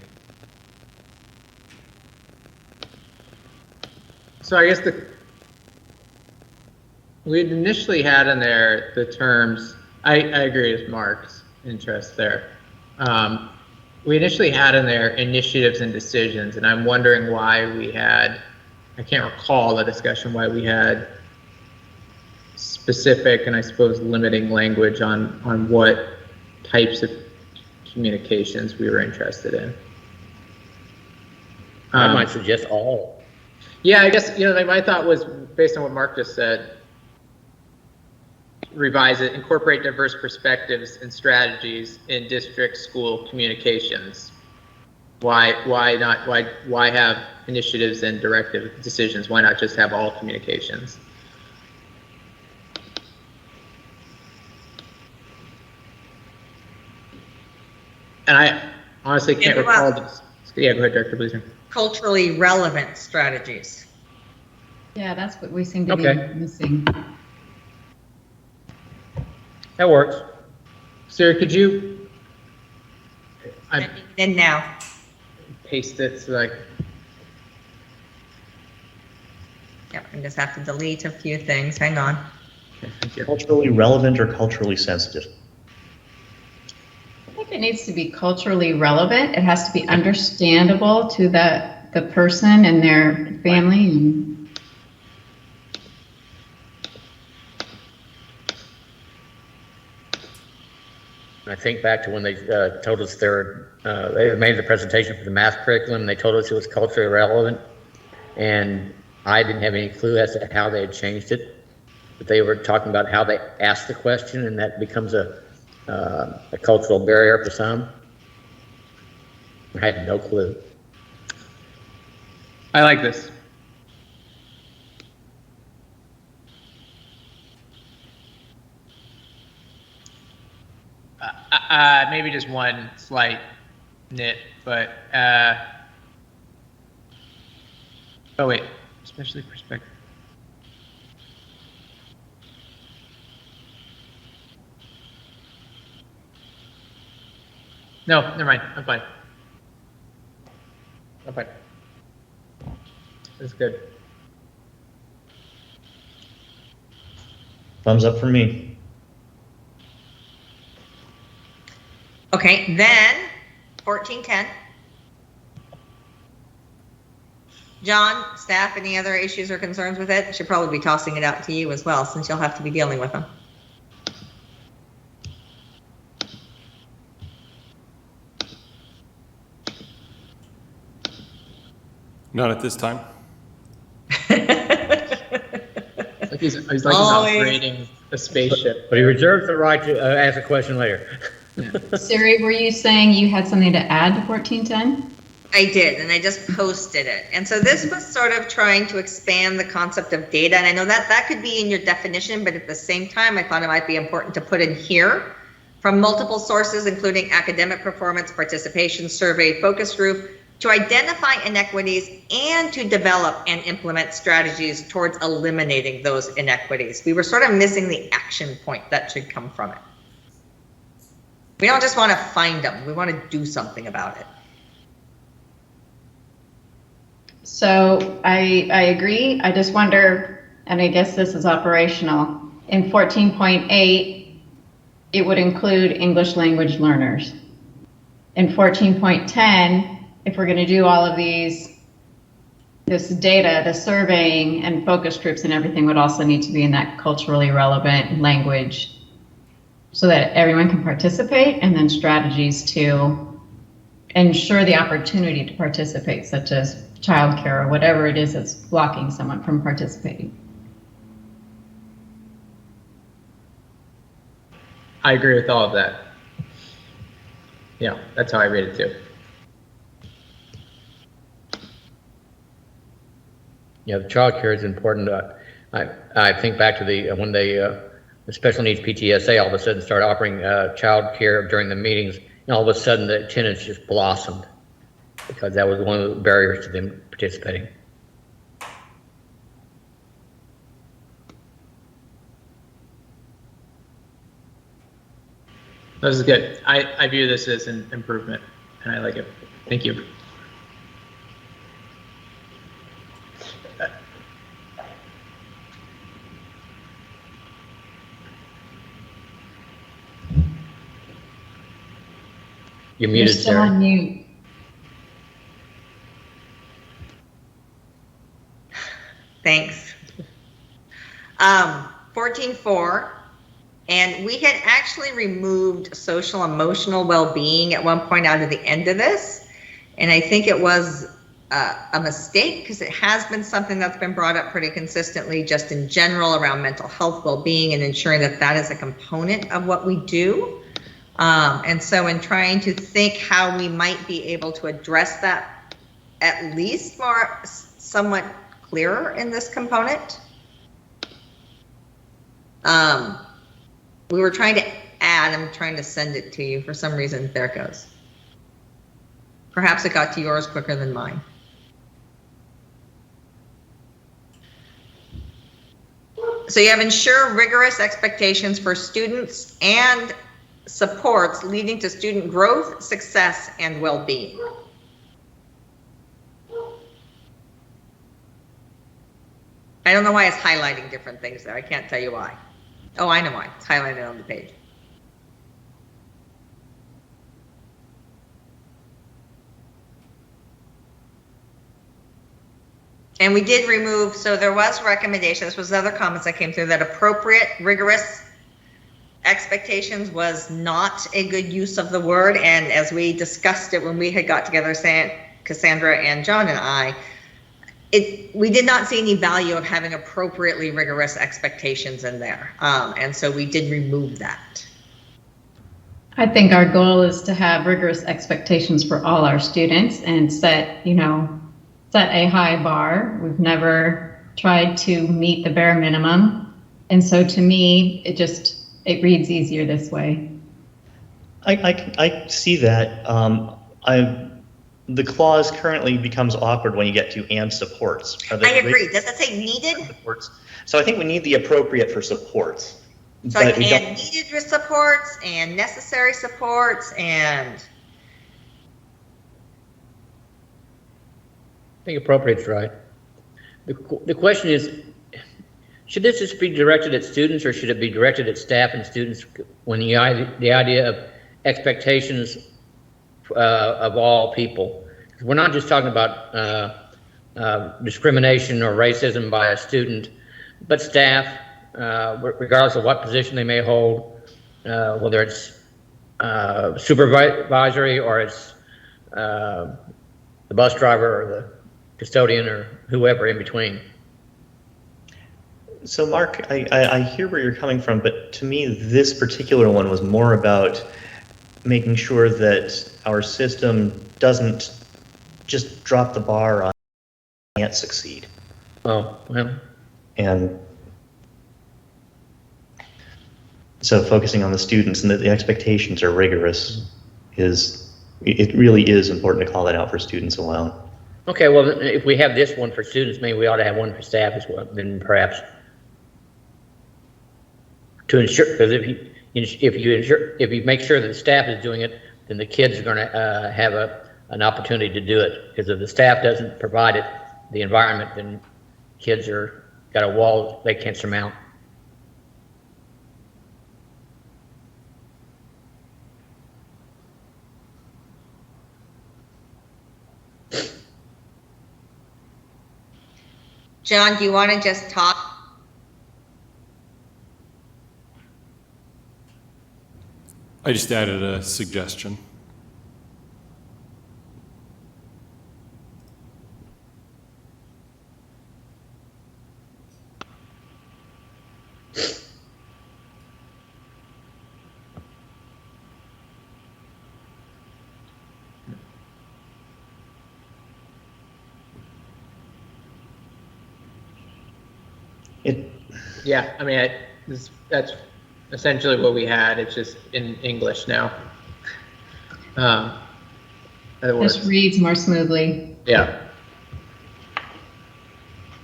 So I guess we'd initially had in there the terms, I agree with Mark's interest there. We initially had in there initiatives and decisions, and I'm wondering why we had, I can't recall the discussion, why we had specific and I suppose limiting language on what types of communications we were interested in. I might suggest all. Yeah, I guess, like my thought was, based on what Mark just said, revise it, incorporate diverse perspectives and strategies in district school communications. Why not? Why have initiatives and directive decisions? Why not just have all communications? And I honestly can't recall this. Yeah, go ahead, Director Bleaser. Culturally relevant strategies. Yeah, that's what we seem to Okay. be missing. That works. Sarah, could you And now, paste it so like, yep, I just have to delete a few things. Hang on. okay, thank you. Culturally relevant or culturally sensitive? I think it needs to be culturally relevant. It has to be understandable to the person and their family. And I think back to when they told us they made the presentation for the math curriculum. They told us it was culturally relevant, and I didn't have any clue as to how they had changed it. But they were talking about how they asked the question, and that becomes a cultural barrier for some. I had no clue. I like this. Maybe just one slight nit, but Oh, wait, especially perspective. No, never mind, I'm fine. I'm fine. That's good. Thumbs up for me. Okay, then 1410. John, staff, any other issues or concerns with it? Should probably be tossing it out to you as well, since you'll have to be dealing with them. Not at this time. Like he's like Always. operating a spaceship. But he reserves the right to ask a question later. Siri, were you saying you had something to add to 1410? I did, and I just posted it. And so this was sort of trying to expand the concept of data. And I know that that could be in your definition, but at the same time, I thought it might be important to put in here from multiple sources, including academic performance, participation survey, focus group, to identify inequities and to develop and implement strategies towards eliminating those inequities. We were sort of missing the action point that should come from it. We don't just want to find them, we want to do something about it. So I agree. I just wonder, and I guess this is operational. In 14.8, it would include English language learners. In 14.10, if we're going to do all of this data, the surveying and focus groups and everything would also need to be in that culturally relevant language so that everyone can participate, and then strategies to ensure the opportunity to participate, such as childcare or whatever it is that's blocking someone from participating. I agree with all of that. Yeah, that's how I read it too. Yeah, the child care is important. I think back to when the special needs PTSA all of a sudden started offering child care during the meetings, and all of a sudden the attendance just blossomed because that was one of the barriers to them participating. This is good. I view this as an improvement, and I like it. Thank you. You're You're muted, still on Sarah. mute. Thanks. 14.4, and we had actually removed social emotional well-being at one point out of the end of this, and I think it was a mistake because it has been something that's been brought up pretty consistently just in general around mental health well-being and ensuring that that is a component of what we do. And so in trying to think how we might be able to address that at least more somewhat clearer in this component, we were trying to add, I'm trying to send it to you for some reason. There it goes. Perhaps it got to yours quicker than mine. So you have ensure rigorous expectations for students and supports leading to student growth, success, and well-being. I don't know why it's highlighting different things there. I can't tell you why. Oh, I know why. It's highlighted on the page. And we did remove, so there was recommendation, this was other comments that came through, that appropriate, rigorous expectations was not a good use of the word. And as we discussed it when we had got together, Cassandra and John and I, we did not see any value of having appropriately rigorous expectations in there. And so we did remove that. I think our goal is to have rigorous expectations for all our students and set a high bar. We've never tried to meet the bare minimum. And so to me, it reads easier this way. I see that. the clause currently becomes awkward when you get to and supports. Are the I agree. Does it say needed? supports? So I think we need the appropriate for supports. So like, But we don't- and needed supports and necessary supports and, I think appropriate's right. The question is, should this just be directed at students or should it be directed at staff and students when the idea of expectations of all people? 'Cause we're not just talking about discrimination or racism by a student, but staff, regardless of what position they may hold, whether it's supervisory or it's the bus driver or the custodian or whoever in between. So Mark, I hear where you're coming from, but to me, this particular one was more about making sure that our system doesn't just drop the bar on can't succeed. Oh, well, And so focusing on the students and that the expectations are rigorous it really is important to call that out for students alone. okay, well, if we have this one for students, maybe we ought to have one for staff as well, then perhaps. To ensure, because if you make sure that the staff is doing it, then the kids are going to have an opportunity to do it. Because if the staff doesn't provide it, the environment, then kids got a wall they can't surmount. John, do you want to just talk? I just added a suggestion. Yeah, I mean, that's essentially what we had. It's just in English now. It works. Just reads more smoothly. Yeah.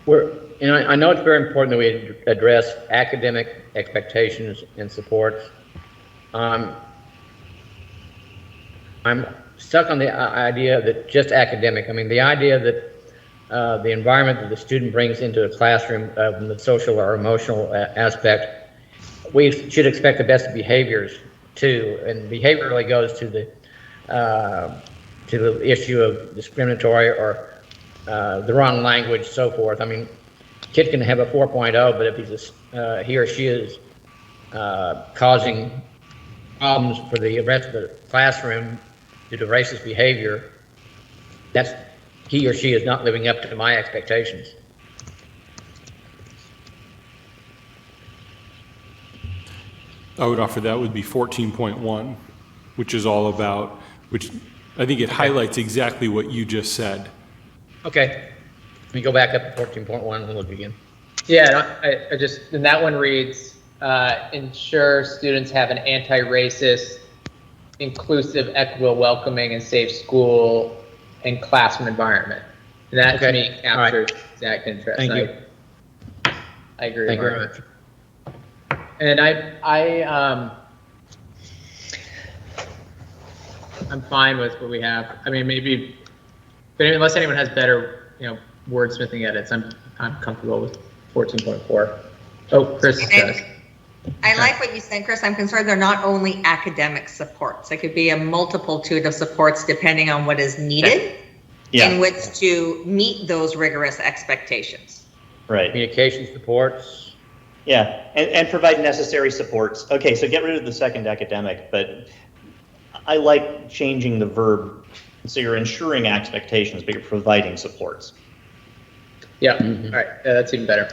I know it's very important that we address academic expectations and supports. I'm stuck on the idea that just academic. I mean, the idea that the environment that the student brings into a classroom, from the social or emotional aspect, we should expect the best behaviors too. And behavior really goes to the issue of discriminatory or the wrong language, so forth. I mean, kid can have a 4.0, but if he or she is causing problems for the rest of the classroom due to racist behavior, he or she is not living up to my expectations. I would offer that would be 14.1, which is all about, which I think it highlights exactly what you just said. Okay, let me go back up to 14.1 and look again. Yeah, and that one reads, ensure students have an anti-racist, inclusive, equitable, welcoming, and safe school and classroom environment. And that to me captures exact interest. Thank you. I agree. Thank you very much. And I'm fine with what we have. I mean, maybe, but unless anyone has better, wordsmithing edits, I'm comfortable with 14.4. Oh, Chris does. I like what you said, Chris. I'm concerned they're not only academic supports. It could be a multitude of supports depending on what is needed in which to meet those rigorous expectations. Right. Communication supports. Yeah, and provide necessary supports. Okay, so get rid of the second academic, but I like changing the verb. So you're ensuring expectations, but you're providing supports. Yeah, all right, yeah, that's even better.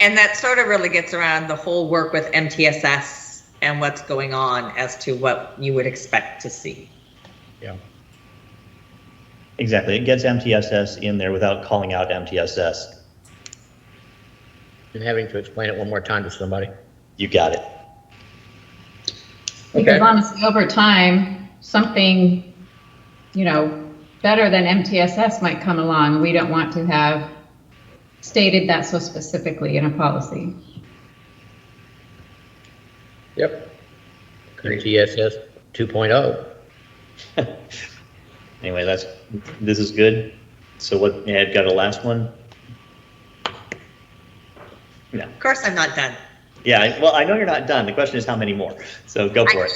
And that sort of really gets around the whole work with MTSS and what's going on as to what you would expect to see. Yeah. Exactly, it gets MTSS in there without calling out MTSS. and having to explain it one more time to somebody. You got it. Because honestly, over time, something, better than MTSS might come along. We don't want to have stated that so specifically in a policy. Yep. TSS 2.0. Anyway, this is good. So what, Ed, got a last one? No. Of course, I'm not done. Yeah, well, I know you're not done. The question is how many more? So go for it.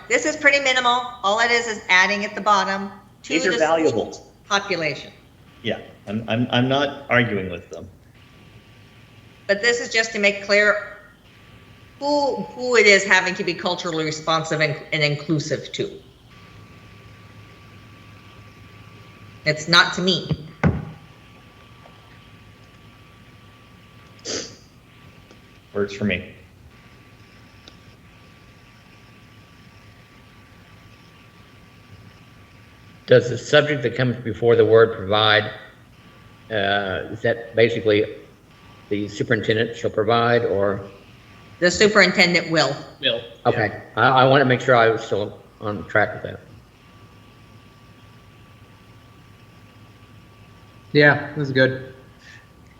This is pretty minimal. All it is adding at the bottom to These are the valuable. population. Yeah, I'm not arguing with them. But this is just to make clear who it is having to be culturally responsive and inclusive to. It's not to me. Works for me. Does the subject that comes before the word provide, is that basically the superintendent shall provide, or? The superintendent will. Bill. Okay, I want to make sure I was still on track with that. Yeah, this is good.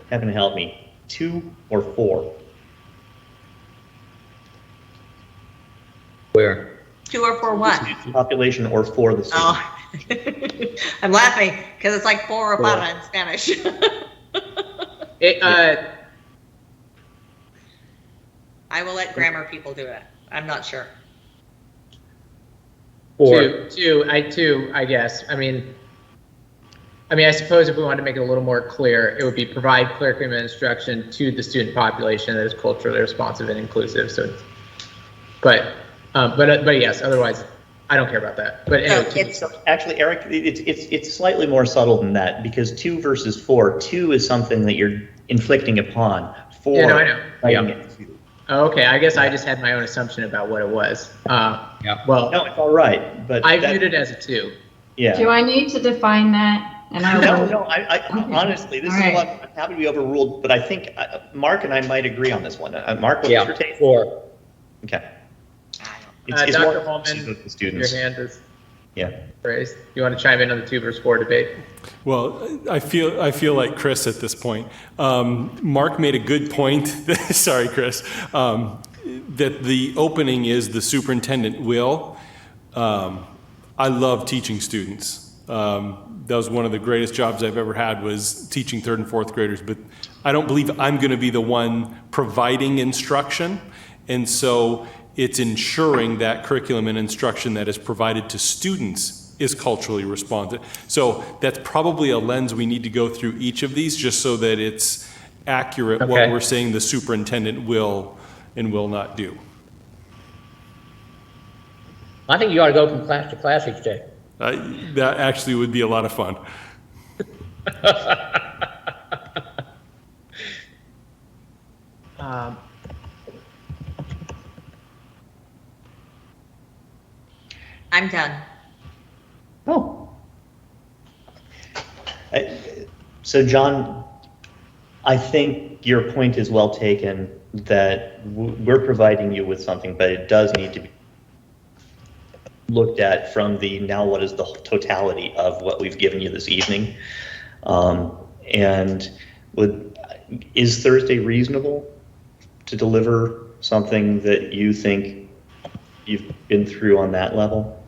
Heaven help me. 2 or 4? Where? 2 or 4 what? Population or for the student? Oh, I'm laughing because it's like 4 or 5 in Spanish. I will let grammar people do it. I'm not sure. Or, Two, I guess. I mean, I suppose if we wanted to make it a little more clear, it would be provide curriculum and instruction to the student population that is culturally responsive and inclusive. So, but yes, otherwise, I don't care about that. But anyway, So Actually, Eric, it's slightly more subtle than that, because 2 versus 4, 2 is something that you're inflicting upon. 4, Yeah, no, I know. writing it to. okay, I guess I just had my own assumption about what it was. Well, No, it's all right, but I viewed it as a 2. yeah. Do I need to define that? And I will. No, I honestly, this All is right. what I'm happy to be overruled, but I think Mark and I might agree on this one. Mark, what's yeah, your take? 4. Okay. Dr. more Holman, inclusive of the Your students. hand is Yeah. raised. You want to chime in on the 2 versus 4 debate? Well, I feel like Chris at this point. Mark made a good point. Sorry, Chris. That the opening is the superintendent will. I love teaching students. That was one of the greatest jobs I've ever had, was teaching 3rd and 4th graders. But I don't believe I'm going to be the one providing instruction, and so it's ensuring that curriculum and instruction that is provided to students is culturally responsive. So that's probably a lens we need to go through each of these, just so that it's accurate what Okay. we're saying the superintendent will and will not do. I think you ought to go from class to class each day. That actually would be a lot of fun. I'm done. Oh. So, John, I think your point is well taken, that we're providing you with something, but it does need to be looked at from the now what is the totality of what we've given you this evening. And is Thursday reasonable to deliver something that you think you've been through on that level?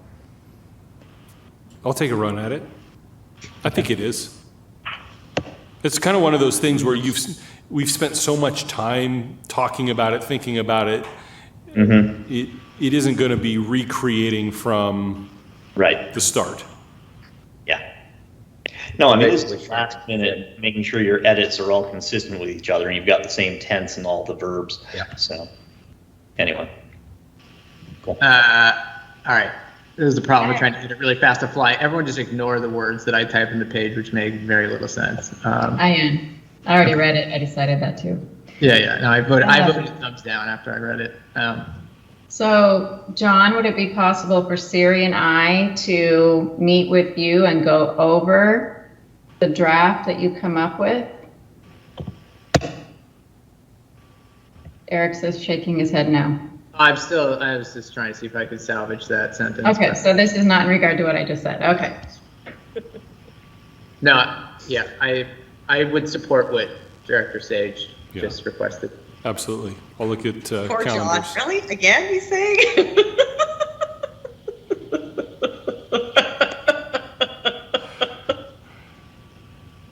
I'll take a run at it. I think it is. It's kind of one of those things where we've spent so much time talking about it, thinking about it. Mm-hmm. It isn't going to be recreating from Right. the start. Yeah. No, I mean, this is last minute, making sure your edits are all consistent with each other and you've got the same tense and all the verbs. Yeah. So, anyway. Cool. All right. This is the problem with trying to get it really fast to fly. Everyone just ignore the words that I type in the page, which make very little sense. I am. I already read it. I decided that too. Yeah. No, I voted thumbs down after I read it. So, John, would it be possible for Siri and I to meet with you and go over the draft that you come up with? Eric says shaking his head no. I was just trying to see if I could salvage that sentence. Okay, but- so this is not in regard to what I just said. Okay. No, yeah, I would support what Director Sage Yeah. just requested. Absolutely. I'll look at Poor John, calendars. really? Again, you say?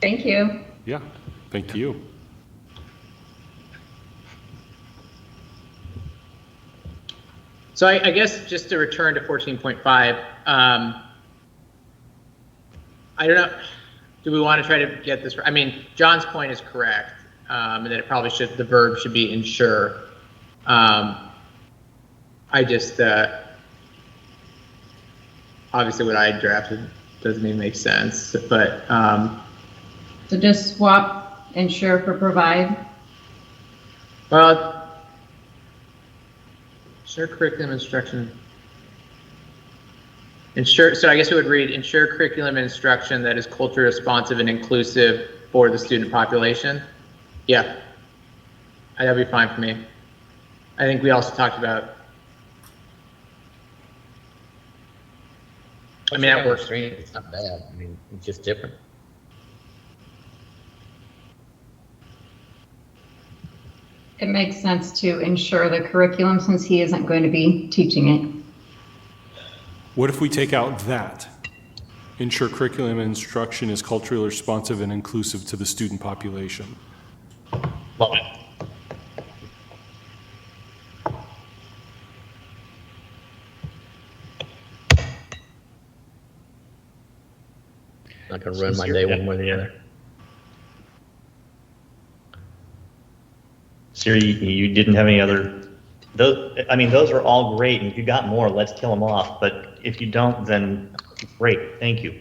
Thank you. Yeah, thank you. So I guess just to return to 14.5, I don't know, do we want to try to get this, I mean, John's point is correct, and that it probably should, the verb should be ensure. I just, obviously what I drafted doesn't even make sense, but, So just swap ensure for provide. well, ensure curriculum instruction. Ensure, so I guess it would read, ensure curriculum and instruction that is culturally responsive and inclusive for the student population. Yeah, that'd be fine for me. I think we also talked about, I mean, that works. It's not bad. I mean, it's just different. It makes sense to ensure the curriculum since he isn't going to be teaching it. What if we take out that? Ensure curriculum and instruction is culturally responsive and inclusive to the student population. Love it. Not gonna ruin my day one way or the other. Siri, you didn't have any other, those, I mean, those are all great, and if you got more, let's kill them off, but if you don't, then great, thank you.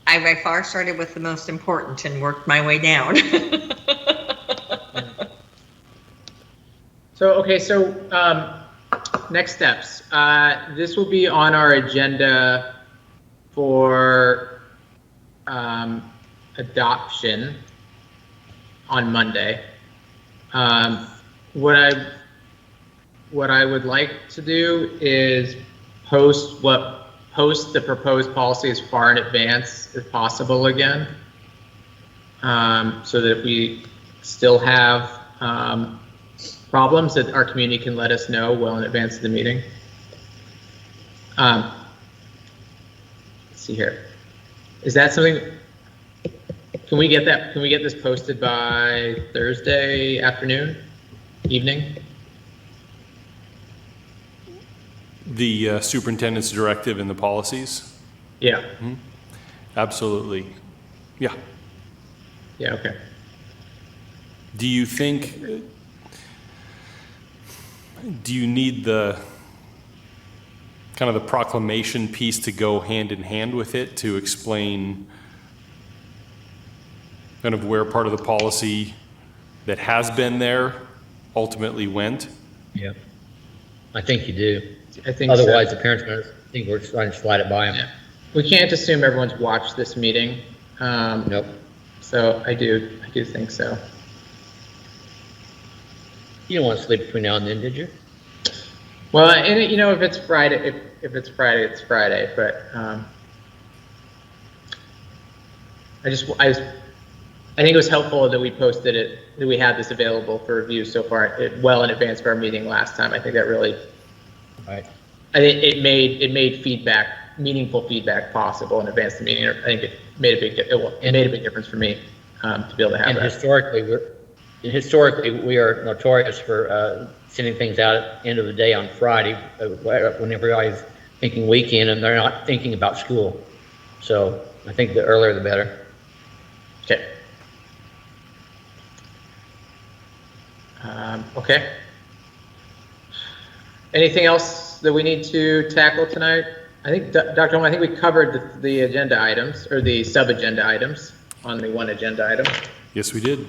I by far started with the most important and worked my way down. So, okay, so next steps. This will be on our agenda for adoption on Monday. What I would like to do is post the proposed policy as far in advance as possible again, so that if we still have problems, that our community can let us know well in advance of the meeting. Let's see here. Is that something? Can we get that? Can we get this posted by Thursday afternoon, evening? The superintendent's directive and the policies? Yeah. Absolutely. Yeah. Yeah. Okay. Do you think, do you need the kind of the proclamation piece to go hand in hand with it to explain kind of where part of the policy that has been there ultimately went? Yeah. I think you do. I think Otherwise, so. the parents are going to think we're trying to slide it by them. Yeah. We can't assume everyone's watched this meeting. Nope. So I do think so. You don't want to sleep between now and then, did you? Well, and if it's Friday, if it's Friday, it's Friday. But I think it was helpful that we posted it, that we had this available for review so far, well in advance of our meeting last time. I think that really, Right. I think it made feedback, meaningful feedback possible in advance of the meeting. I think it made a big difference for me to be able to have And that. historically, we are notorious for sending things out at the end of the day on Friday, when everybody's thinking weekend and they're not thinking about school. So I think the earlier the better. Okay. Okay. Anything else that we need to tackle tonight? I think, Dr. Holm, I think we covered the agenda items, or the sub-agenda items on the one agenda item. Yes, we did.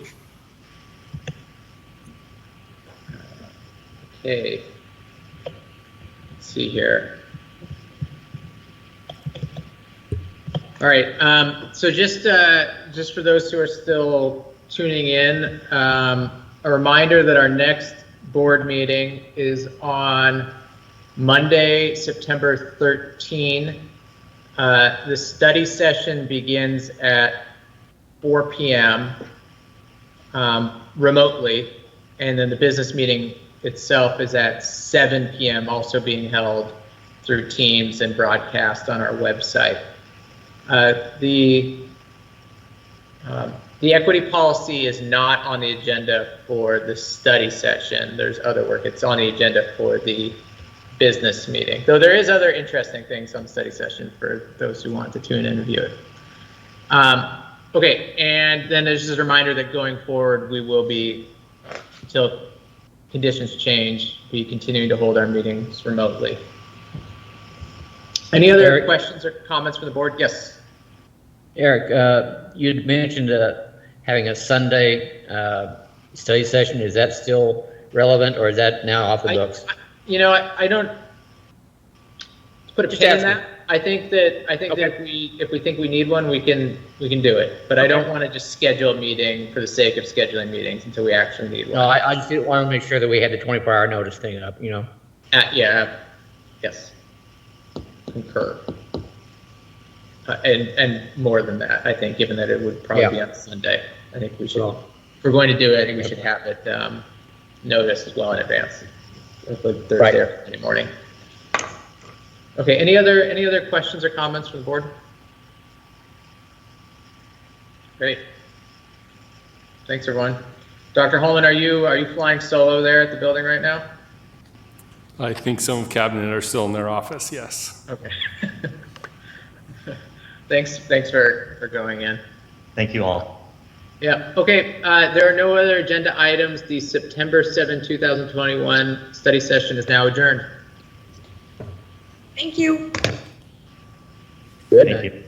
Okay. Let's see here. All right, so just for those who are still tuning in. A reminder that our next board meeting is on Monday, September 13. The study session begins at 4 p.m. Remotely, and then the business meeting itself is at 7 p.m., also being held through Teams and broadcast on our website. The equity policy is not on the agenda for the study session. There's other work. It's on the agenda for the business meeting, though there is other interesting things on the study session for those who want to tune in and view it. Okay, and then there's just a reminder that going forward, we will be, until conditions change, be continuing to hold our meetings remotely. Any other Eric? questions or comments from the board? Yes. Eric, you'd mentioned having a Sunday study session. Is that still relevant, or is that now off the books? You know, I don't put a Just pin in asking. that. I think that Okay. if we think we need one, we can do it. But I don't want to just schedule a meeting for the sake of scheduling meetings until we actually need No, one. I just didn't want to make sure that we had the 24-hour notice thing up, you know? Yeah. Yes. Concur. And more than that, I think, given that it would probably be on Sunday, I think we should. Well- If we're going to do it, I think we should have it noticed as well in advance, like Thursday Right. or Friday morning. Okay. Any other questions or comments from the board? Great. Thanks, everyone. Dr. Holman, are you flying solo there at the building right now? I think some of cabinet are still in their office, yes. Okay. Thanks for going in. Thank you all. Yeah, okay, there are no other agenda items. The September 7, 2021 study session is now adjourned. Thank you. Good Thank night. you.